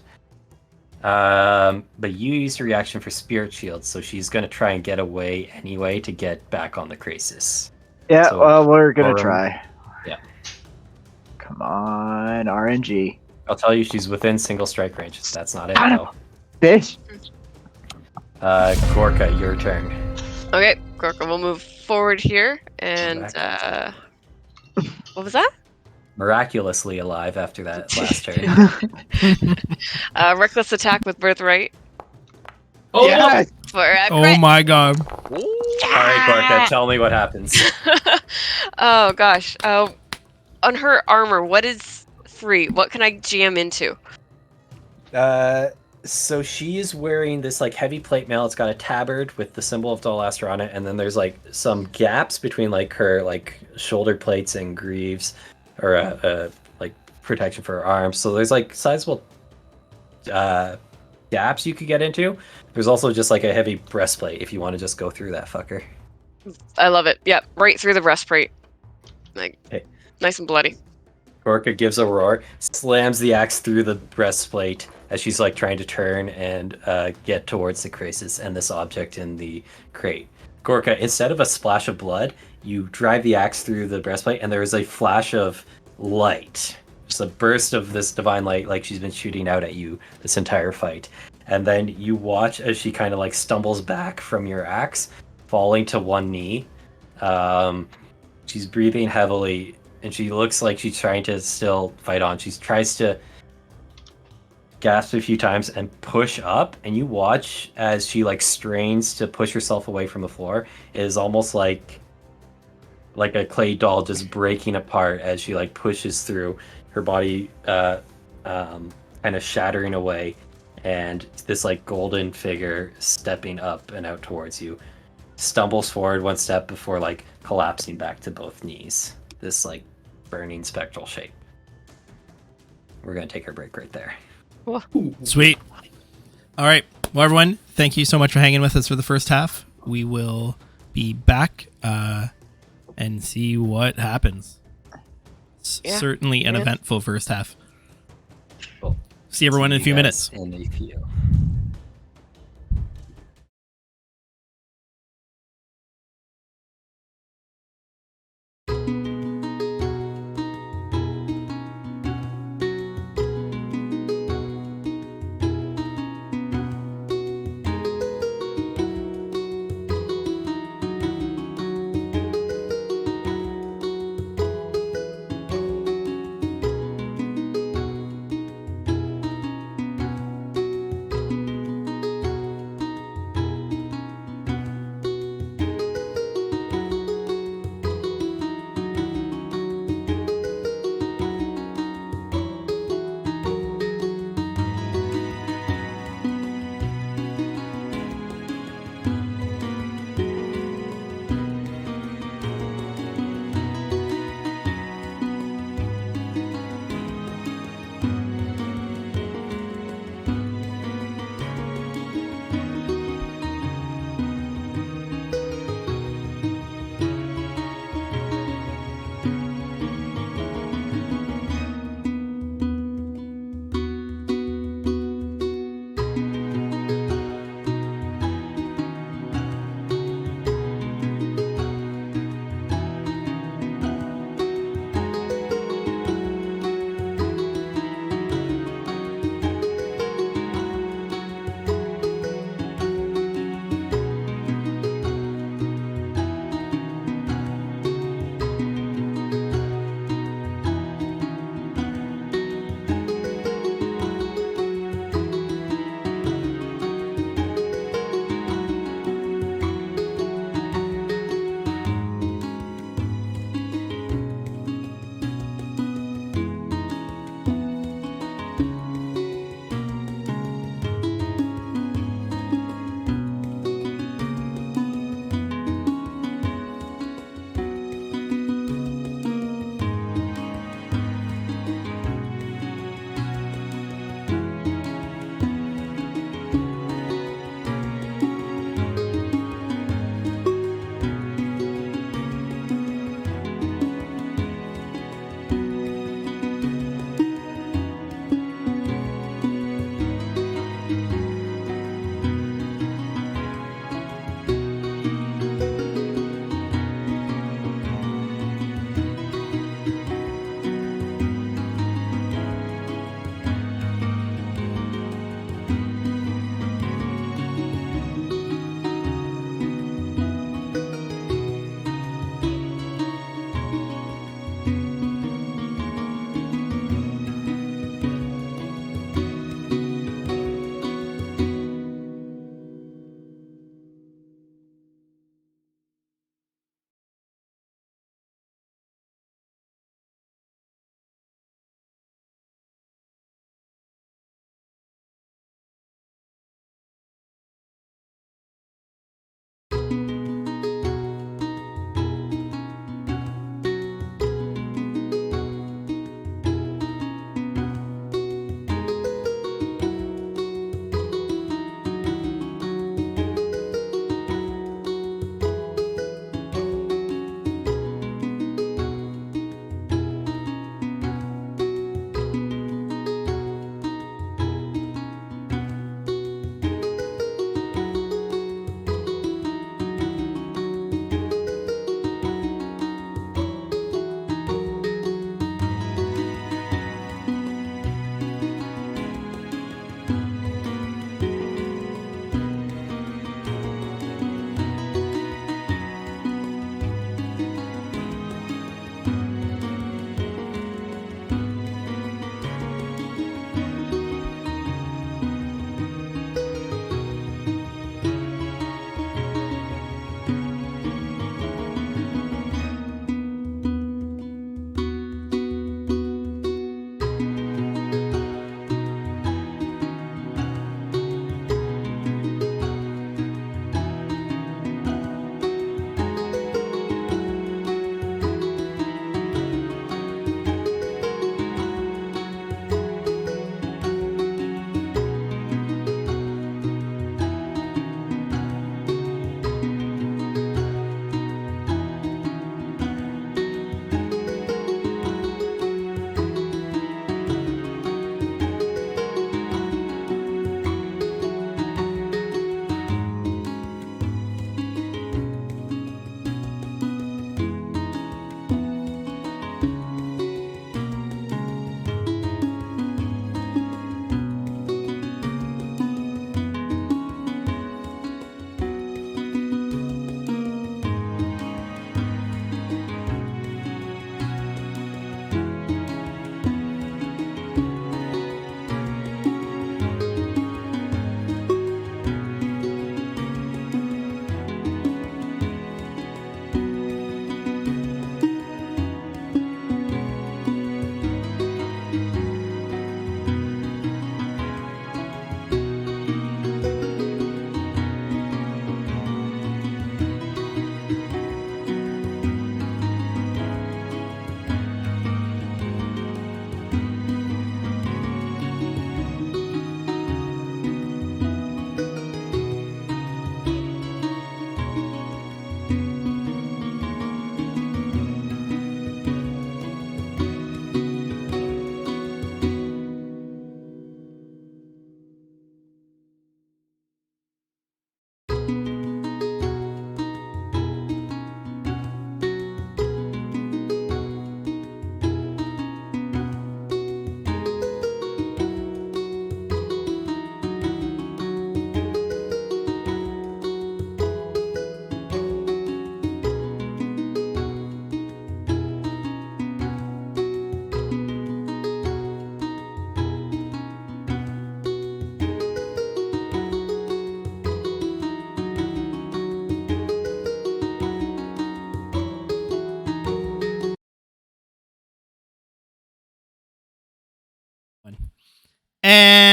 But you use your reaction for Spirit Shield, so she's going to try and get away anyway to get back on the Crisis. Yeah, So, well, we're going to try. Yeah. Come on, RNG. I'll tell you, she's within single strike range. That's not it, I though. Bitch. Gorka, your turn. Okay, Gorka will move forward here, and what was that? Miraculously alive after that last turn. Reckless attack with birthright. Oh, Yes! Oh my god. All right, Gorka, tell me what happens. Oh gosh. On her armor, what is free? What can I jam into? So she is wearing this like heavy plate mail. It's got a tabard with the symbol of Dalaster on it, and then there's like some gaps between like her like shoulder plates and greaves, or like protection for her arms. So there's like sizable gaps you could get into. There's also just like a heavy breastplate if you want to just go through that fucker. I love it. Yep, right through the breastplate. Like, Okay. nice and bloody. Gorka gives a roar, slams the axe through the breastplate as she's like trying to turn and get towards the crisis and this object in the crate. Gorka, instead of a splash of blood, you drive the axe through the breastplate and there is a flash of light. Just a burst of this divine light like she's been shooting out at you this entire fight. And then you watch as she kind of like stumbles back from your axe, falling to one knee. She's breathing heavily and she looks like she's trying to still fight on. She tries to gasp a few times and push up, and you watch as she like strains to push herself away from the floor. It is almost like a clay doll just breaking apart as she like pushes through, her body kind of shattering away, and this like golden figure stepping up and out towards you stumbles forward one step before like collapsing back to both knees. This like burning spectral shape. We're gonna take our break right there. Sweet. All right. Well, everyone, thank you so much for hanging with us for the first half. We will be back and see what happens. Certainly an eventful first half. Cool. See everyone in a few minutes. In a few.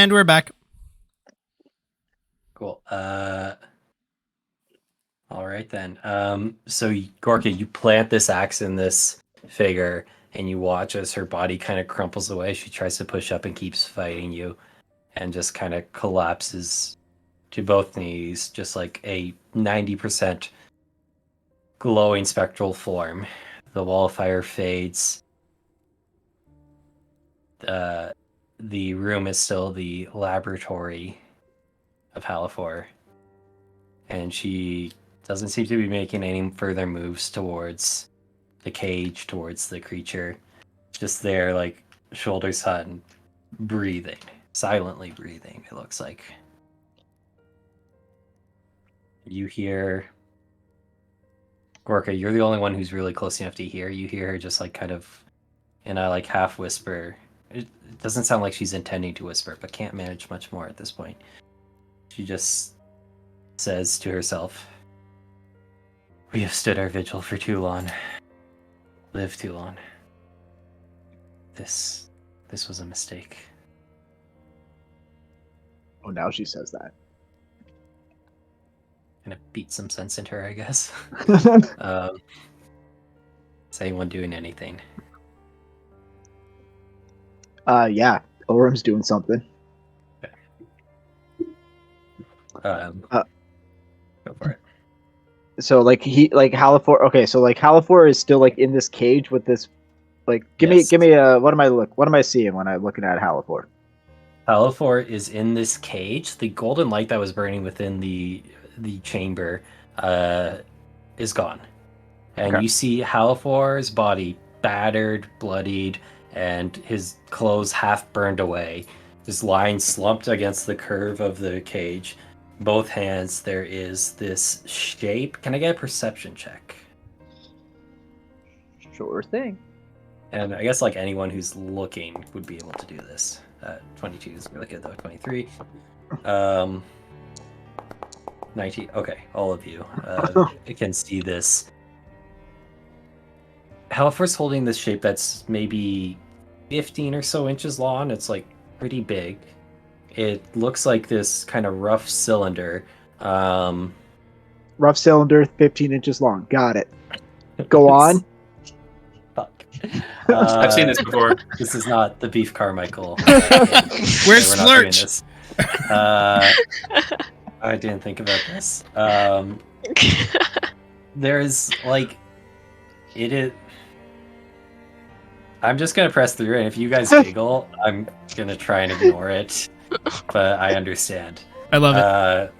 And we're back. Cool. All right then. So Gorka, you plant this axe in this figure, and you watch as her body kind of crumples away. She tries to push up and keeps fighting you, and just kind of collapses to both knees, just like a 90% glowing spectral form. The wall of fire fades. The room is still the laboratory of Halifor, and she doesn't seem to be making any further moves towards the cage, towards the creature. Just there, like, shoulders hut and breathing, silently breathing, it looks like. You hear... Gorka, you're the only one who's really close enough to hear. You hear her just, like, kind of in a, like, half whisper. It doesn't sound like she's intending to whisper, but can't manage much more at this point. She just says to herself, "We have stood our vigil for too long. Lived too long. This was a mistake." Oh, now she says that. Gonna beat some sense into her, I guess. Is anyone doing anything? Yeah, Orum's doing something. Go for it. So Halifor. Okay, so like Halifor is still like in this cage with this. Like, give me what am I seeing when I'm looking at Halifor? Halifor is in this cage. The golden light that was burning within the chamber is gone. And Okay. you see Halifor's body battered, bloodied, and his clothes half burned away. Just lying slumped against the curve of the cage. Both hands, there is this shape. Can I get a perception check? Sure thing. And I guess like anyone who's looking would be able to do this. 22 is really good though. 23. 19. Okay, all of you can see this. Halifor's holding this shape that's maybe 15 or so inches long. It's like pretty big. It looks like this kind of rough cylinder. Rough cylinder, 15 inches long. Got it. Go on. Fuck. I've seen this before. This is not the Beef Carmichael. Where's We're not doing Splurge? this. I didn't think about this. There's like, it is. I'm just gonna press through, and if you guys giggle, I'm gonna try and ignore it. But I understand. I love it.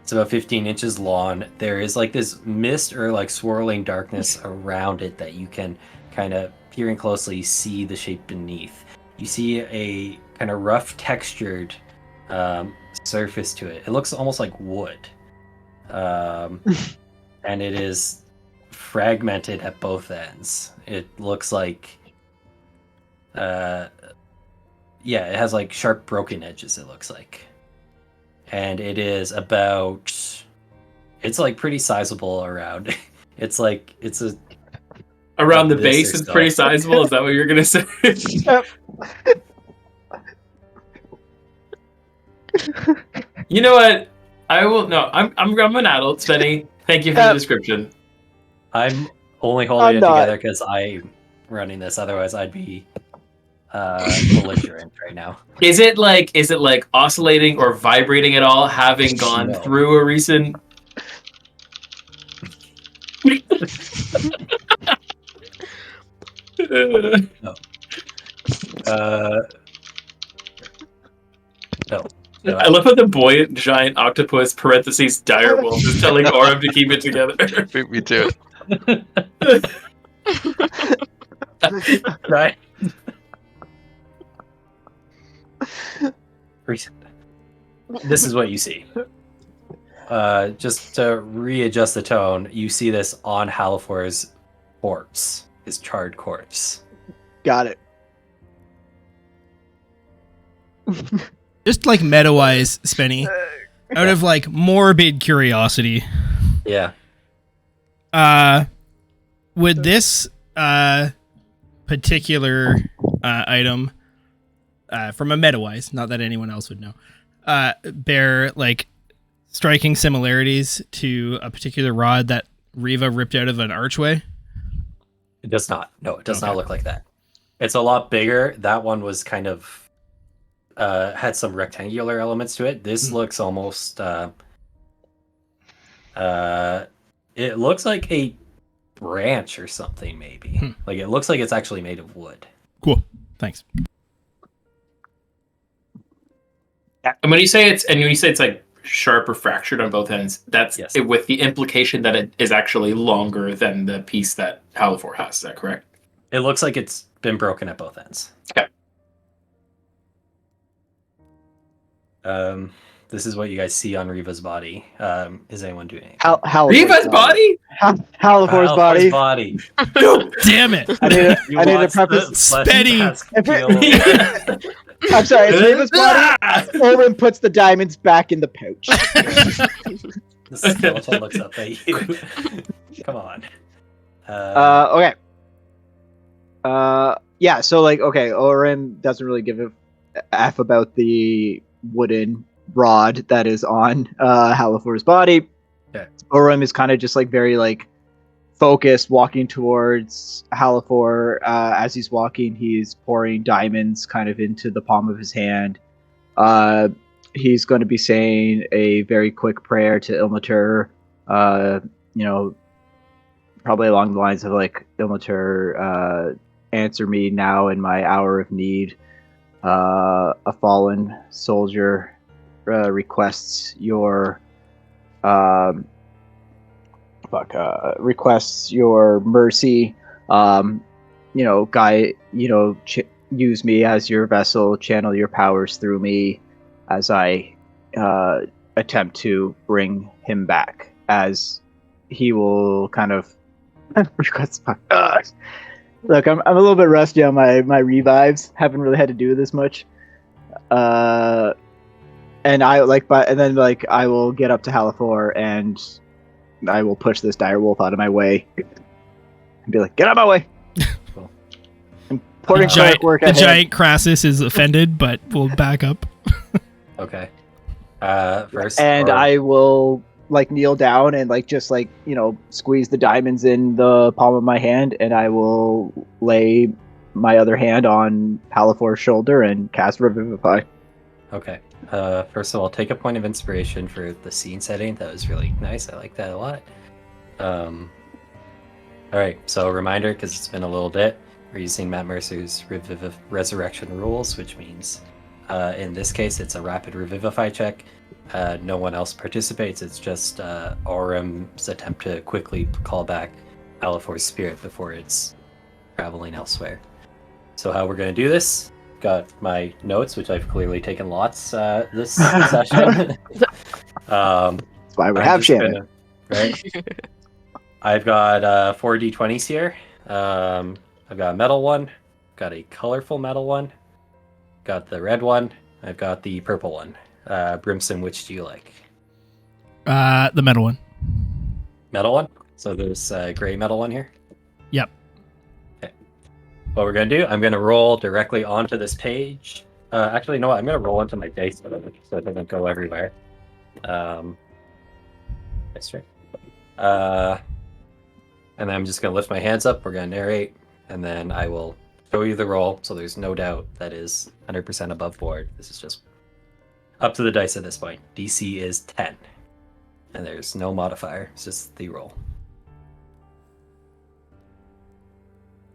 It's about 15 inches long. There is like this mist or like swirling darkness around it that you can kind of, peering closely, see the shape beneath. You see a kind of rough textured surface to it. It looks almost like wood. And it is fragmented at both ends. It looks like it has like sharp broken edges, it looks like. And it is about, it's like pretty sizable around. It's like, it's a Around the this base or is so. pretty sizable. Is that what you're gonna say? You know what? I will. No, I'm an adult, Spenny. Thank you for the description. I'm only holding I'm it not. together because I'm running this. Otherwise, I'd be belligerent right now. Is it like oscillating or vibrating at all, having gone No. through a recent? No. I love how the buoyant giant octopus parentheses direwolf is telling Orem to keep it together. Beat me to it. Right. This is what you see. Just to readjust the tone, you see this on Halifor's corpse, his charred corpse. Got it. Just like meta-wise, Spenny, out of like morbid curiosity, Yeah. would this particular item from a meta-wise, not that anyone else would know, bear like striking similarities to a particular rod that Riva ripped out of an archway? It does not. No, it does Okay. not look like that. It's a lot bigger. That one was kind of had some rectangular elements to it. This looks almost it looks like a branch or something, maybe. Like it looks like it's actually made of wood. Cool. Thanks. And when you say it's like sharp or fractured on both ends, that's Yes. with the implication that it is actually longer than the piece that Halifor has. Is that correct? It looks like it's been broken at both ends. Okay. This is what you guys see on Riva's body. Is anyone doing anything? Riva's body? Halifor's body. body. Damn it. I need You to watched preface. the Spetty. mask If peel. I'm sorry, it's Riva's body. Owen puts the diamonds back in the pouch. The skeleton looks up at you. Come on. Okay. Yeah, so like, okay, Oren doesn't really give a F about the wooden rod that is on Halifor's body. Okay. Oren is kind of just like very like focused, walking towards Halifor. As he's walking, he's pouring diamonds kind of into the palm of his hand. He's going to be saying a very quick prayer to Ilmater, probably along the lines of like, Ilmater, answer me now in my hour of need. A fallen soldier requests your requests your mercy. Use me as your vessel, channel your powers through me as I attempt to bring him back, as he will kind of request. Look, I'm a little bit rusty on my revives. Haven't really had to do this much. And I I will get up to Halifor and I will push this dire wolf out of my way and be like, "Get out of my way!" Cool. Important cleric work The ahead. giant Crassus is offended, but we'll back up. Okay. First, And I will like kneel down and like just like squeeze the diamonds in the palm of my hand, and I will lay my other hand on Halifor's shoulder and cast Revivify. Okay. First of all, take a point of inspiration for the scene setting. That was really nice. I like that a lot. All right. So, reminder, because it's been a little bit, we're using Matt Mercer's Resurrection rules, which means in this case it's a rapid Revivify check. No one else participates. It's just Orem's attempt to quickly call back Halifor's spirit before it's traveling elsewhere. So, how we're going to do this? Got my notes, which I've clearly taken lots this session. That's why we I'm have just Shannon. gonna- right? I've got 4 d20s here. I've got a metal one, got a colorful metal one, got the red one, I've got the purple one. Brimson, which do you like? The metal one. Metal one? So there's a gray metal one here? Yep. Okay. What we're going to do, I'm going to roll directly onto this page. Actually, you know what? I'm going to roll into my dice so it doesn't go everywhere. That's right. And then I'm just going to lift my hands up. We're going to narrate, and then I will show you the roll, so there's no doubt that is 100% above board. This is just up to the dice at this point. DC is 10, and there's no modifier. It's just the roll.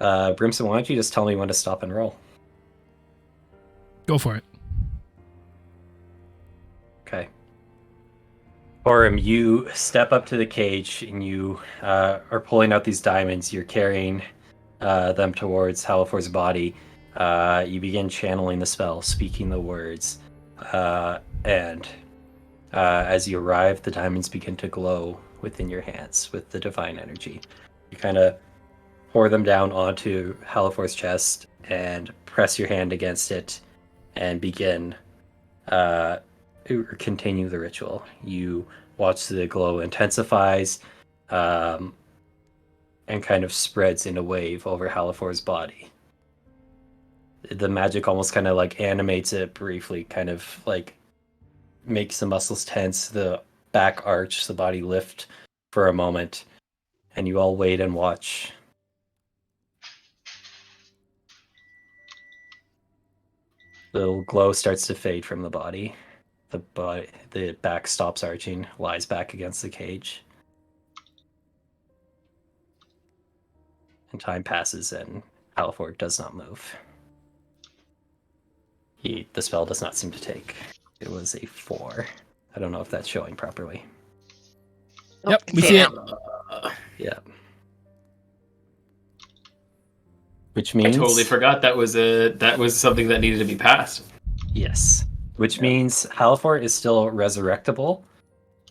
Brimson, why don't you just tell me when to stop and roll? Go for it. Okay. Orem, you step up to the cage and you are pulling out these diamonds. You're carrying them towards Halifor's body. You begin channeling the spell, speaking the words. And as you arrive, the diamonds begin to glow within your hands with the divine energy. You kind of pour them down onto Halifor's chest and press your hand against it and begin continue the ritual. You watch the glow intensifies and kind of spreads in a wave over Halifor's body. the magic almost kind of like animates it briefly, kind of like makes the muscles tense, the back arch, the body lift for a moment, and you all wait and watch. The little glow starts to fade from the body. The back stops arching, lies back against the cage. And time passes and Halford does not move. The spell does not seem to take. It was a 4. I don't know if that's showing properly. Yep, we see it. Yeah. Which I means totally forgot that was something that needed to be passed. yes. Which means Halfor is still resurrectable,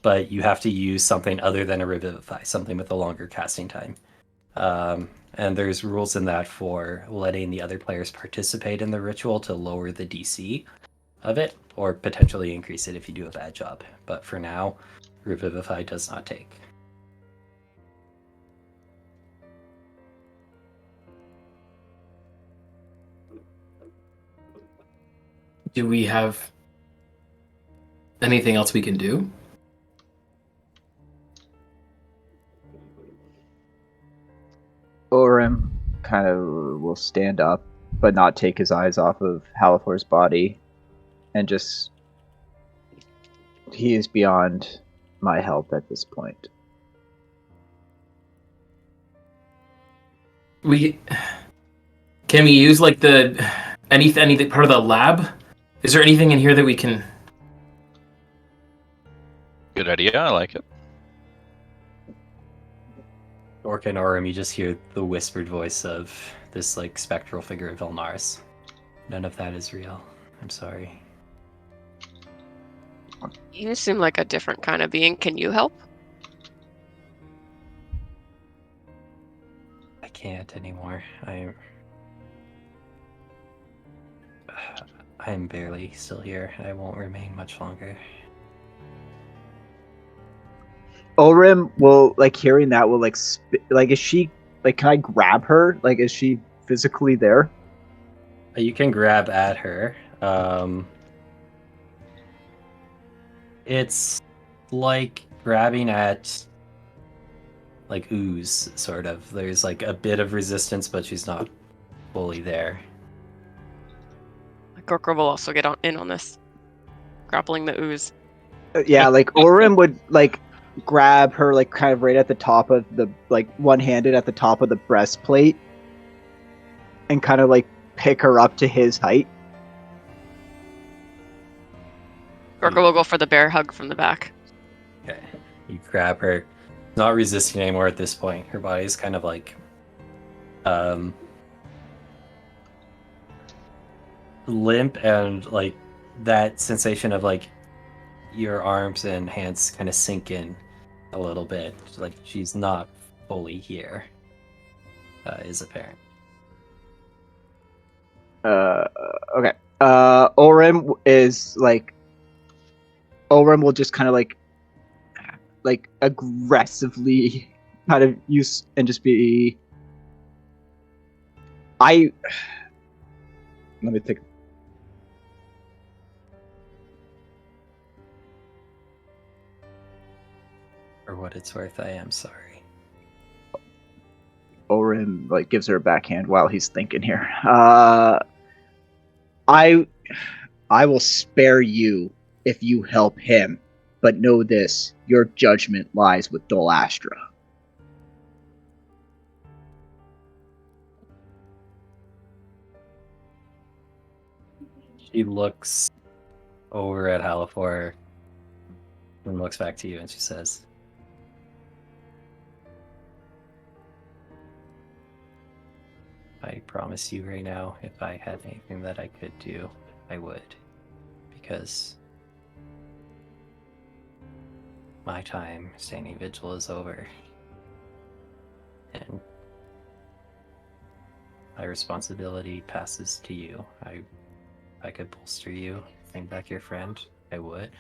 but you have to use something other than a Revivify, something with a longer casting time. And there's rules in that for letting the other players participate in the ritual to lower the DC of it, or potentially increase it if you do a bad job. But for now, Revivify does not take. Do we have anything else we can do? Orem kind of will stand up, but not take his eyes off of Halifor's body, and just... He is beyond my help at this point. Can we use like anything part of the lab? Is there anything in here that we can? Good idea. I like it. Orc and Orem, you just hear the whispered voice of this like spectral figure of Ilnaris. None of that is real. I'm sorry. You seem like a different kind of being. Can you help? I can't anymore. I'm barely still here. I won't remain much longer. Orem will, like, hearing that will, like, like, is she, like, can I grab her? Like, is she physically there? You can grab at her. It's like grabbing at like ooze, sort of. There's like a bit of resistance, but she's not fully there. Gorkra will also get in on this. Grappling the ooze. Yeah, like, Orem would, like, grab her, like, kind of right at the top of the, like, one-handed at the top of the breastplate, and kind of, like, pick her up to his height. Gorkra will go for the bear hug from the back. Okay. You grab her. Not resisting anymore at this point. Her body's kind of like limp, and like that sensation of like your arms and hands kind of sink in a little bit. Like she's not fully here. Is apparent. Okay. Orem is like... Orem will just kind of like aggressively kind of use and just be... Let me think. For what it's worth, I am sorry. Orem like gives her a backhand while he's thinking here. I will spare you if you help him, but know this: your judgment lies with Dol Astra. She looks over at Halifor and looks back to you, and she says, I promise you right now, if I had anything that I could do, I would. Because my time standing vigil is over. And my responsibility passes to you. If I could bolster you, bring back your friend, I would.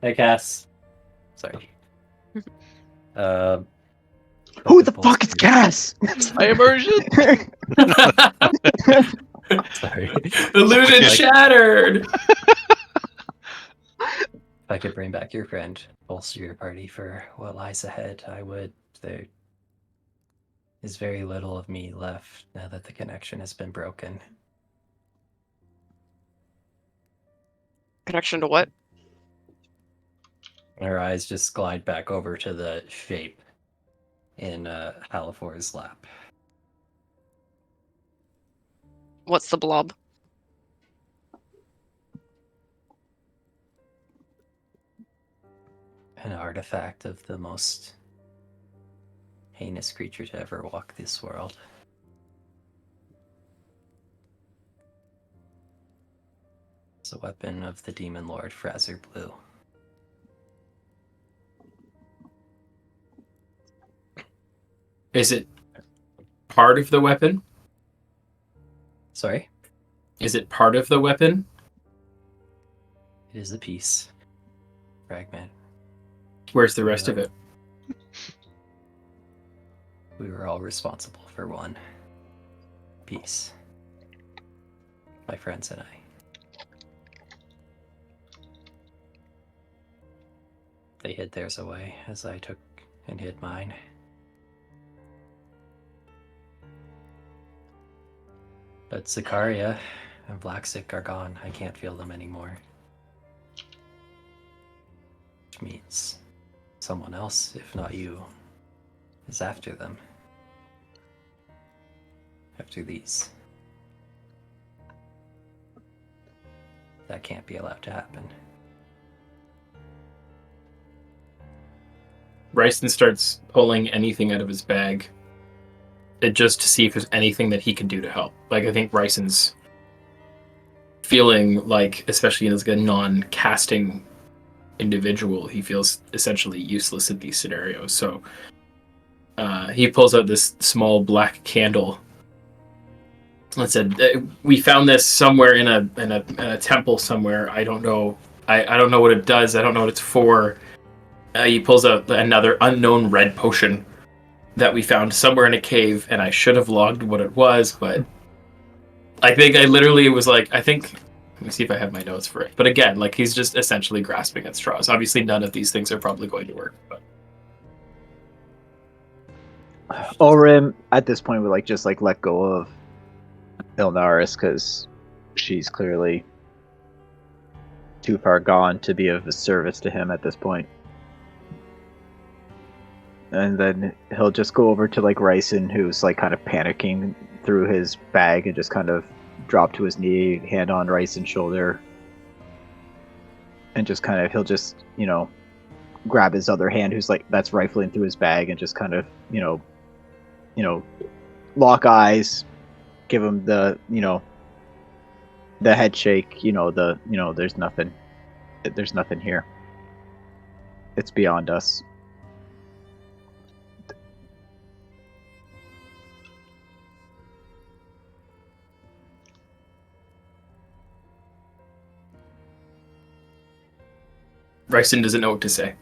Hey, Cass. Sorry. Who the fuck is Cass? My immersion. Sorry. Illusion Like- shattered. If I could bring back your friend, bolster your party for what lies ahead, I would. There is very little of me left now that the connection has been broken. Connection to what? Her eyes just glide back over to the shape in Halifor's lap. What's the blob? An artifact of the most heinous creature to ever walk this world. It's a weapon of the demon lord Frazer Blue. Is it part of the weapon? Sorry? Is it part of the weapon? It is a piece. Fragment. Where's the rest of it? We were all responsible for one piece. My friends and I. They hid theirs away as I took and hid mine. But Zakaria and Blackstick are gone. I can't feel them anymore. Which means someone else, if not you, is after them. After these. That can't be allowed to happen. Ryson starts pulling anything out of his bag, just to see if there's anything that he can do to help. Like, I think Ryson's feeling like, especially as a non-casting individual, he feels essentially useless in these scenarios. So he pulls out this small black candle and said, "We found this somewhere in a temple somewhere. I don't know. I don't know what it does. I don't know what it's for." He pulls out another unknown red potion that we found somewhere in a cave, and I should have logged what it was, but I think I literally was like, let me see if I have my notes for it. But again, like, he's just essentially grasping at straws. Obviously, none of these things are probably going to work. But Orim at this point would just let go of Ilnaris because she's clearly too far gone to be of service to him at this point. And then he'll just go over to Ryson, who's kind of panicking through his bag, and just kind of drop to his knee, hand on Ryson's shoulder, and just he'll just grab his other hand, who's that's rifling through his bag, and just kind of lock eyes, give him the the head shake, there's nothing here. It's beyond us. Ryson doesn't know what to say.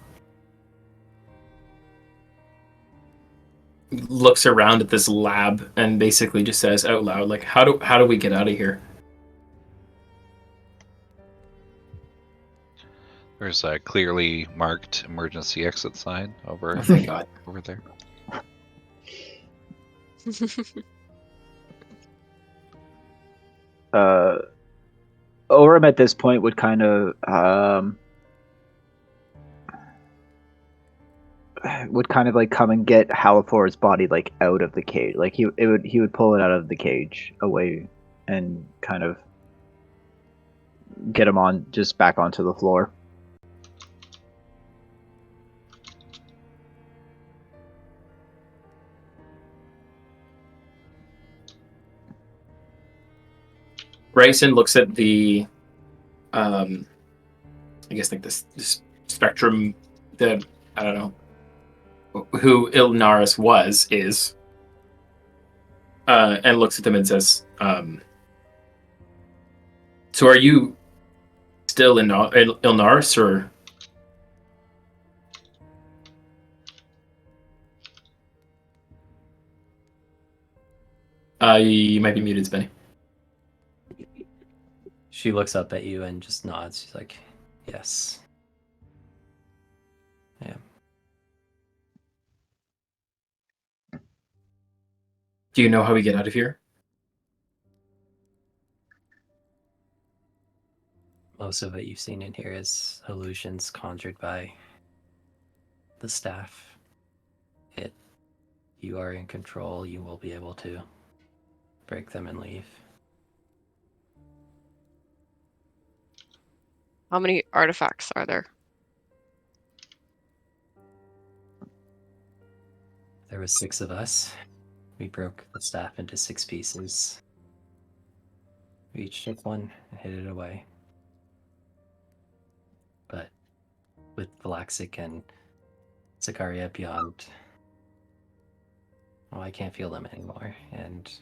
Looks around at this lab and basically just says out loud, like, how do we get out of here? There's a clearly marked emergency exit sign over, Oh, thank God. over there. Orem at this point would kind of come and get Halifor's body out of the cage. He would pull it out of the cage away and kind of get him on just back onto the floor. Ryson looks at the, I guess this spectrum that, I don't know who Ilnaris is, and looks at them and says, so are you still in Ilnaris, or? You might be muted, Spenny. She looks up at you and just nods. She's like, yes. Yeah. Do you know how we get out of here? Most of what you've seen in here is illusions conjured by the staff. You are in control. You will be able to break them and leave. How many artifacts are there? There was 6 of us. We broke the staff into 6 pieces. We each took one and hid it away. But with Valaxic and Sicaria beyond, I can't feel them anymore, and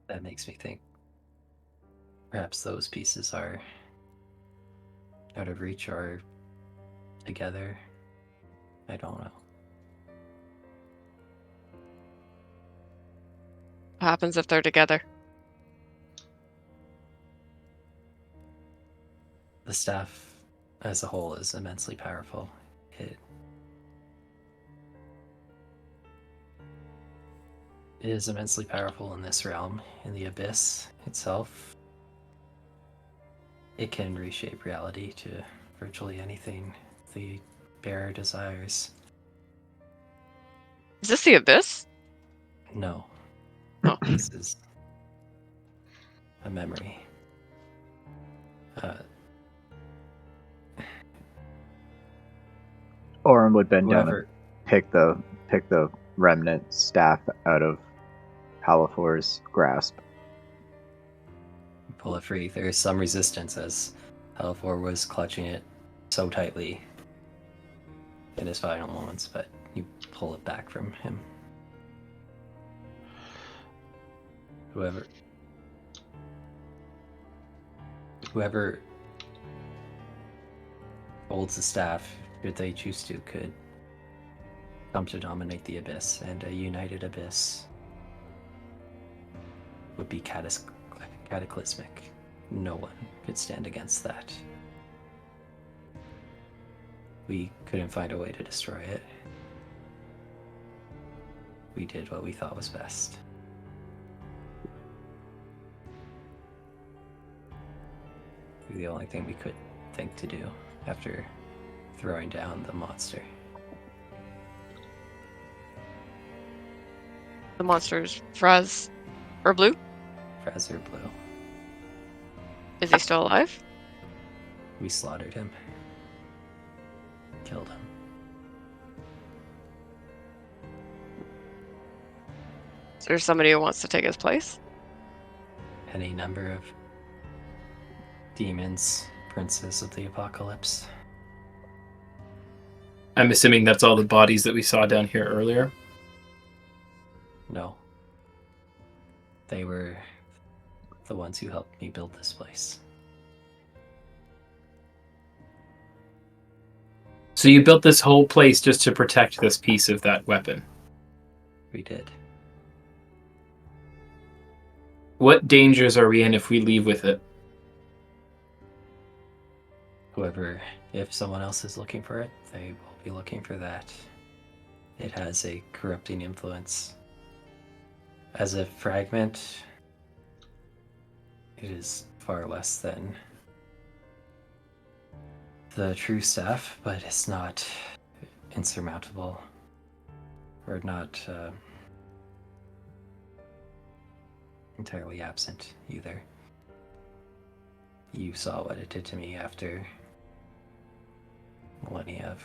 that makes me think perhaps those pieces are out of reach or together. I don't know. What happens if they're together? The staff as a whole is immensely powerful. It is immensely powerful in this realm. In the Abyss itself, it can reshape reality to virtually anything the bearer desires. Is this the Abyss? No. Oh. This is a memory. Orin would bend down and Whoever, pick the remnant staff out of Halafor's grasp. pull it free. There is some resistance as Halafor was clutching it so tightly in his final moments, but you pull it back from him. Whoever holds the staff, should they choose to, could come to dominate the Abyss, and a united Abyss would be cataclysmic. No one could stand against that. We couldn't find a way to destroy it. We did what we thought was best. The only thing we could think to do after throwing down the monster. The monster's Fraz or Blue? Frazer Blue. Is he still alive? We slaughtered him. Killed him. Is there somebody who wants to take his place? Any number of demons, princes of the apocalypse. I'm assuming that's all the bodies that we saw down here earlier. No. They were the ones who helped me build this place. So you built this whole place just to protect this piece of that weapon. We did. What dangers are we in if we leave with it? If someone else is looking for it, they will be looking for that. It has a corrupting influence. As a fragment, it is far less than the true staff, but it's not insurmountable, or not entirely absent either. You saw what it did to me after millennia of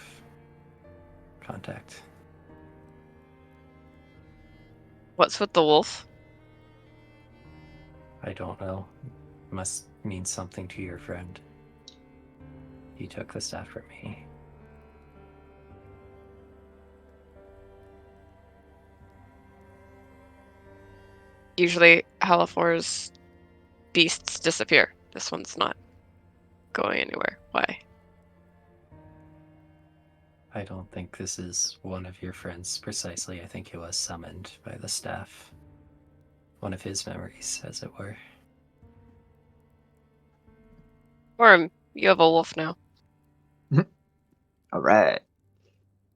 contact. What's with the wolf? I don't know. It must mean something to your friend. He took the staff from me. Usually Halafor's beasts disappear. This one's not going anywhere. Why? I don't think this is one of your friends precisely. I think it was summoned by the staff. one of his memories, as it were. Orm, you have a wolf now. All right.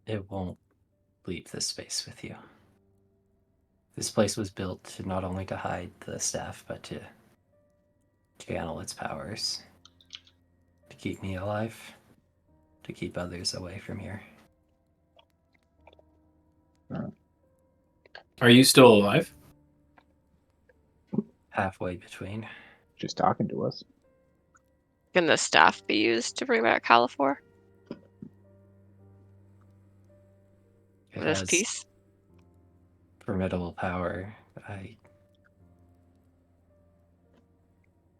It won't leave this space with you. This place was built to not only to hide the staff, but to channel its powers. To keep me alive. To keep others away from here. Are you still alive? Halfway between. Just talking to us. Can the staff be used to bring back Califor? It This has piece? formidable power. It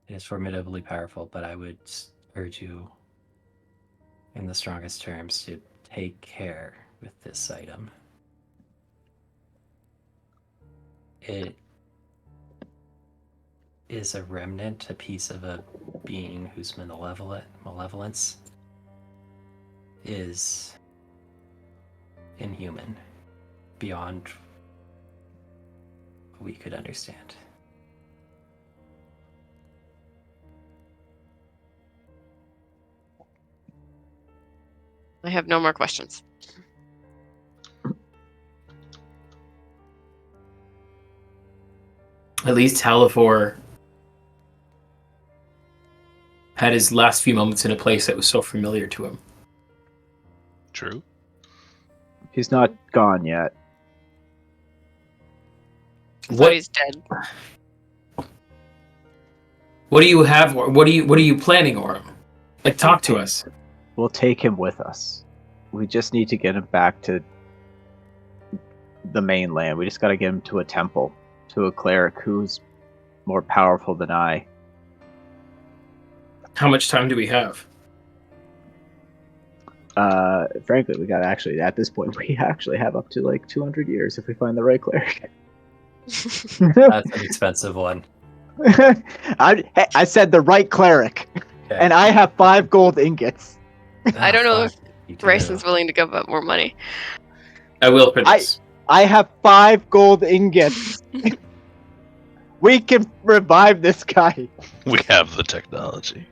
is formidably powerful, but I would urge you, in the strongest terms, to take care with this item. It is a remnant, a piece of a being whose malevolence is inhuman, beyond what we could understand. I have no more questions. At least Halifor had his last few moments in a place that was so familiar to him. True. He's not gone yet. I thought What he's dead. what do you have? What are you planning, Orem? Like, talk to us. We'll take him with us. We just need to get him back to the mainland. We just got to get him to a temple, to a cleric who's more powerful than I. How much time do we have? Frankly, we got actually at this point we actually have up to like 200 years if we find the right cleric. That's an expensive one. I said the right cleric, Okay. and I have 5 gold ingots. I don't know Fuck, you do. Grayson's willing to give up more money. I will for this. I have 5 gold ingots. We can revive this guy. We have the technology.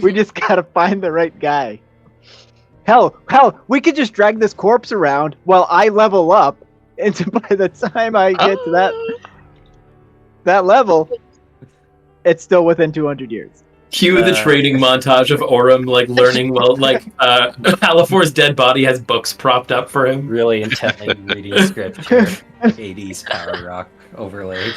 We just gotta find the right guy. Hell, we could just drag this corpse around while I level up, and by the time I get to that level, it's still within 200 years. Cue the training montage of Orem, like, learning well, like, Halifor's dead body has books propped up for him. Really intently reading scripture, 80s power rock overlaid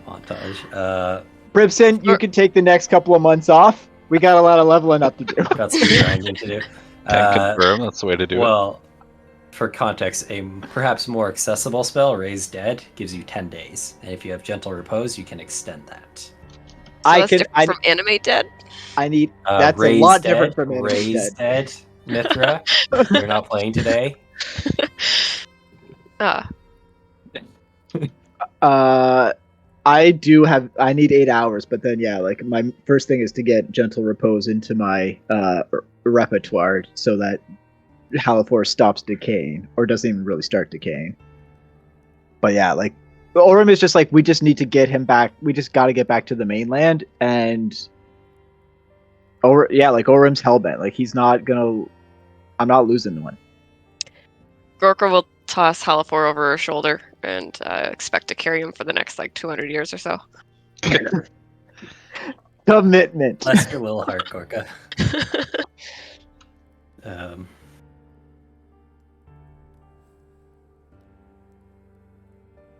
montage. Brimson, you can take the next couple of months off. We got a lot of leveling up to do. Got some grinding to do. Can confirm that's the way to do it. Well, for context, a perhaps more accessible spell, Raise Dead, gives you 10 days. And if you have Gentle Repose, you can extend that. So that's different from Animate Dead? I need. That's a Raise lot Dead, different from Raise Dead. Dead, Mithra. You're not playing today. I do have. I need 8 hours, but then yeah, like my first thing is to get Gentle Repose into my repertoire so that Halifor stops decaying or doesn't even really start decaying. But yeah, like Orem is just like we just need to get him back. We just got to get back to the mainland, and like Orem's hellbent. Like he's not gonna. I'm not losing one. Gorka will toss Halifor over her shoulder and expect to carry him for the next like 200 years or so. Commitment. Bless your little heart, Gorka.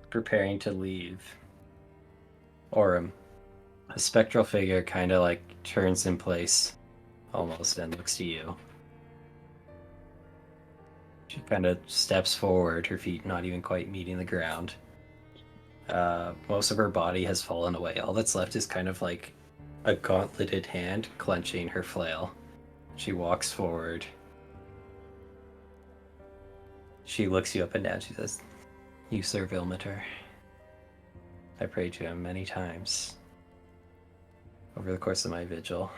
Preparing to leave. Orem, a spectral figure kind of like turns in place almost and looks to you. She kind of steps forward, her feet not even quite meeting the ground. Most of her body has fallen away. All that's left is kind of like a gauntleted hand clenching her flail. She walks forward. She looks you up and down. She says, "You serve Ilmater. I prayed to him many times. Over the course of my vigil,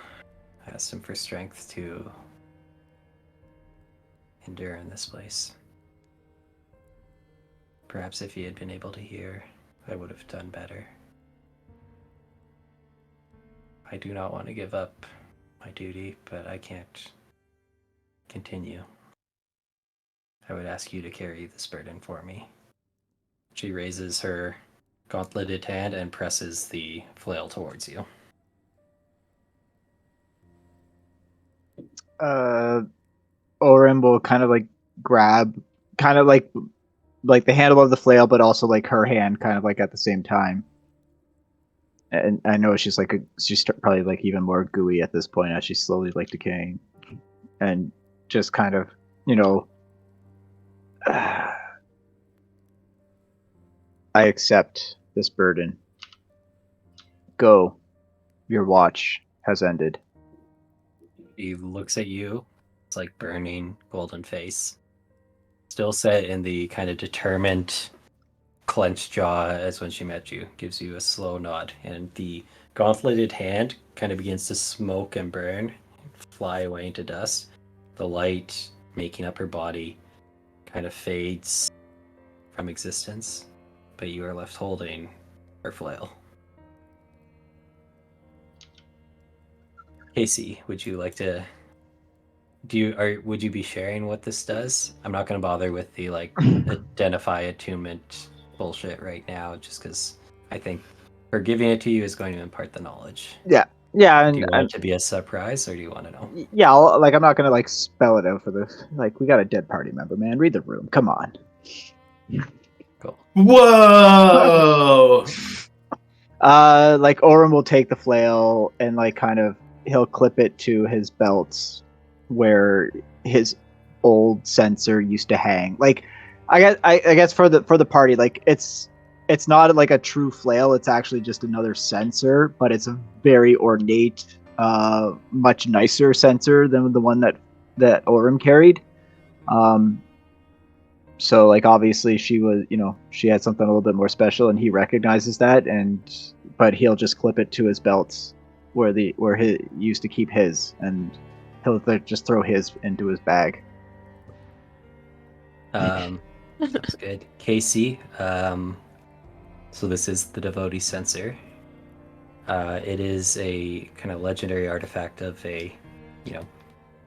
I asked him for strength to endure in this place. Perhaps if he had been able to hear I would have done better. I do not want to give up my duty, but I can't continue. I would ask you to carry this burden for me. She raises her gauntleted hand and presses the flail towards you. Oren will kind of like grab, kind of like the handle of the flail, but also like her hand, kind of like at the same time. And I know she's like she's probably like even more gooey at this point as she's slowly like decaying, and just kind of, you know, I accept this burden. Go. Your watch has ended. He looks at you. It's like burning golden face. Still set in the kind of determined clenched jaw as when she met you. Gives you a slow nod. And the gauntleted hand kind of begins to smoke and burn. Fly away into dust. The light making up her body kind of fades from existence. But you are left holding her flail. Casey, would you like to would you be sharing what this does? I'm not going to bother with the like identify attunement bullshit right now, just because I think her giving it to you is going to impart the knowledge. Yeah, and do you want it to be a surprise, or do you want to know? Yeah, I'm not gonna like spell it out for the like. We got a dead party member, man. Read the room. Come on. Cool. Whoa! Like Oren will take the flail and like kind of he'll clip it to his belt where his old sensor used to hang. Like I guess for the party, like it's not like a true flail, it's actually just another sensor, but it's a very ornate, much nicer sensor than the one that Oren carried. So like obviously she was, you know, she had something a little bit more special, and he recognizes that, but he'll just clip it to his belt where he used to keep his, and he'll just throw his into his bag. That's good. Casey, so this is the devotee sensor. It is a kind of legendary artifact of a, you know,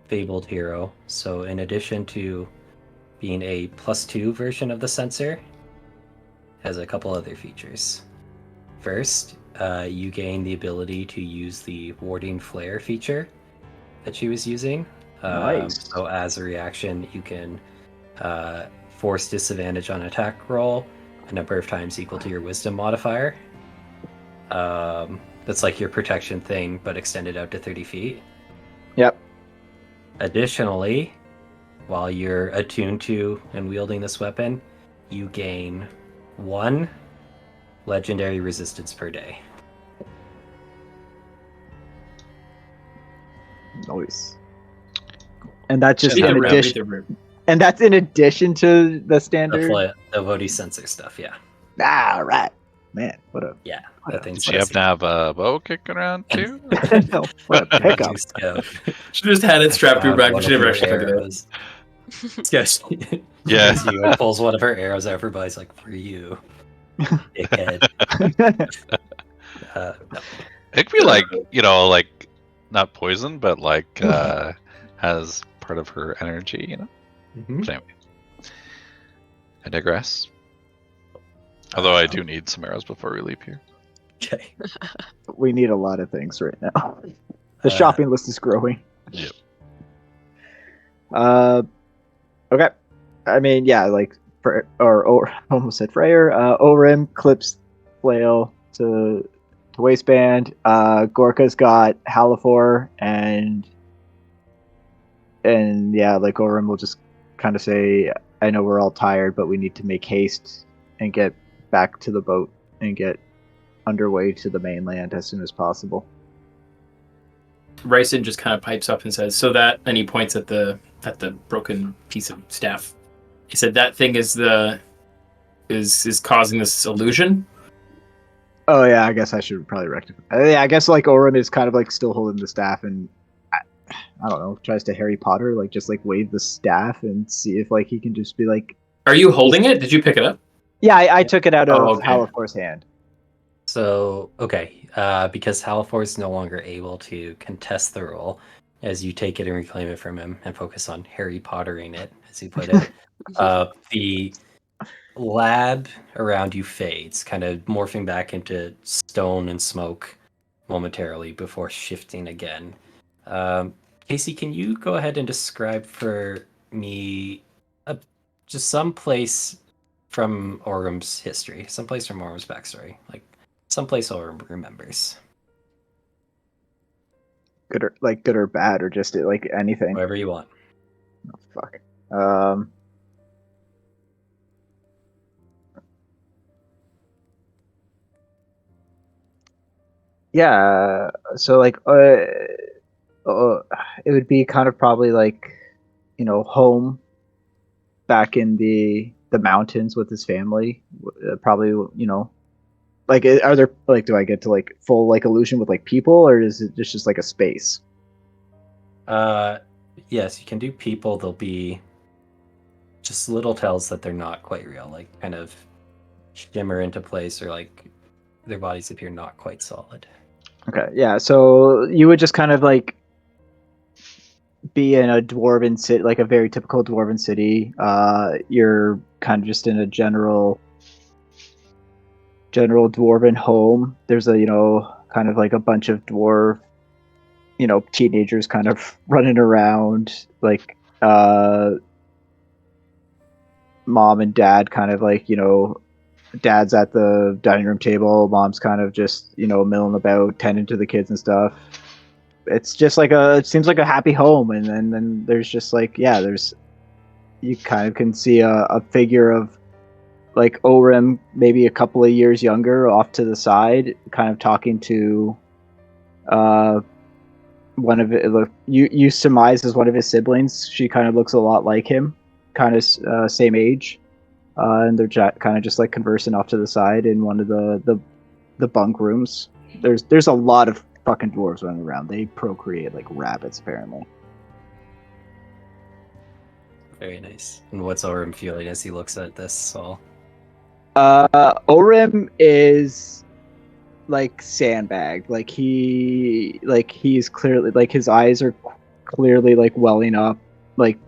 fabled hero. So in addition to being a +2 version of the sensor, has a couple other features. First, you gain the ability to use the warding flare feature that she was using. Nice. So as a reaction, you can force disadvantage on attack roll a number of times equal to your wisdom modifier. That's like your protection thing, but extended out to 30 feet. Yep. Additionally, while you're attuned to and wielding this weapon, you gain 1 legendary resistance per day. Nice. And that's just Read in the room, addition. And that's in addition to the standard. The devotee sensor stuff, yeah. Ah, right. Man, what a Yeah, What that a- thing's Did she happen to have a bow kicking around too? no, what a pickup. She just had it strapped to her back, but One she of never her actually took it out. arrows. Yes. Yeah. You and pulls one of her arrows out of her body's like, for you, dickhead. No. It could be like, you know, like not poison, but like has part of her energy, you know. Mhm. But anyway, I digress. Although I do need some arrows before we leave here. Okay. We need a lot of things right now. The shopping list is growing. Yep. Okay. I mean, yeah, like or almost said Freyr. Orim clips flail to waistband. Gorka's got Halifor, and yeah, like Orim will just kind of say, "I know we're all tired, but we need to make haste and get back to the boat and get underway to the mainland as soon as possible." Ryson just kind of pipes up and says, "So that," and he points at the broken piece of staff. He said, "That thing is causing this illusion." Oh yeah, I guess I should probably rectify. Yeah, I guess like Orim is kind of like still holding the staff, and I don't know, tries to Harry Potter, like just like wave the staff and see if like he can just be like, Are you holding it? Did you pick it up? Yeah, I took it out of Oh, okay. Halifor's hand. So, okay, because Halifor is no longer able to contest the roll, as you take it and reclaim it from him and focus on Harry Pottering it, as you put it, the lab around you fades, kind of morphing back into stone and smoke momentarily before shifting again. Casey, can you go ahead and describe for me just some place from Orum's history, someplace from Orum's backstory, like someplace Orum remembers, Good or bad, or just like anything. wherever you want. Oh, fuck. Yeah. So like, it would be kind of probably like, home back in the mountains with his family. Probably, like, are there like, do I get to like full like illusion with like people, or is it just like a space? Yes, you can do people. They'll be just little tells that they're not quite real, like kind of shimmer into place, or like their bodies appear not quite solid. Okay, yeah. So you would just kind of like be in a dwarven city, like a very typical dwarven city. You're kind of just in a general dwarven home. There's a kind of like a bunch of dwarf teenagers kind of running around, like mom and dad kind of like dad's at the dining room table, mom's kind of just milling about, tending to the kids and stuff. It's just like it seems like a happy home. And then there's just like, yeah, there's, you kind of can see a figure of like Orem, maybe a couple of years younger, off to the side, kind of talking to one of it. You surmise as one of his siblings. She kind of looks a lot like him, kind of same age, and they're kind of just like conversing off to the side in one of the bunk rooms. There's a lot of fucking dwarves running around. They procreate like rabbits, apparently. Very nice. And what's Orem feeling as he looks at this all? Orem is like sandbagged. Like he's clearly like his eyes are clearly like welling up. Like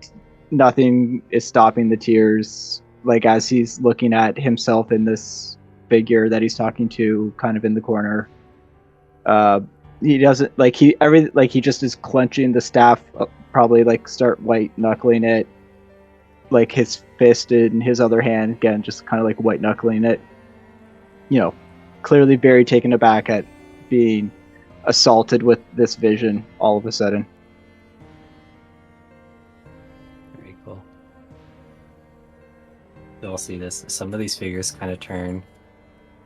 nothing is stopping the tears. Like as he's looking at himself in this figure that he's talking to, kind of in the corner. He doesn't like he just is clenching the staff, probably like start white knuckling it, like his fist in his other hand, again just kind of like white knuckling it, clearly very taken aback at being assaulted with this vision all of a sudden. Very cool. You'll see this. Some of these figures kind of turn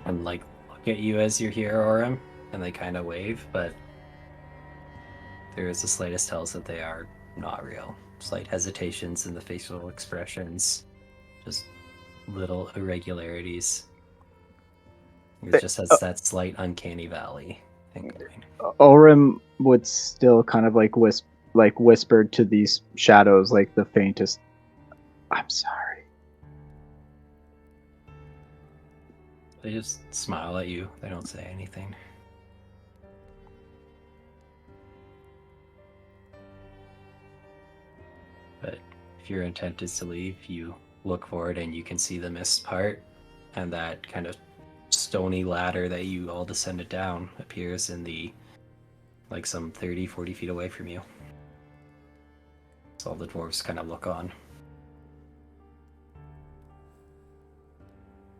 and like look at you as you're here, Orem, and they kind of wave, but there is the slightest tells that they are not real. Slight hesitations in the facial expressions, just little irregularities. It just has that slight uncanny valley thing going. Orem would still kind of like whisper to these shadows, like the faintest, "I'm sorry." They just smile at you. They don't say anything. But if your intent is to leave, you look forward and you can see the mist part, and that kind of stony ladder that you all descended down appears in the, like, some 30-40 feet away from you. So all the dwarves kind of look on.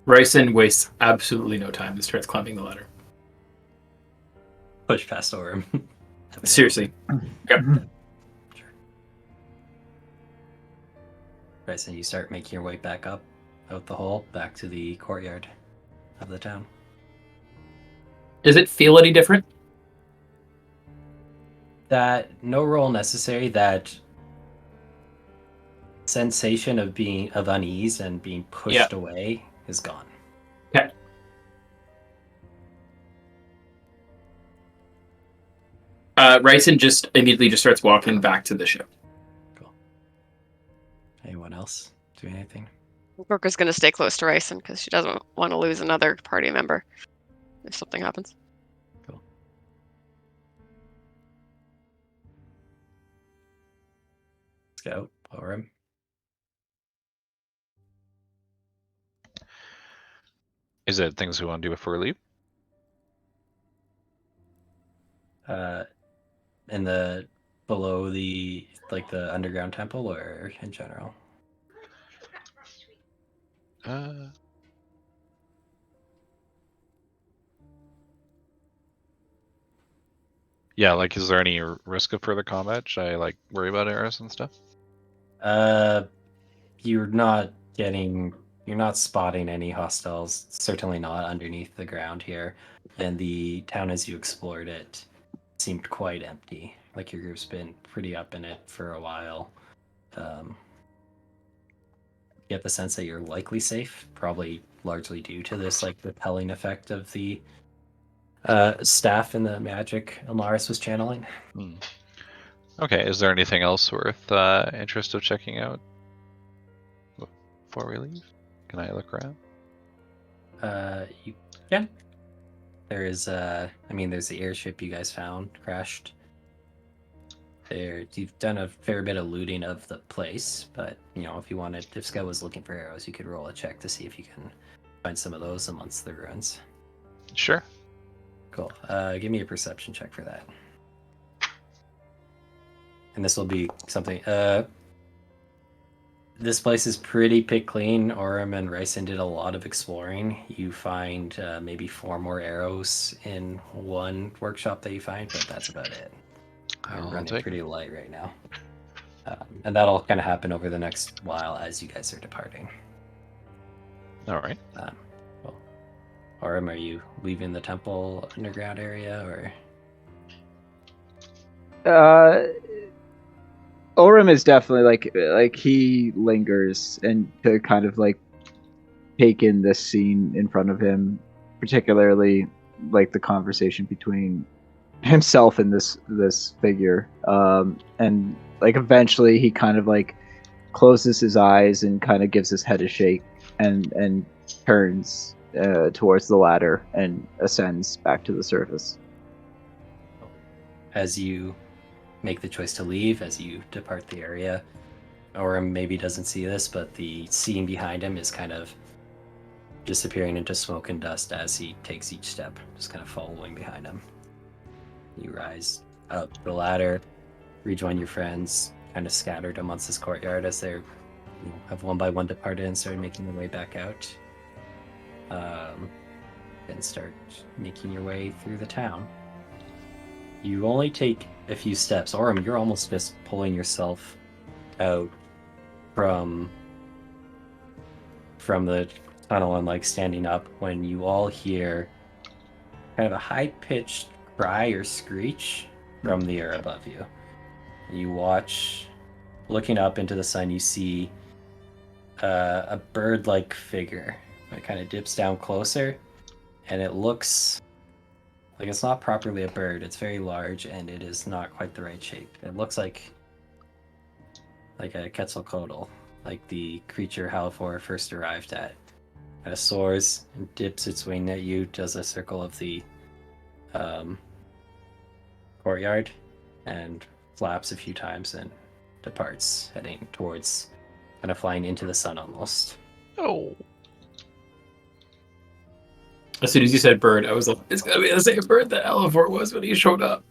Ryson wastes absolutely no time and starts climbing the ladder. Push past Orem. Seriously. Yep. Sure. Right, so you start making your way back up out the hole, back to the courtyard of the town. Does it feel any different? That no roll necessary. That sensation of being of unease and being pushed away is gone. Okay. Ryson just immediately just starts walking back to the ship. Cool. Anyone else do anything? Gorka's going to stay close to Ryson because she doesn't want to lose another party member if something happens. Cool. Scout, Orem. Is it things we want to do before we leave? In the below the the underground temple, or in general? Yeah, like, is there any risk of further combat? Should I worry about arrows and stuff? You're not spotting any hostiles. Certainly not underneath the ground here. And the town, as you explored it, seemed quite empty. Like your group's been pretty up in it for a while. You get the sense that you're likely safe, probably largely due to this repelling effect of the staff and the magic Ilnaris was channeling. Okay, is there anything else worth interest of checking out before we leave? Can I look around? You can. There is there's the airship you guys found crashed. You've done a fair bit of looting of the place, but if Scott was looking for arrows, you could roll a check to see if you can find some of those amongst the ruins. Sure. Cool. Give me a perception check for that. And this will be something. This place is pretty pick clean. Orem and Ryson did a lot of exploring. You find maybe 4 more arrows in one workshop that you find, but that's about it. You're running pretty light right now. And that'll kind of happen over the next while as you guys are departing. All right. Cool. Orem, are you leaving the temple underground area, or? Orem is definitely like he lingers and to kind of take in this scene in front of him, particularly the conversation between himself and this figure. And eventually he kind of closes his eyes and kind of gives his head a shake and turns towards the ladder and ascends back to the surface. As you make the choice to leave, as you depart the area, Orem maybe doesn't see this, but the scene behind him is kind of disappearing into smoke and dust as he takes each step, just kind of following behind him. You rise up the ladder, rejoin your friends, kind of scattered amongst this courtyard as they have one by one departed and started making their way back out. And start making your way through the town. You only take a few steps. Orem, you're almost just pulling yourself out from the tunnel and standing up when you all hear kind of a high-pitched cry or screech from the air above you. You watch, looking up into the sun, you see a bird-like figure that kind of dips down closer, and it looks like it's not properly a bird. It's very large, and it is not quite the right shape. It looks like a Quetzalcoatl, like the creature Halafor first arrived at. Kind of soars and dips its wing at you, does a circle of the courtyard, and flaps a few times and departs, heading towards, kind of flying into the sun almost. Oh. As soon as you said bird, I was like, it's gotta be the same bird that Halafor was when he showed up.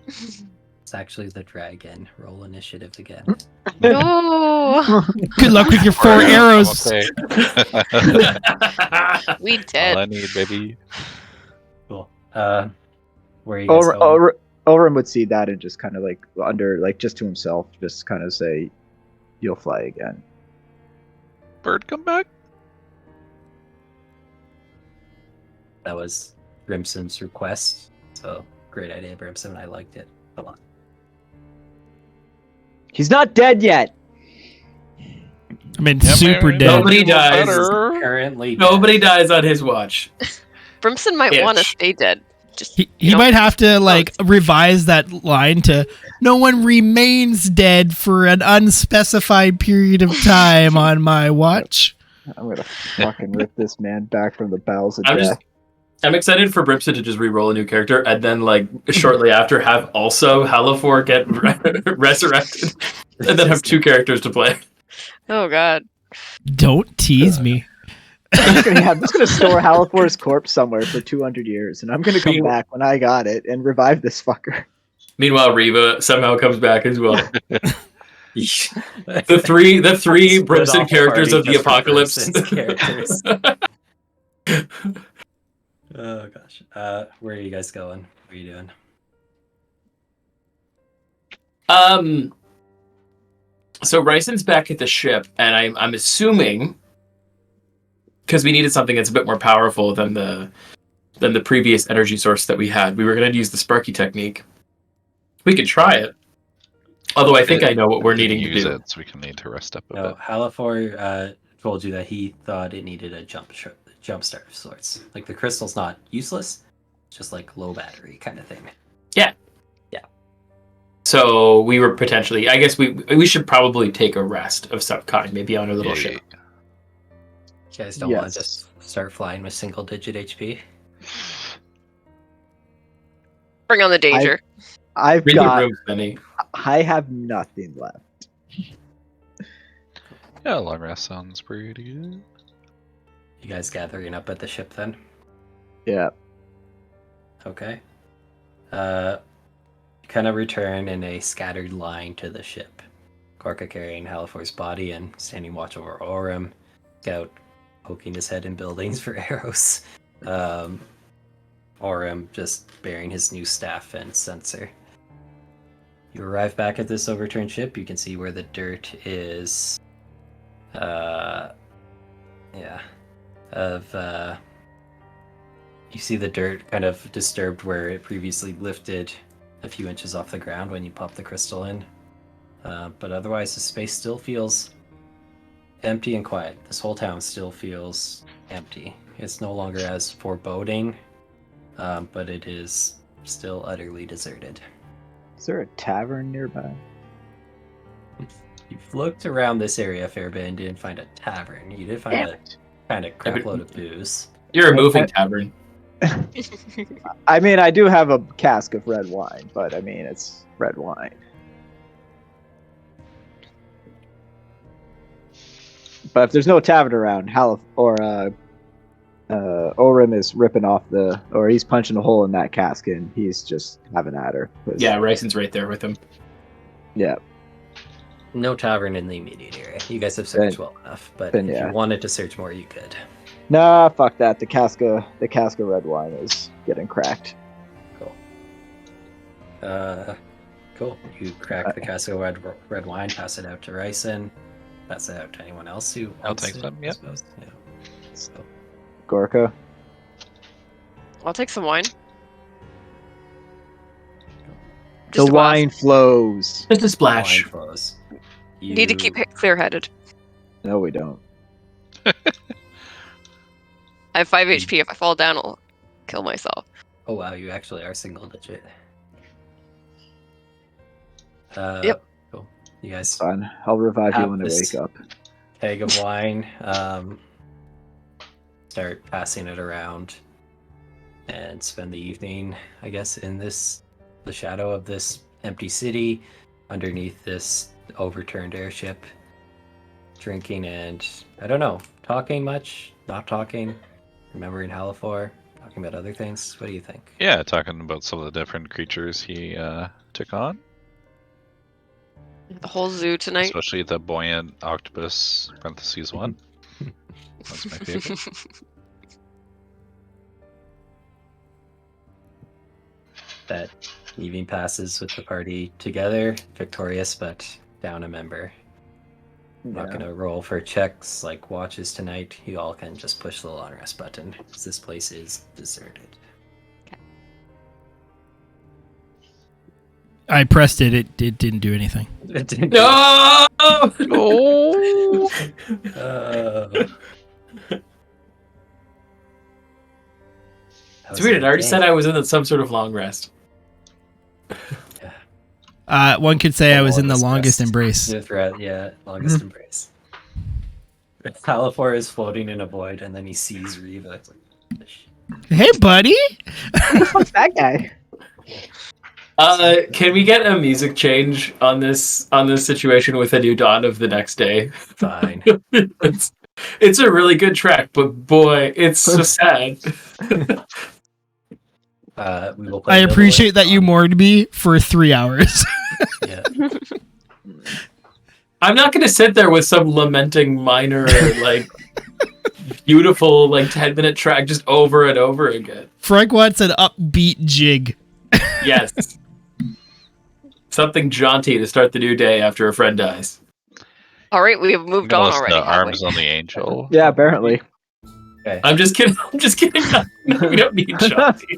It's actually the dragon. Roll initiative again. No, Good luck with your 4 arrows. Okay. we All did. I need, baby. Cool. Where are you guys going? Orem would see that and just kind of just to himself, just kind of say, "You'll fly again." Bird, come back. That was Grimson's request. So great idea, Grimson. I liked it a lot. He's not dead yet. I mean, super man. dead. Nobody dies. Currently, Nobody dies on his watch. Brimson might Itch. want to stay dead. Just He you know, might have to revise that line to "No one remains dead for an unspecified period of time on my watch." I'm gonna fucking rip this man back from the bowels of death. I'm excited for Brimson to just re-roll a new character and then, like, shortly after have also Halafor get resurrected and then have 2 characters to play. Oh god. Don't tease me. I'm just gonna store Halafor's corpse somewhere for 200 years, and I'm gonna come back when I got it and revive this fucker. Meanwhile, Reva somehow comes back as well. the three Brimson characters of the apocalypse. Characters. Oh gosh. Where are you guys going? What are you doing? So Ryson's back at the ship, and I'm assuming, because we needed something that's a bit more powerful than the previous energy source that we had, we were going to use the Sparky technique. We could try it. Although I think I know what we're needing to do. So we can need to rest up a No, bit. Halafor told you that he thought it needed a jump start of sorts. Like the crystal's not useless, it's just like low battery kind of thing. Yeah. So we were potentially, I guess we should probably take a rest of some kind, maybe on a little ship. You guys don't want to just start flying with single digit HP? Bring on the danger. I've Read got. the room, Benny. I have nothing left. Yeah, long rest sounds pretty good. You guys gathering up at the ship then? Yeah. Okay. Kind of return in a scattered line to the ship. Gorka carrying Halafor's body and standing watch over Orem. Scout poking his head in buildings for arrows. Orem just bearing his new staff and sensor. You arrive back at this overturned ship. You can see where the dirt is. You see the dirt kind of disturbed where it previously lifted a few inches off the ground when you pop the crystal in. But otherwise, the space still feels empty and quiet. This whole town still feels empty. It's no longer as foreboding, but it is still utterly deserted. Is there a tavern nearby? You've looked around this area a fair bit and didn't find a tavern. You did find a kind of crap load of booze. You're a moving tavern. I mean, I do have a cask of red wine, but I mean, it's red wine. But if there's no tavern around, Orem is ripping off or he's punching a hole in that cask and he's just having at her. Yeah, Ryson's right there with him. Yeah. No tavern in the immediate area. You guys have searched well enough, but if you wanted to search more, you could. Nah, fuck that. The cask of red wine is getting cracked. Cool. Cool. You crack the cask of red wine, pass it out to Ryson, pass it out to anyone else who I'll wants take it, them, I yeah. suppose. Yeah. So, Gorka. I'll take some wine. The wine flows. Just a splash. wine flows. Need to keep it clear-headed. No, we don't. I have 5 HP. If I fall down, I'll kill myself. Oh wow, you actually are single digit. Yep. Cool. You guys Fine. I'll revive you when I this- wake up. keg of wine, start passing it around, and spend the evening, I guess, in the shadow of this empty city, underneath this overturned airship, drinking and, I don't know, talking much, not talking, remembering Halafor, talking about other things. What do you think? Yeah, talking about some of the different creatures he took on, The whole zoo tonight. especially the buoyant octopus (1). That's my favorite. That evening passes with the party together, victorious but down a member. Not gonna roll for checks like watches tonight. You all can just push the long rest button because this place is deserted. I pressed it. It didn't do anything. No! Oh! It's weird. I already said I was in some sort of long rest. One could say I was in the Longest longest rest. embrace. Yeah, longest embrace. Halifor is floating in a void, and then he sees Reva. It's like, Hey, buddy. Who the fuck's that guy? Can we get a music change on this situation with a new dawn of the next day? fine. It's a really good track, but boy, it's so sad. We will play I Middle appreciate that you Earth moored me for 3 hours. on- Yeah. I'm not going to sit there with some lamenting minor, like, beautiful, like, 10-minute track just over and over again. Frank wants an upbeat jig. Yes. Something jaunty to start the new day after a friend dies. All right, we have I'm moved gonna on listen already. to have we? Arms on the Angel. Yeah, apparently. Okay. I'm just kidding. No, we don't need jaunty.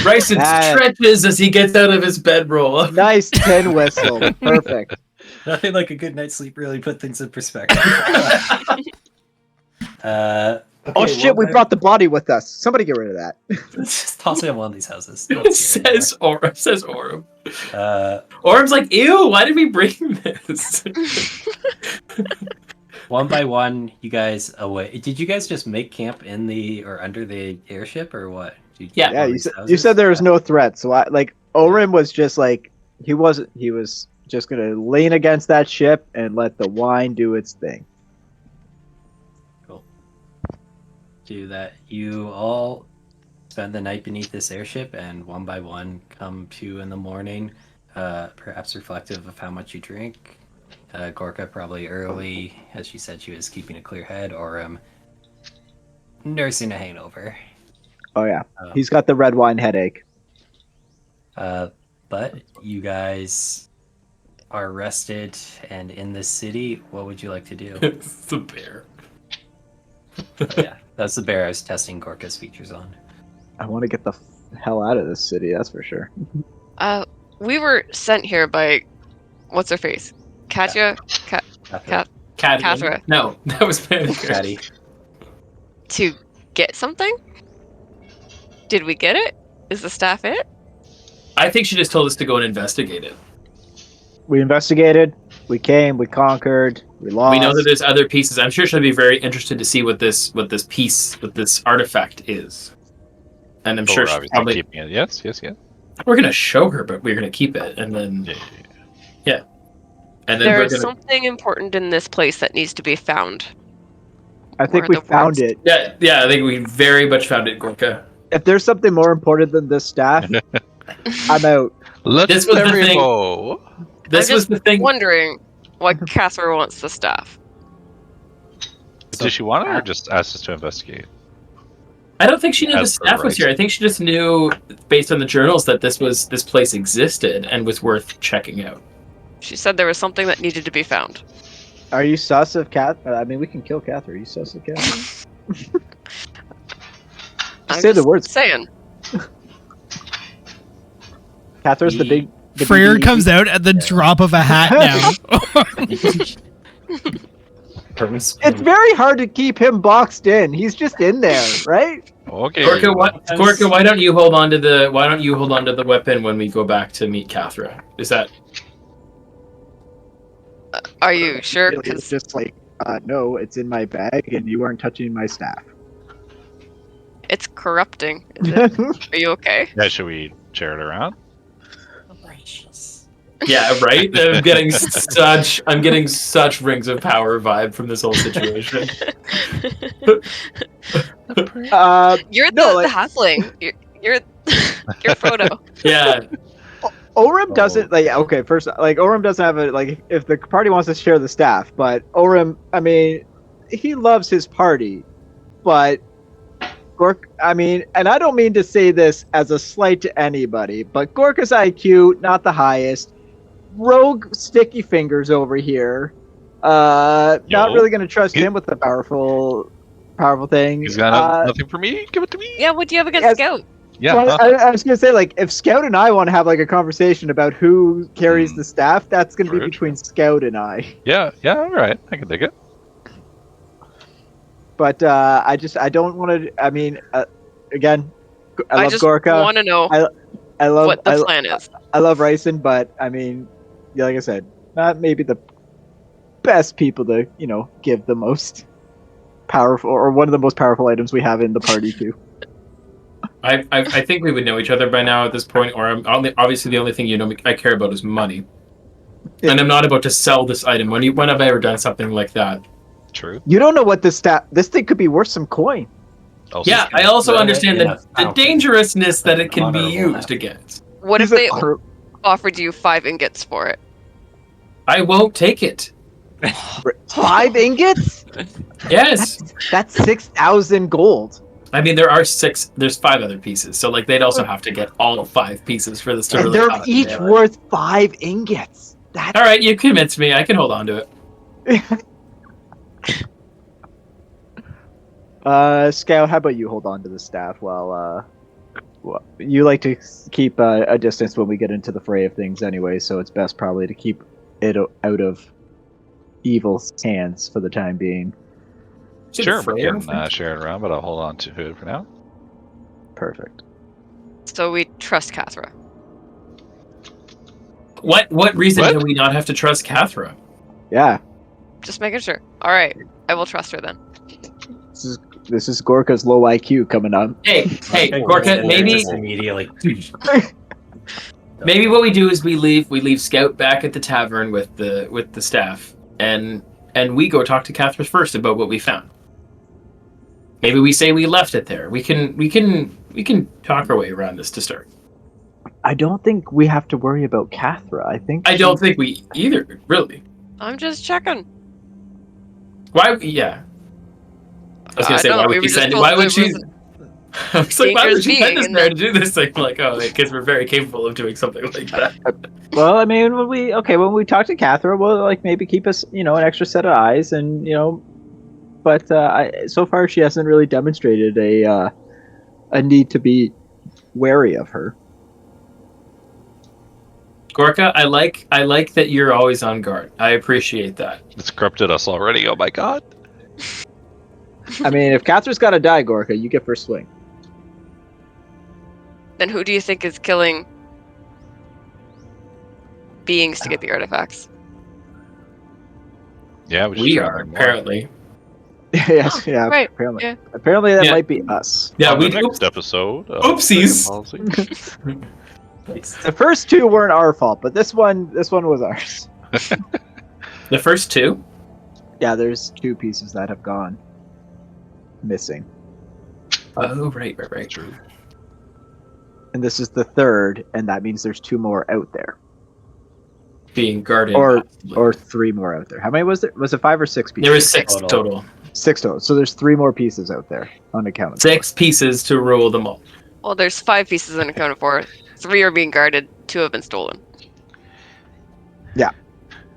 Bryson Ah. stretches as he gets out of his bedroll. Nice tin whistle. Perfect. Nothing like a good night's sleep really put things in perspective. Oh okay, shit, we well, brought the body with us. Somebody get rid of that. Let's just toss it in one of these houses. Don't see it says Orem. anymore. Orem's like, ew, why did we bring this? One by one, you guys away. Did you guys just make camp in the or under the airship or what? Did Yeah. Yeah, all you these said, you houses? said there was no threat, so Orin was just like he was just gonna lean against that ship and let the wine do its thing. Cool. Do that. You all spend the night beneath this airship, and one by one come to in the morning. Perhaps reflective of how much you drink. Gorka probably early, as she said she was keeping a clear head, or nursing a hangover. Oh yeah, Um, he's got the red wine headache. But you guys are rested and in this city. What would you like to do? It's the bear. Yeah, that's the bear I was testing Gorka's features on. I want to get the hell out of this city. That's for sure. We were sent here by what's her face? Katya? After Kat- Caddy. Katra. No, that was Panic. Caddy. To get something? Did we get it? Is the staff it? I think she just told us to go and investigate it. We investigated. We came. We conquered. We lost. We know that there's other pieces. I'm sure she'll be very interested to see what this artifact is. And I'm But sure we're she's obviously probably keeping it. Yes. we're gonna show her, but we're gonna keep it, and then Yeah. and then we're There's gonna something important in this place that needs to be found. I think Where we the found words- it. yeah. I think we very much found it, Gorka. If there's something more important than this staff, I'm out. Let's This was the thing. go. This I'm was just the thing. wondering why Catherine wants the staff. Did she want it or just asked us to investigate? I don't think she knew the As per staff was rights. here. I think she just knew, based on the journals, that this place existed and was worth checking out. She said there was something that needed to be found. Are you sus of Cat? I mean, we can kill Catherine. Are you sus of Catherine? I'm Say the just words. Saying. Catherine's the big. Freyr big- comes out at the drop of a hat now. It's very hard to keep him boxed in. He's just in there, right? Okay. Gorka, why don't you hold on to the weapon when we go back to meet Cathra? Is that Are you sure? Really, it's 'Cause just like, no, it's in my bag, and you weren't touching my staff. it's corrupting. Is it? Are you okay? Yeah, should we share it around? yeah, right? I'm getting such Rings of Power vibe from this whole situation. You're No, the like- halfling. You're Frodo. Yeah. Orem doesn't like. Okay, first, like Orem doesn't have a like. If the party wants to share the staff, but Orem, I mean, he loves his party, but Gork, I mean, and I don't mean to say this as a slight to anybody, but Gorka's IQ not the highest. Rogue sticky fingers over here. Not Yo. really going to trust him with the powerful thing. He's got nothing for me. Give it to me. Yeah, what do you have against Yes. Scout? Yeah. Well, I was gonna say, like, if Scout and I want to have like a conversation about who carries the staff, that's gonna be Rude. between Scout and I. Yeah. All right. I can dig it. But I don't want to. I mean, again, I love just Gorka. want to know I love what the plan is. I love Ryson, but I mean, yeah, like I said, not maybe the best people to, give the most powerful or one of the most powerful items we have in the party to. I think we would know each other by now at this point, or obviously the only thing I care about is money. Yeah. And I'm not about to sell this item. When have I ever done something like that? True. You don't know what this thing could be worth some coin. Also, Yeah, I also understand the fountain. dangerousness that it can be Honorable used against. What if These they are- offered you 5 ingots for it? I won't take it. 5 ingots? Yes. That's 6,000 gold. I mean, there's 5 other pieces, so like they'd also have to get all 5 pieces for this to And really. they're cost each damage. worth 5 ingots. That's All right, you convinced me. I can hold on to it. Scout, how about you hold on to the staff while you like to keep a distance when we get into the fray of things anyway, so it's best probably to keep it out of evil's hands for the time being. sure, Fray we can everything? share it around, but I'll hold on to it for now. Perfect. So we trust Cathra. What reason What? do we not have to trust Cathra? Yeah, Just making sure. All right, I will trust her then. this is Gorka's low IQ coming up. Hey, Gorka, maybe Just immediately. maybe what we do is we leave Scout back at the tavern with the staff, and we go talk to Cathra first about what we found. Maybe we say we left it there. We can talk our way around this to start. I don't think we have to worry about Cathra. I don't think we either, really. I'm just checking. Why? Yeah. I was gonna say, No, why we would were she just send? told Why would there she? was I was like, why would dangerous she send being us in there the- to do this thing? Like, oh, because we're very capable of doing something like that. Well, I mean, when we talk to Cathra, we'll like maybe keep us, an extra set of eyes, and but so far she hasn't really demonstrated a need to be wary of her. Gorka, I like that you're always on guard. I appreciate that. It's corrupted us already. Oh my god. I mean, if Cathra's got to die, Gorka, you get first swing. Then who do you think is killing beings to get the artifacts? Yeah, we, We should are apparently. Yes, yeah. right, Apparently, yeah. apparently that Yeah. might be us. Yeah, On we the do. next episode. of Oopsies. Dragon Ball Z. The first 2 weren't our fault, but this one was ours. The first 2. Yeah, there's 2 pieces that have gone missing, Oh, right. True. and this is the 3rd, and that means there's 2 more out there, Being guarded. or 3 more out there. How many was there? Was it 5 or 6 pieces? There was 6 Total. total. 6 total. So there's 3 more pieces out there unaccounted. 6 pieces to rule them all. Well, there's 5 pieces unaccounted for. 3 are being guarded. 2 have been stolen.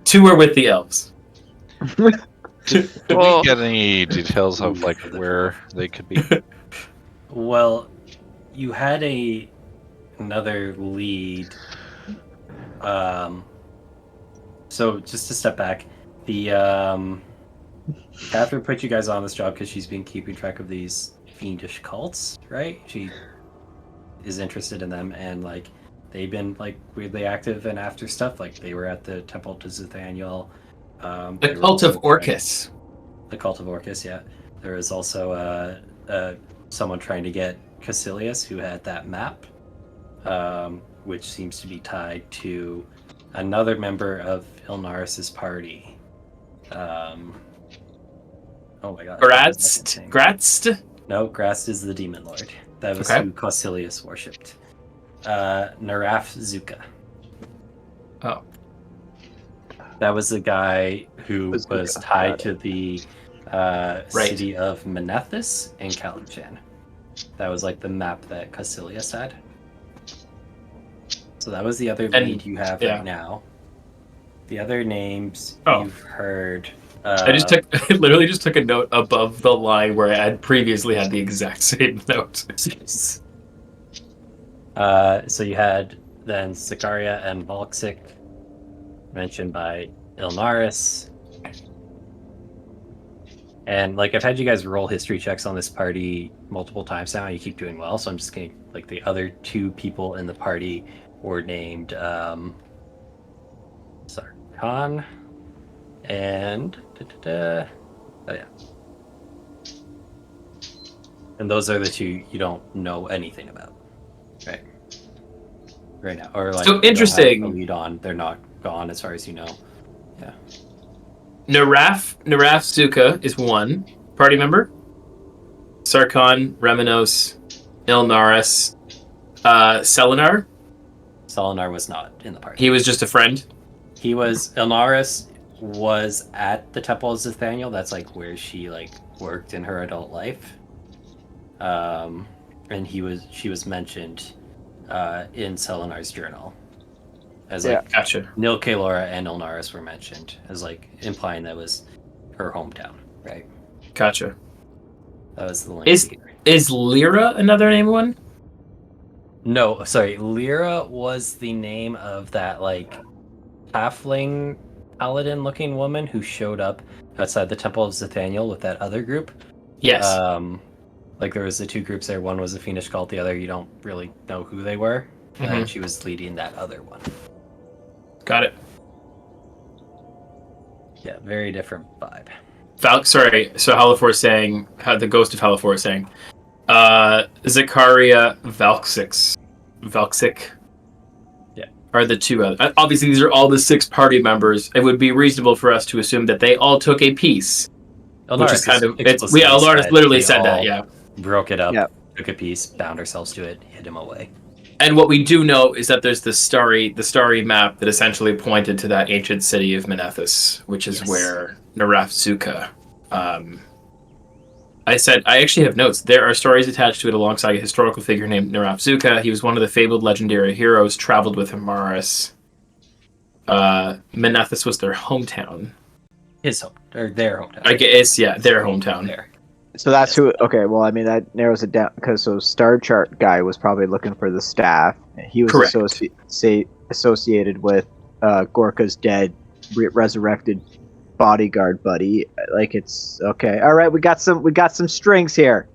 2 are with the elves. Did Well- we get any details of like where they could be? Well, you had another lead. So just to step back, the Catherine put you guys on this job because she's been keeping track of these fiendish cults, right? She is interested in them, and like they've been like weirdly active and after stuff. Like they were at the temple to Zuthaniel. The cult of Orcus. The cult of Orcus, yeah. There was also someone trying to get Caecilius, who had that map, which seems to be tied to another member of Ilnaris' party. Oh my god. Gratzt? No, Grast is the demon lord. That was Okay. who Caecilius worshipped. Naraf Zuka. Oh. That was the guy who Zuka, was tied got to the city of Menethus in Kalichan. That was like the map that Caecilius had. So that was the other And- lead you have yeah. right now. The other names Oh. you've heard. I literally just took a note above the line where I had previously had the exact same note. So you had then Sicaria and Volxic, mentioned by Ilnaris. And like I've had you guys roll history checks on this party multiple times now, and you keep doing well. So I'm just gonna like the other 2 people in the party were named Sarkhan And oh yeah. And those are the two you don't know anything about, right? Right now, or like So you don't have interesting. a lead on. They're not gone as far as you know. Yeah. Naraf Suka is one party member. Sarkon, Remenos, Ilnaris, Selenar. Selenar was not in the party. He was just a friend. Ilnaris was at the Temple of Zithaniel. That's like where she like worked in her adult life. And she was mentioned in Selenar's journal as like Gotcha. Nil Kalora and Ilnaris were mentioned as like implying that was her hometown, right? Gotcha. That was the link. Is Lyra another name one? No, sorry. Lyra was the name of that like halfling paladin-looking woman who showed up outside the Temple of Zithaniel with that other group. Yes. Like there was the two groups there. One was a fiendish cult. The other you don't really know who they were. And she was leading that other one. Got it. Yeah, very different vibe. Sorry. So Halifor saying, the ghost of Halifor is saying, Zakaria Valksic. Yeah. Are the two other. Obviously, these are all the 6 party members. It would be reasonable for us to assume that they all took a piece. Which is kind of. Ilnaris literally said that, yeah. Broke it up, Yep. took a piece, bound ourselves to it, hid him away. And what we do know is that there's the starry map that essentially pointed to that ancient city of Menethus, which is where Naraf Suka. I actually have notes. There are stories attached to it alongside a historical figure named Naraf Suka. He was one of the fabled legendary heroes, traveled with Ilnaris. Menethus was their hometown. Their hometown. I guess, yeah, their hometown. There. So that's who. Okay, well, I mean that narrows it down because Star Chart guy was probably looking for the staff. He was Correct. associated with Gorka's dead, resurrected bodyguard buddy. Like it's okay. All right, we got some strings here.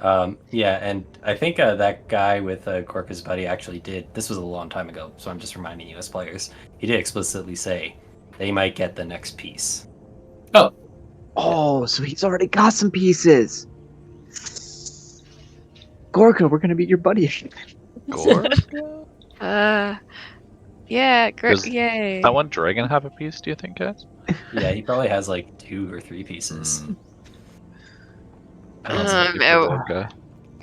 Yeah, and I think that guy with Gorka's buddy actually did. This was a long time ago, so I'm just reminding you as players. He did explicitly say they might get the next piece. Oh, so he's already got some pieces. Gorka, we're gonna meet your buddy. Gorka? Yeah, great. Does Yay. that one dragon have a piece, do you think, guys? Yeah, he probably has like 2 or 3 pieces. Gorka.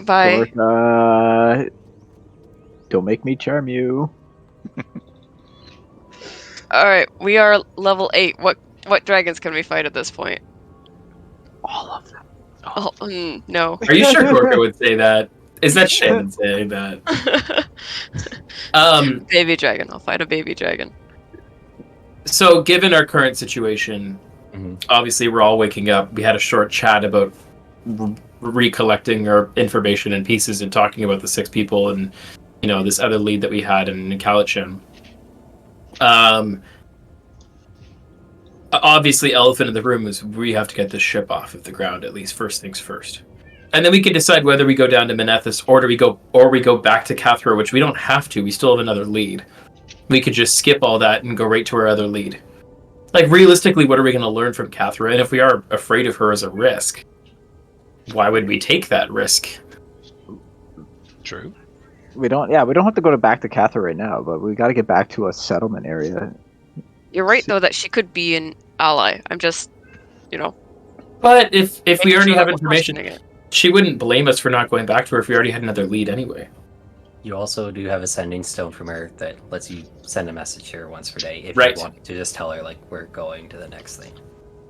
Bye. Gorka, don't make me charm you. All right, we are level 8. What dragons can we fight at this point? All of them. Oh, no. Are you sure Gorka would say that? Is that Shannon saying that? Baby dragon. I'll fight a baby dragon. So, given our current situation, obviously we're all waking up. We had a short chat about recollecting our information and pieces and talking about the 6 people and, this other lead that we had in Kalitchin. Obviously, elephant in the room is we have to get this ship off of the ground, at least first things first. And then we can decide whether we go down to Menethus or we go back to Cathro, which we don't have to. We still have another lead. We could just skip all that and go right to our other lead. Like, realistically, what are we going to learn from Cathro? And if we are afraid of her as a risk, why would we take that risk? True. We don't have to go back to Cather right now, but we got to get back to a settlement area. You're right, though, that she could be an ally. I'm just, But if we making already sure have that we're information, questioning it. she wouldn't blame us for not going back to her if we already had another lead anyway. You also do have a sending stone from her that lets you send a message to her once per day if Right. you want to just tell her, like, we're going to the next thing.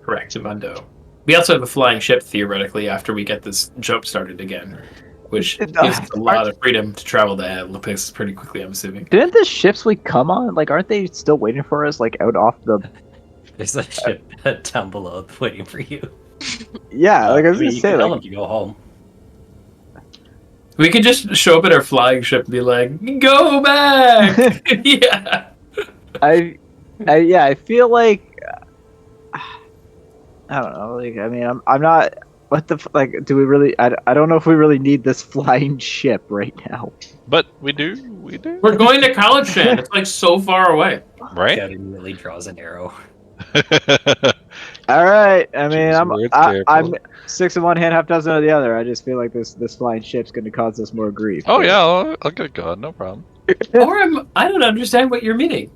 Correct, Mundo. We also have a flying ship, theoretically, after we get this jump started again, which gives us a lot of freedom to travel to places pretty quickly, I'm assuming. Didn't the ships we come on, like, aren't they still waiting for us, like, out off the... There's a ship down below waiting for you. Yeah, like, I was mean, gonna you say, can tell like... them to go home. We could just show up at our flying ship and be like, go back! Yeah. I feel like... I don't know, like, I mean, I'm not... What the like? Do we really? I don't know if we really need this flying ship right now. But we do. We're going to Kalitchin. It's like so far away. Right? Cat immediately draws an arrow. All right. I mean, Choose words careful. I'm 6 of one hand, half dozen of the other. I just feel like this flying ship's going to cause us more grief. Oh but- yeah, I'll get going. No problem. I don't understand what you're meaning.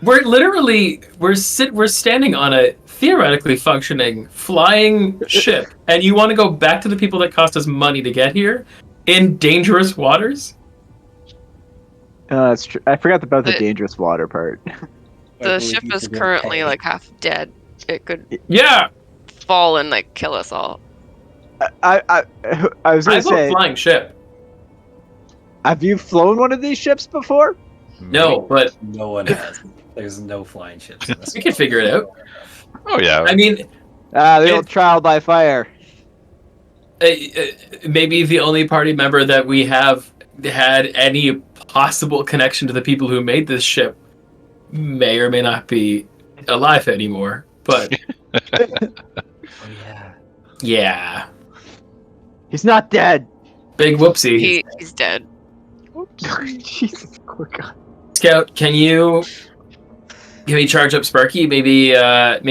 We're standing on a theoretically functioning flying ship, and you want to go back to the people that cost us money to get here in dangerous waters? That's true. I forgot about the The- dangerous water part. The ship is currently like half dead. It could Yeah, fall and like kill us all. I was I going to vote say, flying ship. have you flown one of these ships before? No, but No one has. There's no flying ships in this. we can figure it out. Oh yeah. I mean, The old trial by fire. maybe the only party member that we have had any possible connection to the people who made this ship may or may not be alive anymore. But Oh yeah. yeah, He's not dead. big whoopsie. He's dead. Jesus. Oh, God. Scout, can you charge up Sparky? Maybe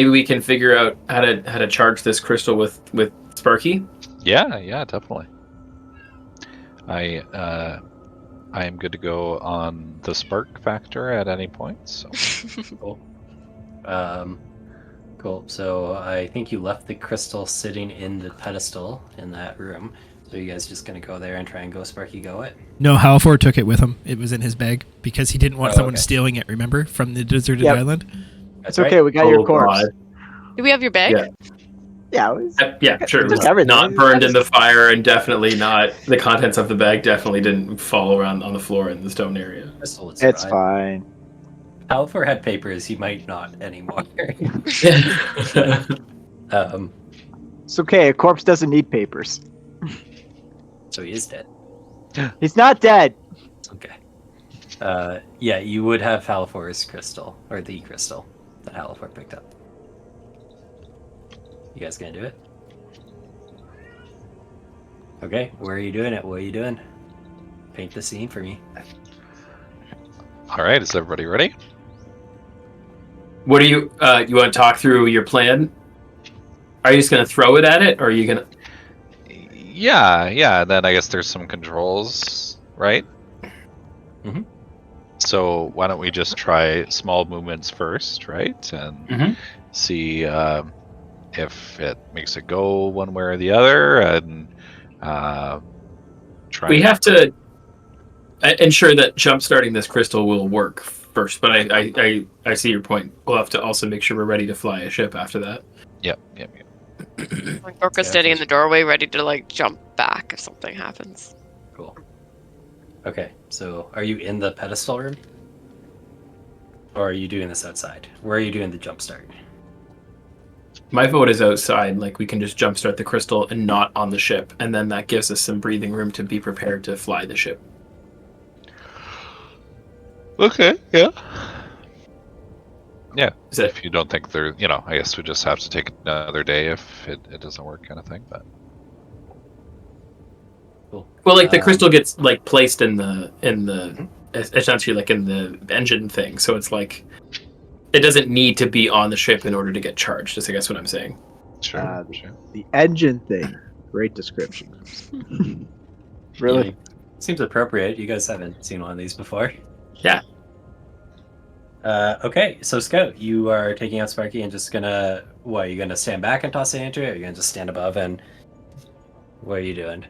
we can figure out how to charge this crystal with Sparky. Yeah, definitely. I am good to go on the spark factor at any point. So Cool. Cool. So I think you left the crystal sitting in the pedestal in that room. So you guys just gonna go there and try and go Sparky go it? No, Halfor took it with him. It was in his bag because he didn't want Oh, someone okay. stealing it, remember? From the deserted Yep. island? That's It's okay, we got your corpse. God. Do we have your bag? Yeah. Yeah, it was- Yeah, sure. Just everything. Not burned in the fire, and definitely not the contents of the bag. Definitely didn't fall around on the floor in the stone area. Crystal would it's survive. fine. Halfor had papers. He might not anymore. It's okay, a corpse doesn't need papers. So he is dead. He's not dead. It's okay. Yeah, you would have Halfor's crystal, or the crystal that Halfor picked up. You guys gonna do it? Okay, where are you doing it? What are you doing? Paint the scene for me. all right, is everybody ready? What do you want to talk through your plan? Are you just gonna throw it at it, or are you gonna? Yeah. Then I guess there's some controls, right? Mhm. So why don't we just try small movements first, right? And Mhm. see if it makes it go one way or the other, and try. We have to ensure that jump starting this crystal will work first. But I see your point. We'll have to also make sure we're ready to fly a ship after that. Yep. Like Orca's Yeah, standing in for the doorway, ready to like jump back if something happens. Cool. Okay, so are you in the pedestal room? Or are you doing this outside? Where are you doing the jump start? My vote is outside. Like we can just jumpstart the crystal and not on the ship, and then that gives us some breathing room to be prepared to fly the ship. Okay. Yeah. Yeah. Is that If you don't think there, I guess we just have to take another day if it doesn't work, kind of thing. But Cool. well? Like the Um, crystal gets like placed in the essentially like in the engine thing, so it's like it doesn't need to be on the ship in order to get charged. Is I guess what I'm saying. sure. The engine thing. Great description. Really? Yeah, seems appropriate. You guys haven't seen one of these before. Yeah. Okay, so Scout, you are taking out Sparky and just gonna... What, are you gonna stand back and toss it into it? Or are you gonna just stand above and... What are you doing?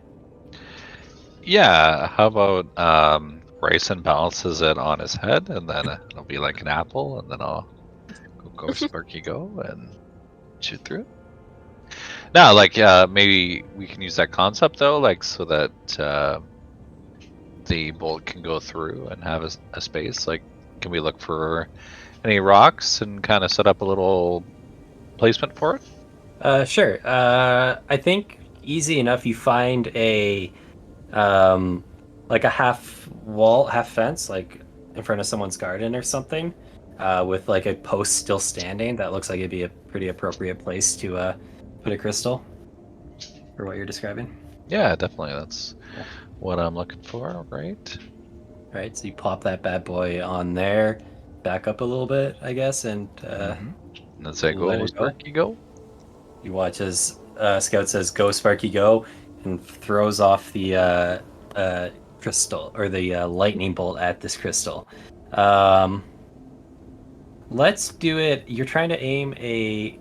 Yeah. How about Bryson balances it on his head, and then it'll be like an apple, and then I'll go Sparky go and shoot through it. No, like maybe we can use that concept though, like so that the bolt can go through and have a space. Like, can we look for any rocks and kind of set up a little placement for it? Sure. I think easy enough. You find a... like a half wall, half fence, like in front of someone's garden or something, with like a post still standing. That looks like it'd be a pretty appropriate place to put a crystal for what you're describing. Yeah, definitely. That's what I'm looking for, right? Right, so you plop that bad boy on there, back up a little bit, I guess, and And then say, Let go, it go. Sparky, go. You watch as Scout says, "Go, Sparky, go," and throws off the crystal or the lightning bolt at this crystal. Let's do it. You're trying to aim a.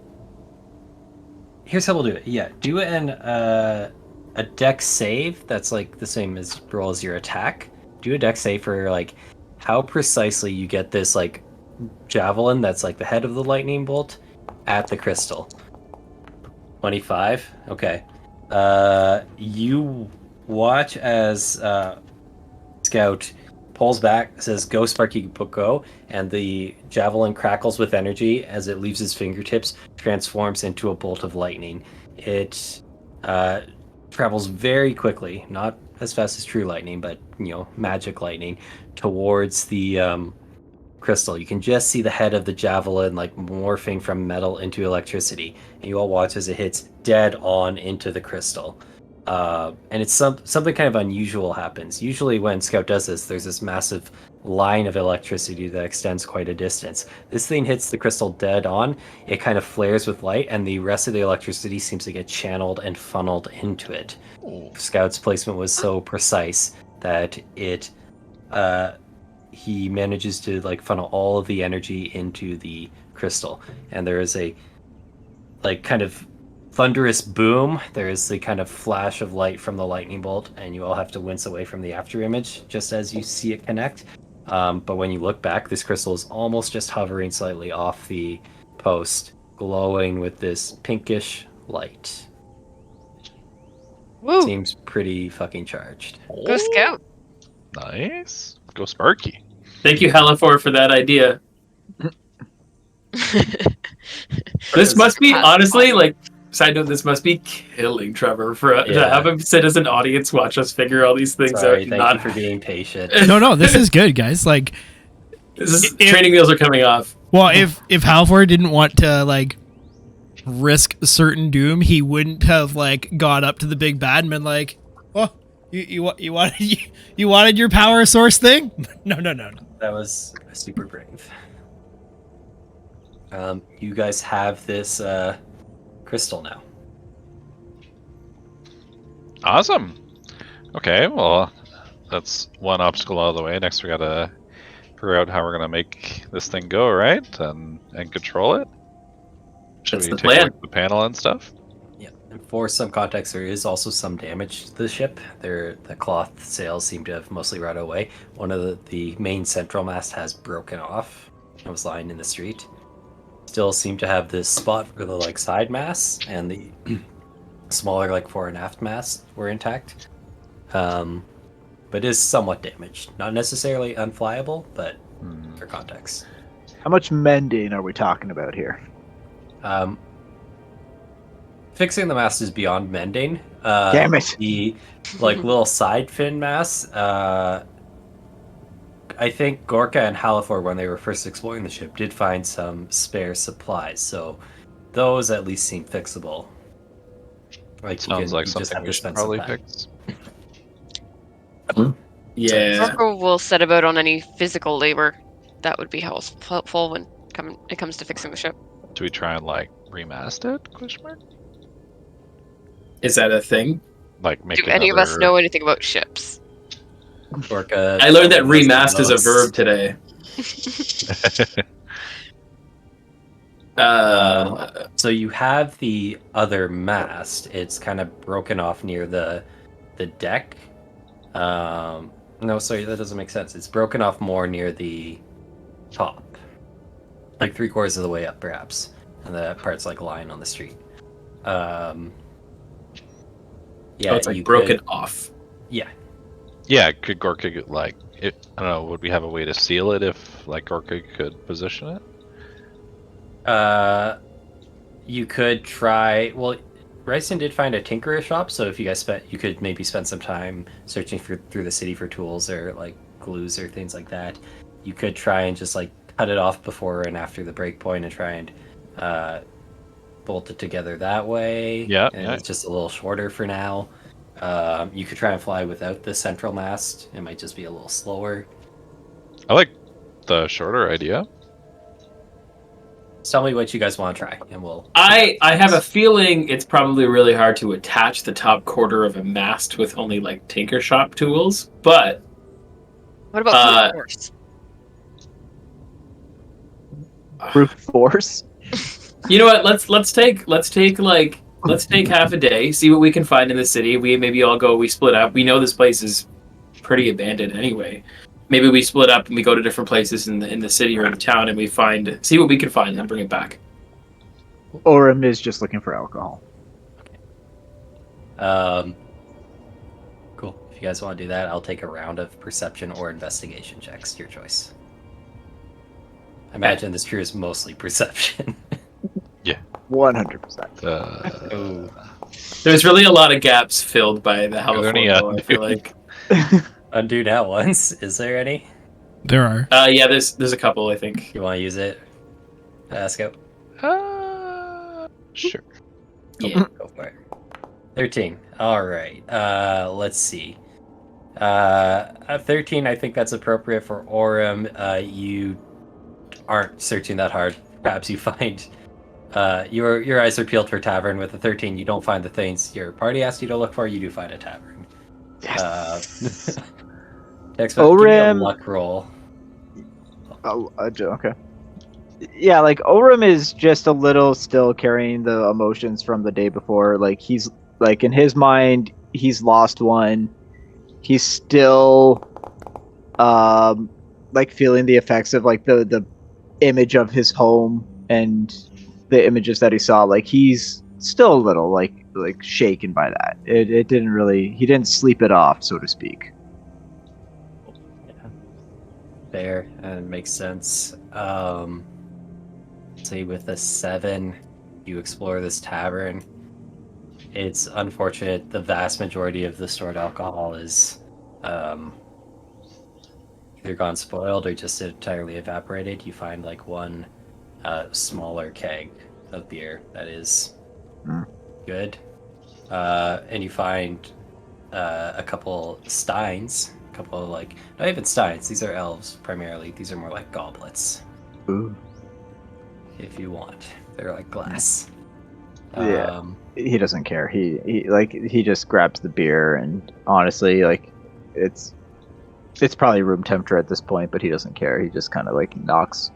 Here's how we'll do it. Yeah, do a dex save that's like the same as roll as your attack. Do a dex save for like how precisely you get this like javelin that's like the head of the lightning bolt at the crystal. 25. Okay. You watch as Scout pulls back, says, "Go, Sparky, go," and the javelin crackles with energy as it leaves his fingertips, transforms into a bolt of lightning. It travels very quickly, not as fast as true lightning, but magic lightning, towards the crystal. You can just see the head of the javelin like morphing from metal into electricity, and you all watch as it hits dead on into the crystal. And it's something kind of unusual happens. Usually when Scout does this, there's this massive line of electricity that extends quite a distance. This thing hits the crystal dead on, it kind of flares with light, and the rest of the electricity seems to get channeled and funneled into it. Scout's placement was so precise that it he manages to like funnel all of the energy into the crystal, and there is a like kind of thunderous boom. There is the kind of flash of light from the lightning bolt, and you all have to wince away from the after image just as you see it connect. But when you look back, this crystal is almost just hovering slightly off the post, glowing with this pinkish light. Woo! Seems pretty fucking charged. Go Scout. Nice. Go Sparky. Thank you, Halifor, for that idea. This must be, honestly, like, side note, this must be killing Trevor to have him sit as an audience, watch us figure all these things Sorry, out. thank you for being patient. No, this is good, guys. Like, training wheels are coming off. well, if Halvor didn't want to like risk certain doom, he wouldn't have like got up to the big bad and been like, "Oh, you wanted your power source thing?" No. That was super brave. You guys have this crystal now. Awesome. Okay, well, that's one obstacle out of the way. Next, we gotta figure out how we're gonna make this thing go, right? And control it. Should That's we the take plan. away the panel and stuff? Yeah. And for some context, there is also some damage to the ship. The cloth sails seem to have mostly rotted away. One of the main central mast has broken off. It was lying in the street. Still seem to have this spot for the like side masts, and the smaller like fore and aft masts were intact. But is somewhat damaged. Not necessarily unflyable, but for context. How much mending are we talking about here? Fixing the mast is beyond mending. Damn it. The like little side fin masts. I think Gorka and Halifor, when they were first exploring the ship, did find some spare supplies. So those at least seem fixable. Like Sounds like you just something have we to should spend probably some time. fix. Yeah. Marco will set about on any physical labor that would be helpful when it comes to fixing the ship. Do we try and like remast it? Question mark. Is that a thing? Like make Do any of us know anything about ships? Gorka, I learned that knows the remast is a most. verb today. So you have the other mast. It's kind of broken off near the deck. No, sorry, that doesn't make sense. It's broken off more near the top, like 3/4 of the way up, perhaps, and the part's like lying on the street. Yeah, It's like you broken could- off. Yeah, Yeah, could Gorka get, like it? I don't know. Would we have a way to seal it if like Gorka could position it? you could try. Well, Ryson did find a tinkerer shop, so if you guys you could maybe spend some time searching through the city for tools or like glues or things like that. You could try and just like cut it off before and after the break point and try and bolt it together that way. Yeah, and yeah. it's just a little shorter for now. You could try and fly without the central mast. It might just be a little slower. I like the shorter idea. tell me what you guys want to try, and we'll. I have a feeling it's probably really hard to attach the top quarter of a mast with only like tinker shop tools, but What about brute force? Brute force. you know what? Let's take half a day, see what we can find in the city. We maybe all go. We split up. We know this place is pretty abandoned anyway. Maybe we split up and we go to different places in the city or in the town, and we see what we can find and bring it back. Orem is just looking for alcohol. Cool. If you guys want to do that, I'll take a round of perception or investigation checks. Your choice. I imagine this crew is mostly perception. 100%. Ooh. There's really a lot of gaps filled by the California. I feel like. Undo that once. Is there any? There are. Yeah, there's a couple. I think. You want to use it? Scout? Sure. Yeah. Go for it. 13. All right. Let's see. 13. I think that's appropriate for Orem. You aren't searching that hard. Perhaps you find. Your eyes are peeled for tavern. With a 13, you don't find the things your party asked you to look for. You do find a tavern. Yes. Give me a Orem. luck roll. Oh, okay. Yeah, like Orem is just a little still carrying the emotions from the day before. Like he's like in his mind, he's lost one. He's still, like feeling the effects of like the image of his home and the images that he saw. Like he's still a little like shaken by that. It didn't really. He didn't sleep it off, so to speak. Fair, and makes sense. Say with a 7, you explore this tavern. It's unfortunate. The vast majority of the stored alcohol is either gone spoiled or just entirely evaporated. You find like one smaller keg of beer that is good, and you find a couple steins. Couple of like not even steins. These are elves primarily. These are more like goblets. Ooh. If you want, they're like glass. Yeah. He doesn't care. He just grabs the beer, and honestly, like it's probably room temperature at this point, but he doesn't care. He just kind of like knocks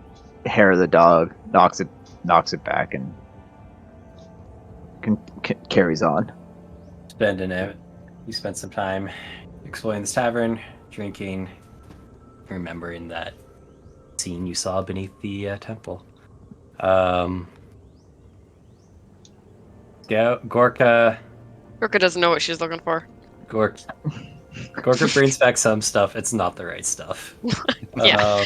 hair of the dog, knocks it back, and carries on. You spend some time exploring this tavern, drinking, remembering that scene you saw beneath the temple. Gorka doesn't know what she's looking for. Gorka brings back some stuff. It's not the right stuff. Yeah.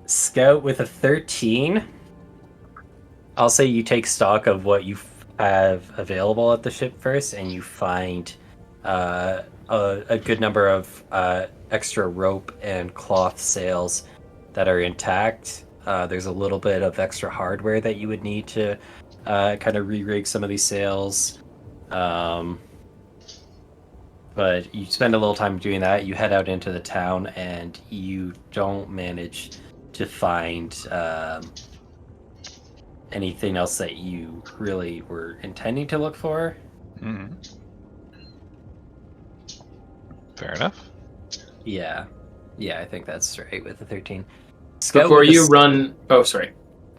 Scout with a 13. I'll say you take stock of what you have available at the ship first, and you find a good number of extra rope and cloth sails that are intact. There's a little bit of extra hardware that you would need to kind of re-rig some of these sails. But you spend a little time doing that. You head out into the town, and you don't manage to find anything else that you really were intending to look for. Mm-hmm. Fair enough. Yeah, I think that's right with the 13. Before you run... Oh, sorry.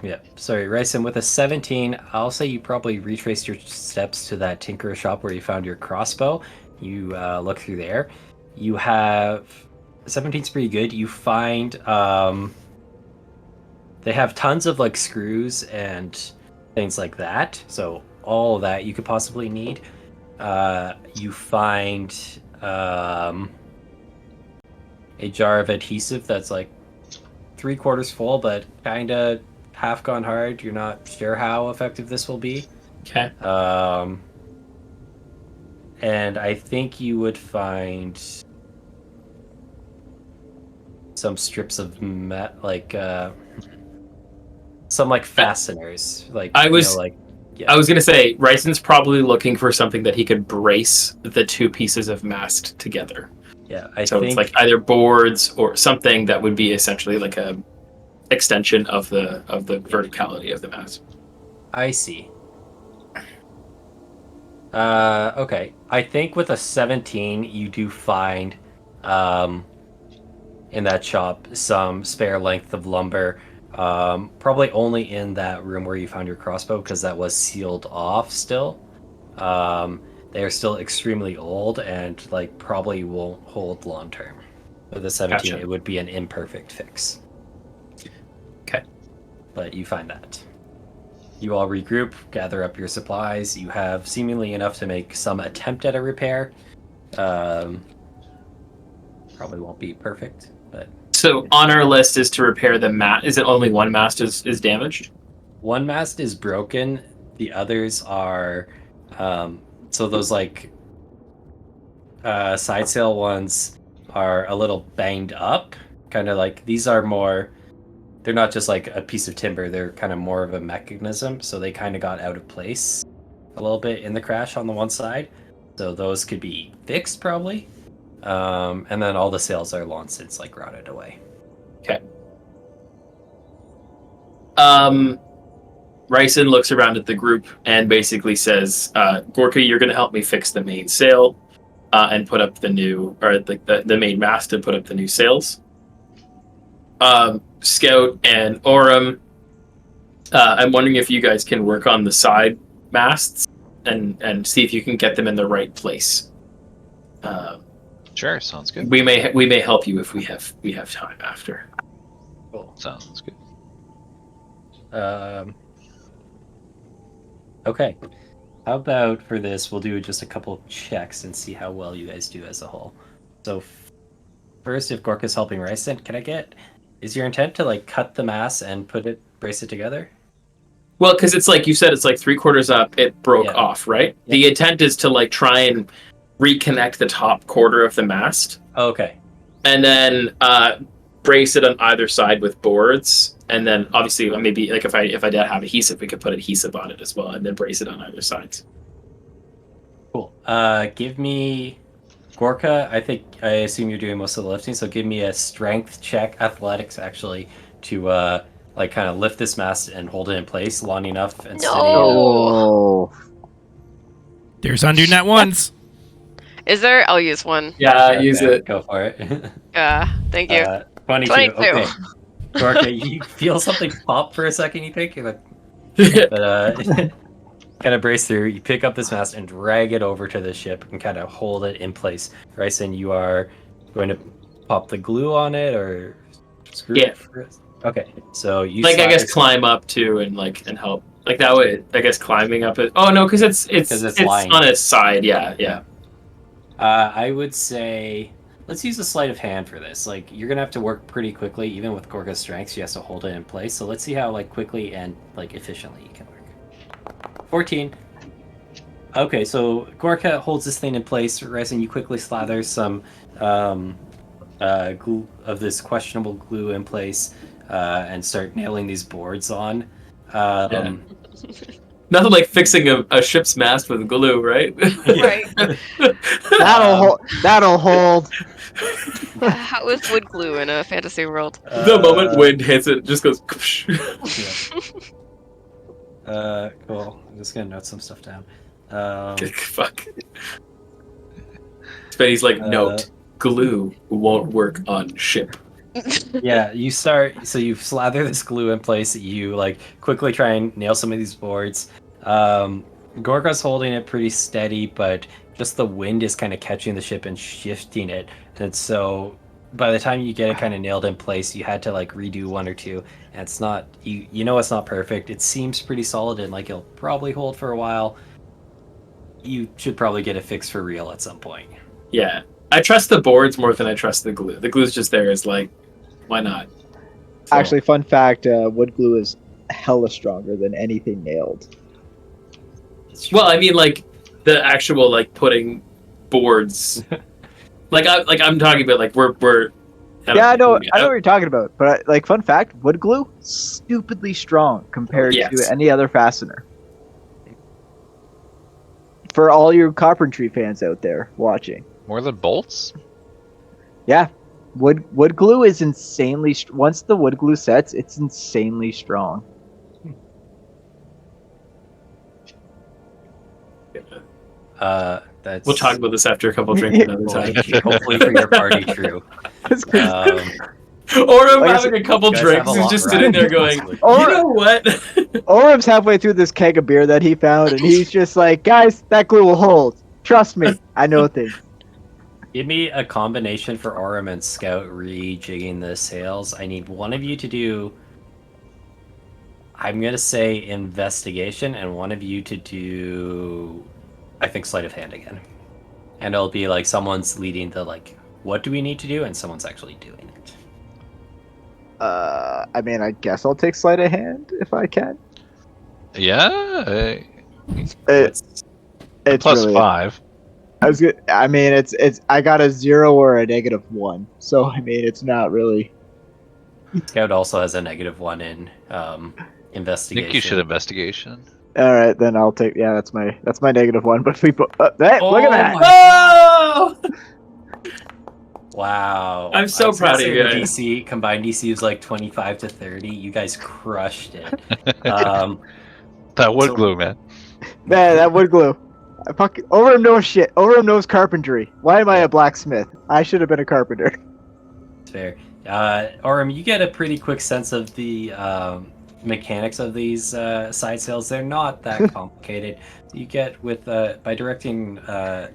Yeah, sorry, Ryson, with a 17, I'll say you probably retraced your steps to that tinker shop where you found your crossbow. You look through there. You have... 17's pretty good. You find... they have tons of like screws and things like that. So all of that you could possibly need. You find a jar of adhesive that's like 3/4 full, but kind of half gone hard. You're not sure how effective this will be. Okay. And I think you would find some strips of some like fasteners. Like I was gonna say, Ryson's probably looking for something that he could brace the two pieces of mast together. Yeah, so it's like either boards or something that would be essentially like a extension of the verticality of the mast. I see. Okay. I think with a 17, you do find, in that shop, some spare length of lumber. Probably only in that room where you found your crossbow, because that was sealed off still. They are still extremely old and like probably won't hold long term. With a 17, Gotcha. it would be an imperfect fix. Okay. But you find that. You all regroup, gather up your supplies. You have seemingly enough to make some attempt at a repair. Probably won't be perfect, but So on our list is to repair the mast. Is it only one mast is damaged? one mast is broken. The others are, so those like side sail ones are a little banged up. Kind of like these are more. They're not just like a piece of timber. They're kind of more of a mechanism. So they kind of got out of place a little bit in the crash on the one side. So those could be fixed probably. And then all the sails are long since like rotted away. Okay. Ryson looks around at the group and basically says, Gorka, you're going to help me fix the main sail and put up the new, or the main mast and put up the new sails. Scout and Orem, I'm wondering if you guys can work on the side masts and see if you can get them in the right place. Sure, sounds good. We may help you if we have time after. Cool. Sounds good. Okay. How about for this, we'll do just a couple of checks and see how well you guys do as a whole. So first, if Gorka's helping Ryson, is your intent to like cut the mass and brace it together? Well, because it's like you said, it's like 3/4 up, it broke off, right? Yeah. The intent is to like try and reconnect the top quarter of the mast. Okay. And then brace it on either side with boards. And then obviously maybe like if I did have adhesive, we could put adhesive on it as well and then brace it on either sides. Cool. Give me Gorka. I assume you're doing most of the lifting, so give me a strength check, athletics actually, to like kind of lift this mast and hold it in place long enough and steady. Oh. There's undo net ones. Is there? I'll use one. Yeah, Okay, use it. Go for it. Thank you. 22. 22. Okay. Gorka, you feel something pop for a second, you think? You're like, but kind of brace through. You pick up this mast and drag it over to the ship and kind of hold it in place. Ryson, you are going to pop the glue on it or screw it? Okay, so you like I guess climb up too and help. Like that way, I guess climbing up it. Oh no, because it's lying on its side. Yeah. I would say let's use a sleight of hand for this. Like you're gonna have to work pretty quickly, even with Gorka's strength. She has to hold it in place. So let's see how like quickly and like efficiently you can work. 14. Okay, so Gorka holds this thing in place. Ryson, you quickly slather some glue of this questionable glue in place and start nailing these boards on. Nothing like fixing a ship's mast with glue, right? Right. That'll hold. How is wood glue in a fantasy world? The moment wind hits it, it just goes. Cool. I'm just gonna note some stuff down. Fuck. Spenny's like, note, glue won't work on ship. Yeah, you slather this glue in place. You like quickly try and nail some of these boards. Gorka's holding it pretty steady, but just the wind is kind of catching the ship and shifting it. And so by the time you get it kind of nailed in place, you had to like redo one or two. And it's not you know it's not perfect. It seems pretty solid and like it'll probably hold for a while. You should probably get it fixed for real at some point. Yeah. I trust the boards more than I trust the glue. The glue's just there as like, why not? So, Actually, fun fact: wood glue is hella stronger than anything nailed. Well, I mean, like the actual like putting boards. I'm talking about like we're. I know what you're talking about. But like, fun fact: wood glue stupidly strong compared to any other fastener. For all your carpentry fans out there watching. More than bolts? Yeah. Wood glue is insanely. Once the wood glue sets, it's insanely strong. That's We'll talk about this after a couple drinks another time. hopefully for your party true. Or I'm Like I having said, a couple you guys drinks have a and lot just sitting there going, riding. you know what? Orem's halfway through this keg of beer that he found, and he's just like, "Guys, that glue will hold. Trust me, I know things." Give me a combination for Orem and Scout rejigging the sails. I need one of you to do, I'm going to say investigation, and one of you to do, I think, sleight of hand again. And it'll be like someone's leading the, like, what do we need to do, and someone's actually doing it. I mean, I guess I'll take sleight of hand if I can. Yeah, It's plus really. 5. I mean, it's. I got a 0 or a -1, so I mean, it's not really. Scout also has a -1 in I investigation. think you should investigation. All right, then I'll take. Yeah, that's my -1. But we. Hey, look at that! Oh! Wow. I'm so I was gonna proud of say you the guys. DC combined DC was like 25 to 30. You guys crushed it. That wood So- glue, man. Man, that wood glue. Orem knows shit. Orem knows carpentry. Why am I a blacksmith? I should have been a carpenter. It's fair. Orem, you get a pretty quick sense of the mechanics of these side sails. They're not that complicated. You get with by directing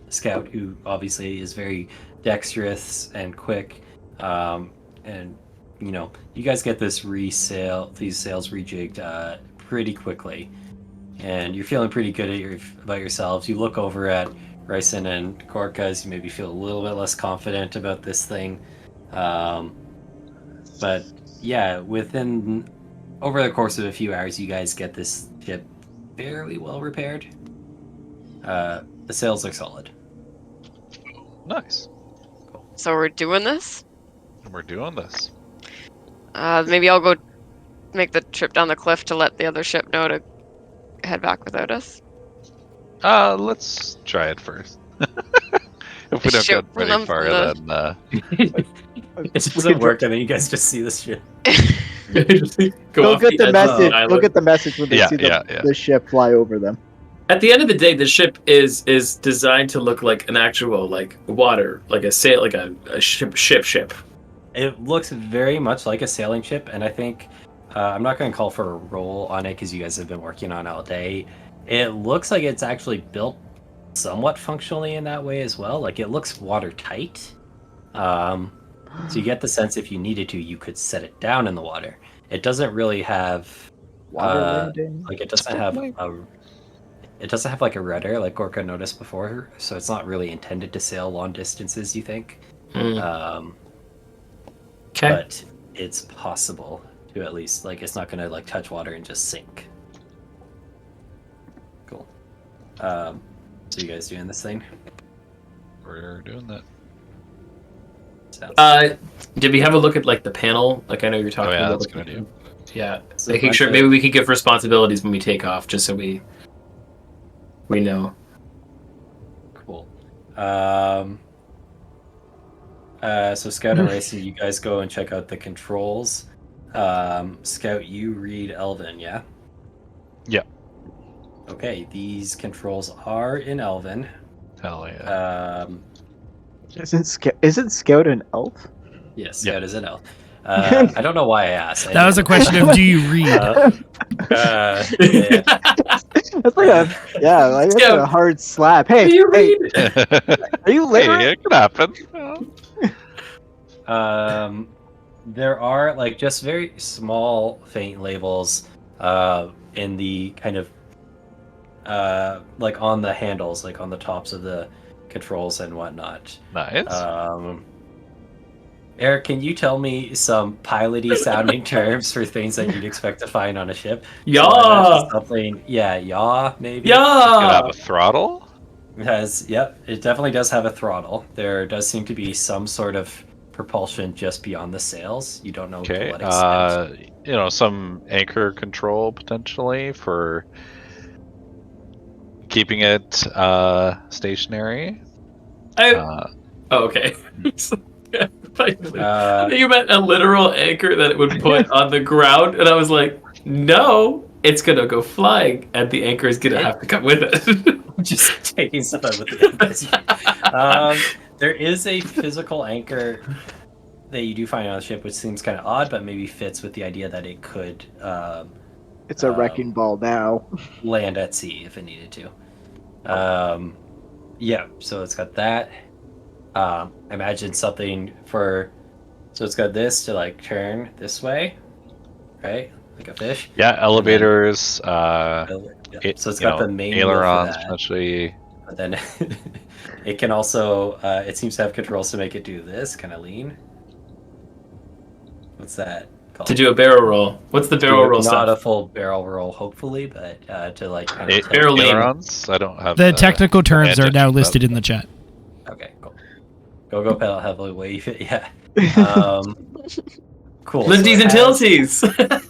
Scout, who obviously is very dexterous and quick, and you guys get these sails rejigged pretty quickly, and you're feeling pretty good about yourselves. You look over at Ryson and Gorka as you maybe feel a little bit less confident about this thing. But yeah, over the course of a few hours, you guys get this ship fairly well repaired. The sails are solid. Nice. So we're doing this? We're doing this. Maybe I'll go make the trip down the cliff to let the other ship know to head back without us. Let's try it first. If we don't Ship get from very them far, from then It doesn't work, and then you guys just see this shit. Go off get the edge of message. Go island. get the message when they Yeah, see yeah. the ship fly over them. At the end of the day, the ship is designed to look like an actual water, like a sail, like a ship. It looks very much like a sailing ship, and I think I'm not going to call for a roll on it because you guys have been working on it all day. It looks like it's actually built somewhat functionally in that way as well. Like, it looks watertight. So you get the sense if you needed to, you could set it down in the water. It doesn't really have Water landing. like it doesn't have like a rudder like Gorka noticed before, so it's not really intended to sail long distances, you think. Okay. But it's possible to at least, like, it's not gonna like touch water and just sink. Cool. So you guys doing this thing? we're doing that. Did we have a look at the panel? Like, I know you're talking about. That's a good idea. Yeah, So making sure maybe we could give responsibilities when we take off, just so we know. Cool. So Scout and Racing, you guys go and check out the controls. Scout, you read Elven, yeah? Yeah. Okay, these controls are in Elven. Hell yeah. Isn't Scout an elf? Yes, Yeah. Scout is an elf. I don't know why I asked. That was a question of do you read? Yeah. That's like that's a hard slap. Hey, Do you hey, read? are you Hey, literate? it could happen. There are like just very small faint labels in the kind of like on the handles, like on the tops of the controls and whatnot. Nice. Eric, can you tell me some piloty sounding terms for things that you'd expect to find on a ship? Yeah. Something, yeah, maybe. It could have Yeah. a throttle. It definitely does have a throttle. There does seem to be some sort of propulsion just beyond the sails. You don't know to Okay. what extent. Some anchor control potentially for keeping it stationary. Oh, okay. You meant a literal anchor that it would put on the ground, and I was like, no, it's gonna go flying, and the anchor is gonna have to come with it. Just taking stuff out with the there is a physical anchor that you do find on the ship, which seems kind of odd, but maybe fits with the idea that it could It's a wrecking ball now. land at sea if it needed to. Yeah, so it's got that. Imagine something for, so it's got this to like turn this way, right? Like a fish. Yeah, elevators. So it's got the main wheel for ailerons, that. potentially. But then it can also, it seems to have controls to make it do this, kind of lean. What's that called? To do a barrel roll. What's the barrel roll Not stuff? a full barrel roll, hopefully, but to like kind of barrel lean. Ailerons. I don't have The technical terms are advantage, now but- listed in the chat. Okay, cool. Go pedal heavily wave it, yeah. Cool. so Lifties it and has- tilties.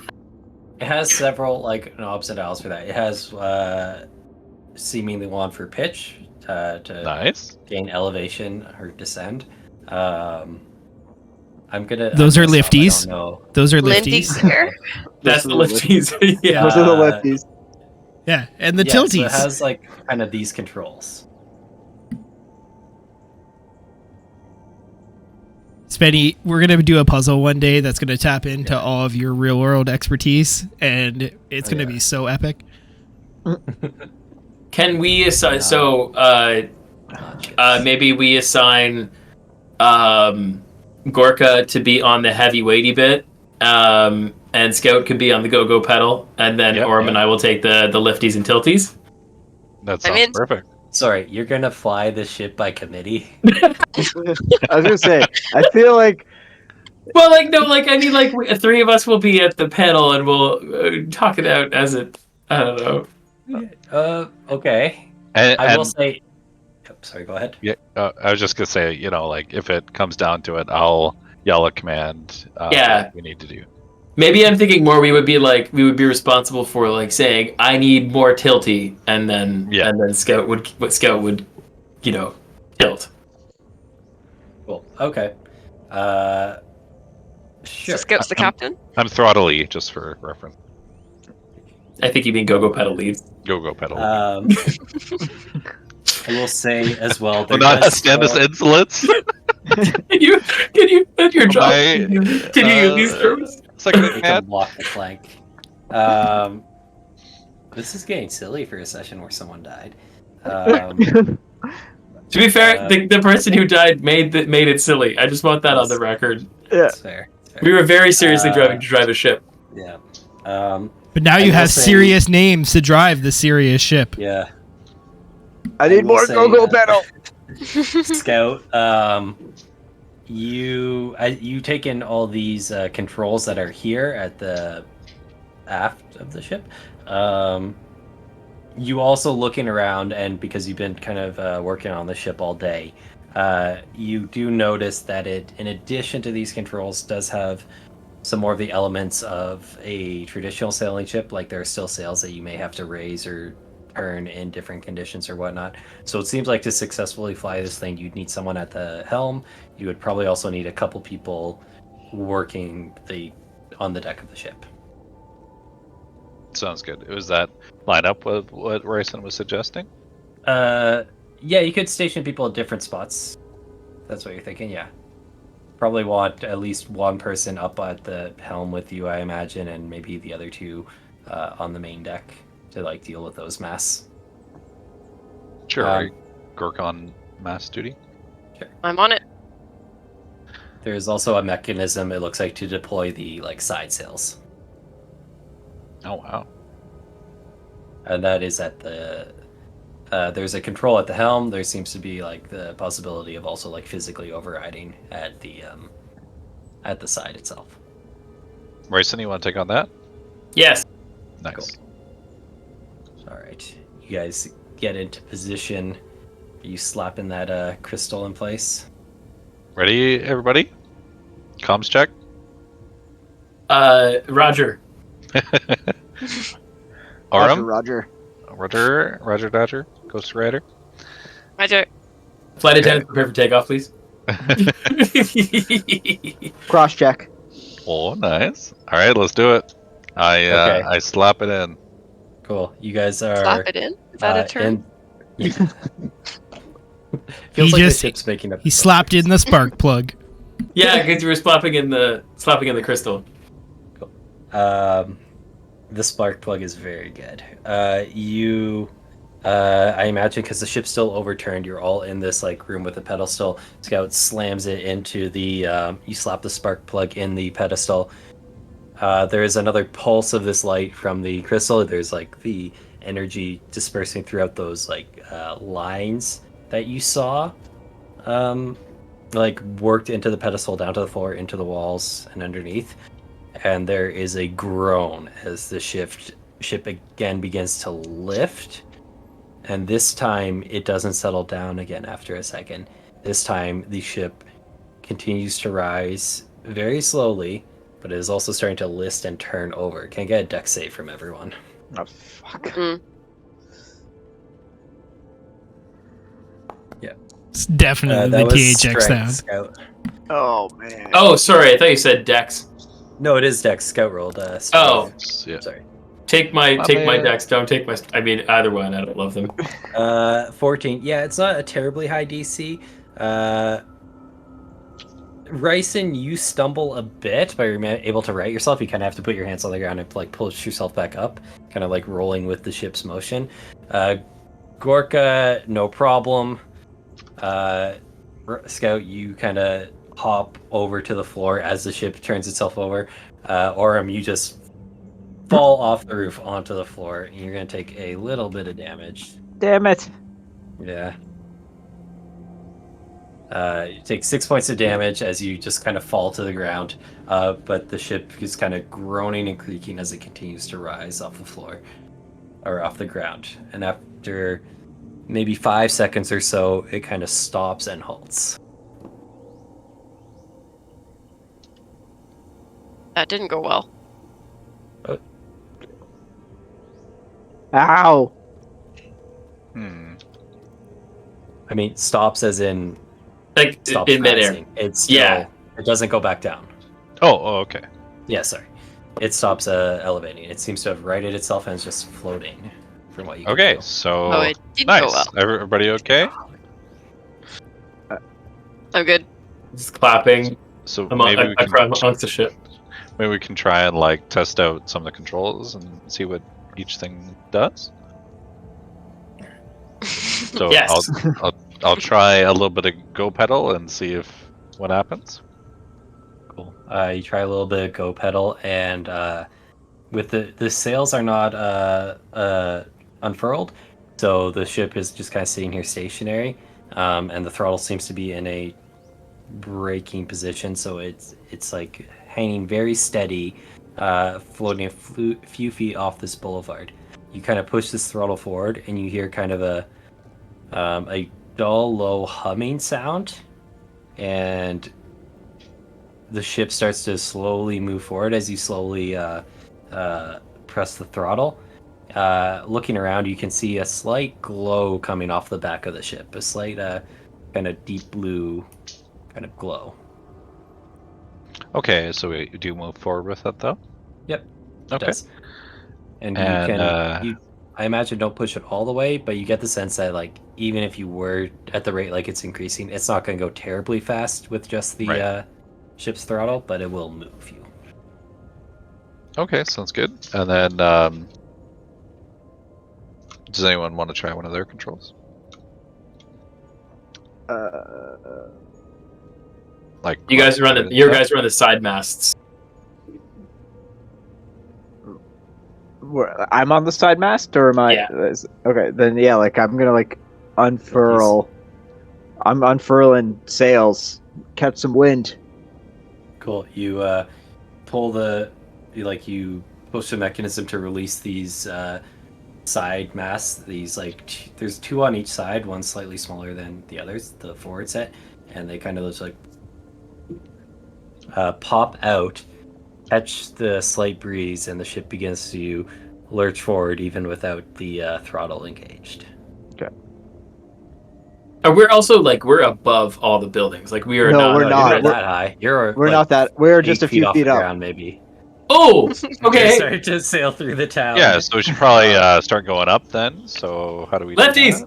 It has several like knobs and dials for that. It has seemingly one for pitch to Nice. gain elevation or descend. I'm gonna. Those I'm are gonna stop. I lifties? don't know. Those are Lindy lifties. gear. That's the lifties. Yeah. Those are the lefties. Yeah, and the Yeah, so tilties. it has like kind of these controls. Spenny, we're gonna do a puzzle one day that's gonna tap into all of your real world expertise, and it's gonna be so epic. Can we assign? Maybe we assign Gorka to be on the heavy weighty bit, and Scout could be on the go pedal, and then Yep, Orm and yep. I will take the lifties and tilties. That I'm sounds in. perfect. Sorry, you're gonna fly the ship by committee? I was gonna say, I feel like Well, like no, like I mean, like three of us will be at the panel and we'll talk it out as it. I don't know. Okay. And, I will and- say. Yep, sorry, go ahead. yeah, I was just gonna say, like if it comes down to it, I'll yell a command. Yeah. What we need to do. Maybe I'm thinking more. We would be responsible for like saying I need more tilty, and then Scout would tilt. Cool. Okay. Sure. So Scout's the captain. I'm throttle E, just for reference. I think you mean go pedal lead. Go pedal. I will say as well. Will there not does stand us still- insolence. Can you at your job? I- Can you use these terms? Second They can command. block the flank. This is getting silly for a session where someone died. To be fair, the person who died made it silly. I just want that on the record. yeah. That's fair. That's fair. We were very seriously driving to drive a ship. Yeah. But now I you will have say- serious names to drive the serious ship. Yeah. I need will more say, go pedal. Scout, you take in all these controls that are here at the aft of the ship. You also looking around, and because you've been kind of working on the ship all day, you do notice that it, in addition to these controls, does have some more of the elements of a traditional sailing ship. Like there are still sails that you may have to raise or turn in different conditions or whatnot. So it seems like to successfully fly this thing, you'd need someone at the helm. You would probably also need a couple people working on the deck of the ship. Sounds good. Was that line up with what Rayson was suggesting? Yeah, you could station people at different spots. That's what you're thinking, yeah. Probably want at least one person up at the helm with you, I imagine, and maybe the other two on the main deck to like deal with those mass. Sure. Gork on mass duty. I'm on it. There's also a mechanism, it looks like, to deploy the like side sails. Oh wow. And that is at the there's a control at the helm. There seems to be like the possibility of also like physically overriding at the side itself. Rayson, you want to take on that? Yes. Nice. Cool. All right, you guys get into position. Are you slapping that crystal in place? Ready, everybody? Comms check. Roger. Aurum. Roger. Roger. Dodger. Ghost Rider. Roger. Flight attendants prepare for takeoff, please. Cross check. Oh, nice. All right, let's do it. Okay. I slap it in. Cool. You guys are Slap it in? Is that a term? Feels He like just- the ship's making up. He slapped in the spark plug. Yeah, because you were slapping in the crystal. The spark plug is very good. I imagine because the ship's still overturned, you're all in this like room with a pedestal. Scout slams it into the. You slap the spark plug in the pedestal. There is another pulse of this light from the crystal. There's like the energy dispersing throughout those like lines that you saw, like worked into the pedestal, down to the floor, into the walls, and underneath. And there is a groan as the ship again begins to lift. And this time it doesn't settle down again after a second. This time the ship continues to rise very slowly, but it is also starting to list and turn over. Can I get a dex save from everyone? Oh fuck. Mm. It's definitely That the was THX strength, sound. Scout. Oh man. Oh, sorry. I thought you said Dex. No, it is dex. Scout rolled. Oh. Yeah. Sorry. Take my bad. Dex. Don't take my. I mean, either one. I don't love them. 14. Yeah, it's not a terribly high DC. Ryson, you stumble a bit, but you're able to right yourself. You kind of have to put your hands on the ground and like pull yourself back up, kind of like rolling with the ship's motion. Gorka, no problem. Scout, you kind of hop over to the floor as the ship turns itself over. Orem, you just fall off the roof onto the floor, and you're going to take a little bit of damage. Damn it. Yeah. You take 6 points of damage as you just kind of fall to the ground, but the ship is kind of groaning and creaking as it continues to rise off the floor, or off the ground. And after maybe 5 seconds or so, it kind of stops and halts. That didn't go well. Ow. Hmm. I mean, stops as in Like stops in midair. rising. It's still, Yeah. It doesn't go back down. Oh, okay. Yeah, sorry. It stops elevating. It seems to have righted itself and is just floating from what you can Okay, feel. so Oh, it did go nice. well. Everybody okay? I'm good. Just clapping So maybe we amongst can the ship. maybe we can try and like test out some of the controls and see what each thing does. So Yes. I'll try a little bit of go pedal and see if what happens. Cool. You try a little bit of go pedal, and with the sails are not unfurled, so the ship is just kind of sitting here stationary, and the throttle seems to be in a braking position, so it's like hanging very steady, floating a few feet off this boulevard. You kind of push this throttle forward, and you hear kind of a dull, low humming sound, and the ship starts to slowly move forward as you slowly press the throttle. Looking around, you can see a slight glow coming off the back of the ship, a slight kind of deep blue kind of glow. Okay, so we do move forward with it though. Yep. It Okay. does. And you And, can, I imagine, don't push it all the way, but you get the sense that like even if you were at the rate like it's increasing, it's not going to go terribly fast with just the Right. Ship's throttle, but it will move you. Okay, sounds good. And then does anyone want to try one of their controls? Like You guys run and your stuff? guys run the side masts. I'm on the side mast, or am I? Yeah. Okay, then yeah, like I'm gonna like unfurl. I'm unfurling sails, catch some wind. Cool. You pull you push the mechanism to release these side masts. These there's two on each side, one slightly smaller than the others, the forward set, and they kind of just like pop out, catch the slight breeze, and the ship begins to lurch forward even without the throttle engaged. We're also like we're above all the buildings. Like we are No, not. we're No, not. You're not that high. You're We're like, not that. We're 8 just a few off feet the up. ground, maybe. Oh, You're okay. starting to sail through the town. Yeah, so we should probably start going up then. So how do we do Lefties!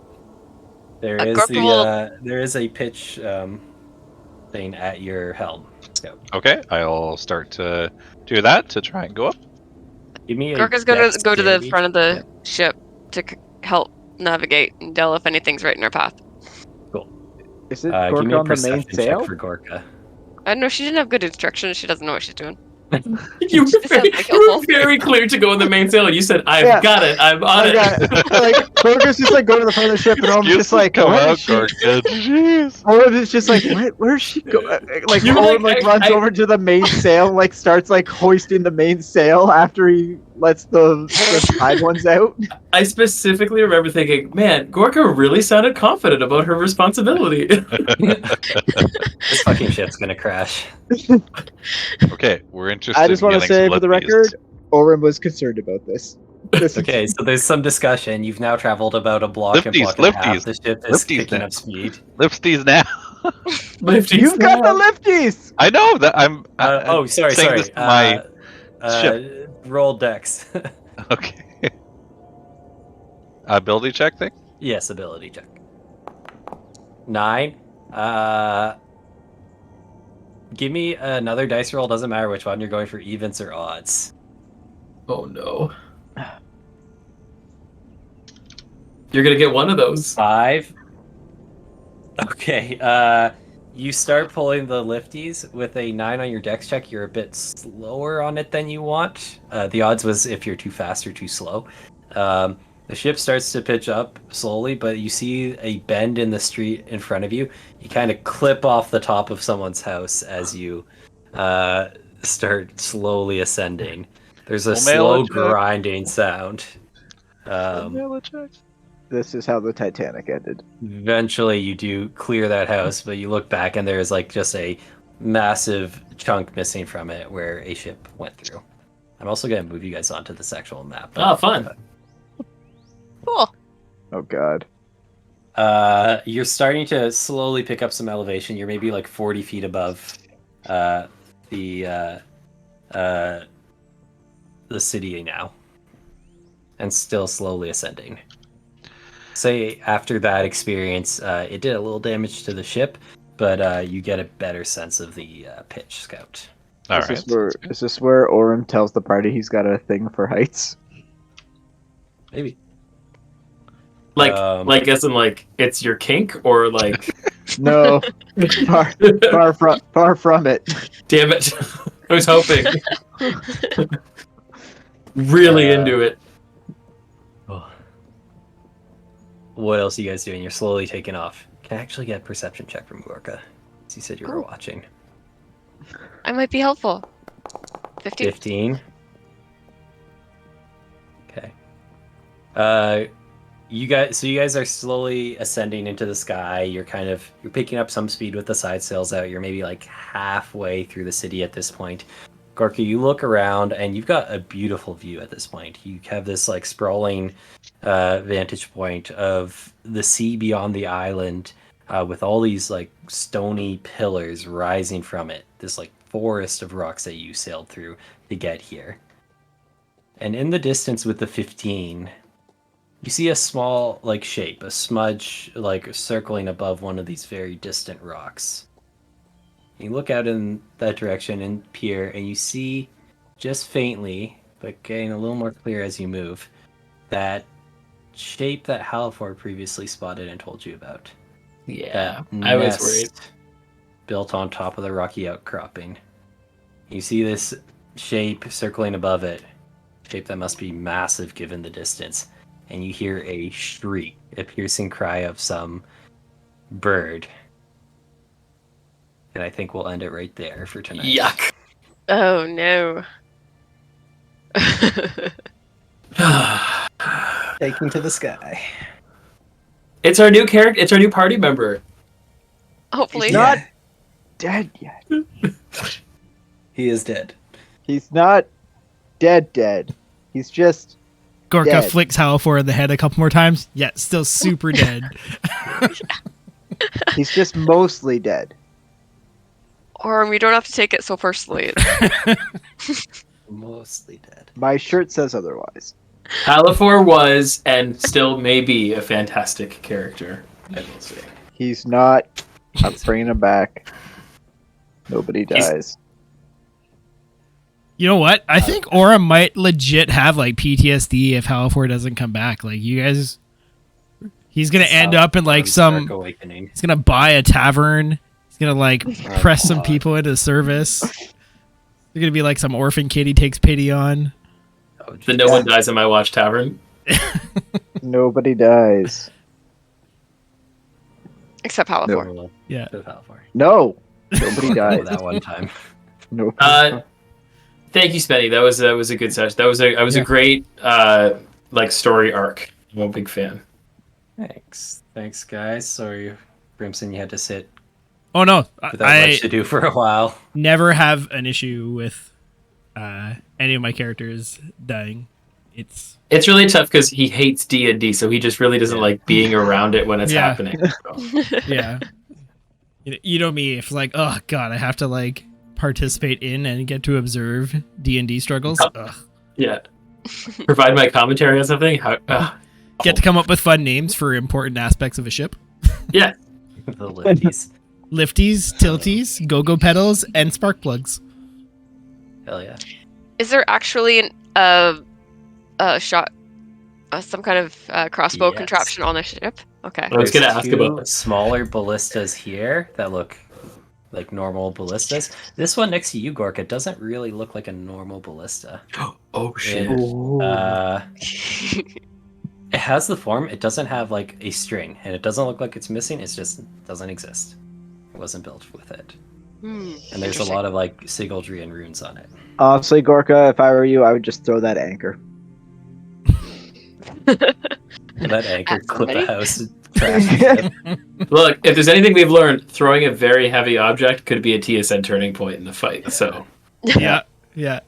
that? There is a pitch thing at your helm, Scout. Okay, I'll start to do that to try and go up. Give me a Gorka's gonna go to the dexterity front of the check. ship to help navigate and tell if anything's right in our path. Is it Give me Gorka a on the main perception sail? check for Gorka. I don't know. She didn't have good instructions. She doesn't know what she's doing. You This sounds like were helpful. very clear to go in the main sail. You said, "I've Yeah. got it. I'm on it." Like Gorka's just like going to the front of the ship, and Orm's just like, come where out, is she? Gorka. Jeez. Orm is just like, where's she go? Like You're Orm like, runs I- over to the main sail, like starts like hoisting the main sail after he lets the side ones out. I specifically remember thinking, "Man, Gorka really sounded confident about her responsibility." This fucking ship's gonna crash. Okay, we're interested. I just in want to getting say some for the lefties. record, Orm was concerned about this. Okay, so there's some discussion. You've now traveled about a block and Lifties, block and a half. lifties, The ship is lifties picking now. up speed. Lifties now. Lefties You've got now. the lifties. I know that I'm. Sorry. saying this to my Roll dex. okay. Ability check thing. Yes, ability check. 9. Give me another dice roll. Doesn't matter which one. You're going for evens or odds. Oh no. You're gonna get one of those. 5. Okay. You start pulling the lifties with a 9 on your dex check. You're a bit slower on it than you want. The odds was if you're too fast or too slow. The ship starts to pitch up slowly, but you see a bend in the street in front of you. You kind of clip off the top of someone's house as you start slowly ascending. There's a slow grinding sound. This is how the Titanic ended. Eventually, you do clear that house, but you look back and there's like just a massive chunk missing from it where a ship went through. I'm also going to move you guys onto this actual map. Oh, fun. Cool. Oh God. You're starting to slowly pick up some elevation. You're maybe like 40 feet above the city now, and still slowly ascending. Say after that experience, it did a little damage to the ship, but you get a better sense of the pitch, Scout. All Is this where Orm tells the party he's got a thing for heights? Maybe. Like as in like it's your kink or like No, far from it. damn it. I was hoping. Really into it. What else are you guys doing? You're slowly taking off. Can I actually get a perception check from Gorka? You said you were Cool. watching. I might be helpful. 15. 15. Okay. You guys are slowly ascending into the sky. You're picking up some speed with the side sails out. You're maybe like halfway through the city at this point. Gorka, you look around and you've got a beautiful view at this point. You have this like sprawling vantage point of the sea beyond the island, with all these like stony pillars rising from it. This like forest of rocks that you sailed through to get here. And in the distance with the 15, you see a small like shape, a smudge like circling above one of these very distant rocks. You look out in that direction and peer, and you see just faintly, but getting a little more clear as you move, that shape that Halifor previously spotted and told you about. Yeah. That I was nest worried. built on top of the rocky outcropping. You see this shape circling above it, shape that must be massive given the distance, and you hear a shriek, a piercing cry of some bird. And I think we'll end it right there for tonight. Yuck. Oh no. Taking to the sky. It's our new character. It's our new party member. Hopefully. He's not dead yet. He is dead. He's not dead. He's just Gorka dead. flicks Halifor in the head a couple more times. Yeah, still super dead. He's just mostly dead. Or you don't have to take it so personally. Mostly dead. My shirt says otherwise. Halifor was and still may be a fantastic character, I will say. He's not. I'm bringing him back. Nobody dies. You know what? I think Aura might legit have like PTSD if Halifor doesn't come back. Like you guys, he's gonna end up in like some. Dark Awakening. He's gonna buy a tavern. He's gonna like press some people into service. There's gonna be like some orphan kid he takes pity on. Oh, The No One Dies in My Watch Tavern. Nobody dies. Except Halifor. No. Yeah. No. Nobody Oh, dies. that one time. No. Thank you, Spenny. That was a good session. That was a great like story arc. I'm a big fan. Thanks, guys. Sorry, Brimson, you had to sit Oh no, without I much to do for a while. never have an issue with any of my characters dying. It's It's really tough because he hates D&D, so he just really doesn't like being around it when it's Yeah. happening. So. yeah. You know me. If like, oh god, I have to like participate in and get to observe D&D struggles. Ugh. Yeah. Provide my commentary on something. Get to come up with fun names for important aspects of a ship. Yeah. The lifties. Lifties, tilties, go-go pedals, and spark plugs. Hell yeah. Is there actually a shot, some kind of crossbow Yes. contraption on the ship? Okay. I was There's gonna ask two about this. smaller ballistas here that look like normal ballistas. This one next to you, Gorka, doesn't really look like a normal ballista. Oh shit. It has the form. It doesn't have like a string, and it doesn't look like it's missing. It just doesn't exist. It wasn't built with it. And there's a lot of like sigildry and runes on it. Honestly, Gorka, if I were you, I would just throw that anchor. That anchor At clip a somebody? house and trash the ship. Look, if there's anything we've learned, throwing a very heavy object could be a TSN turning point in the fight. So Yeah. Yeah.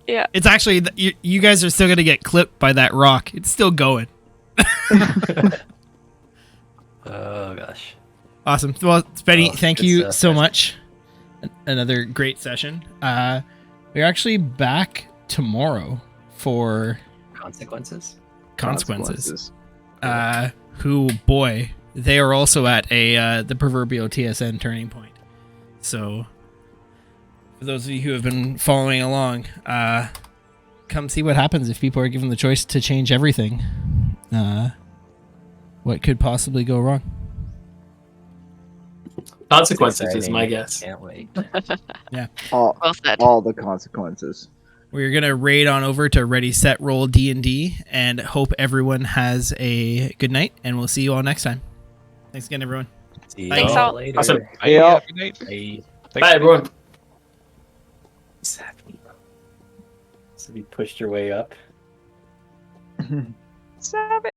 It's actually you guys are still gonna get clipped by that rock. It's still going. Oh gosh. Awesome. Well, Spenny, Oh, thank good you stuff, so guys. much. Another great session. We're actually back tomorrow for Consequences? consequences. Who, boy, they are also at the proverbial TSN turning point. So, for those of you who have been following along, come see what happens if people are given the choice to change everything. What could possibly go wrong? consequences is Exciting. my guess. Can't wait. All, Well said. all the consequences. We're gonna raid on over to Ready Set Roll D&D and hope everyone has a good night, and we'll see you all next time. Thanks again, everyone. See Thanks, y'all all. later. Awesome. Yeah. Good night. Bye. Thanks. Bye, everyone. So you pushed your way up. Savage.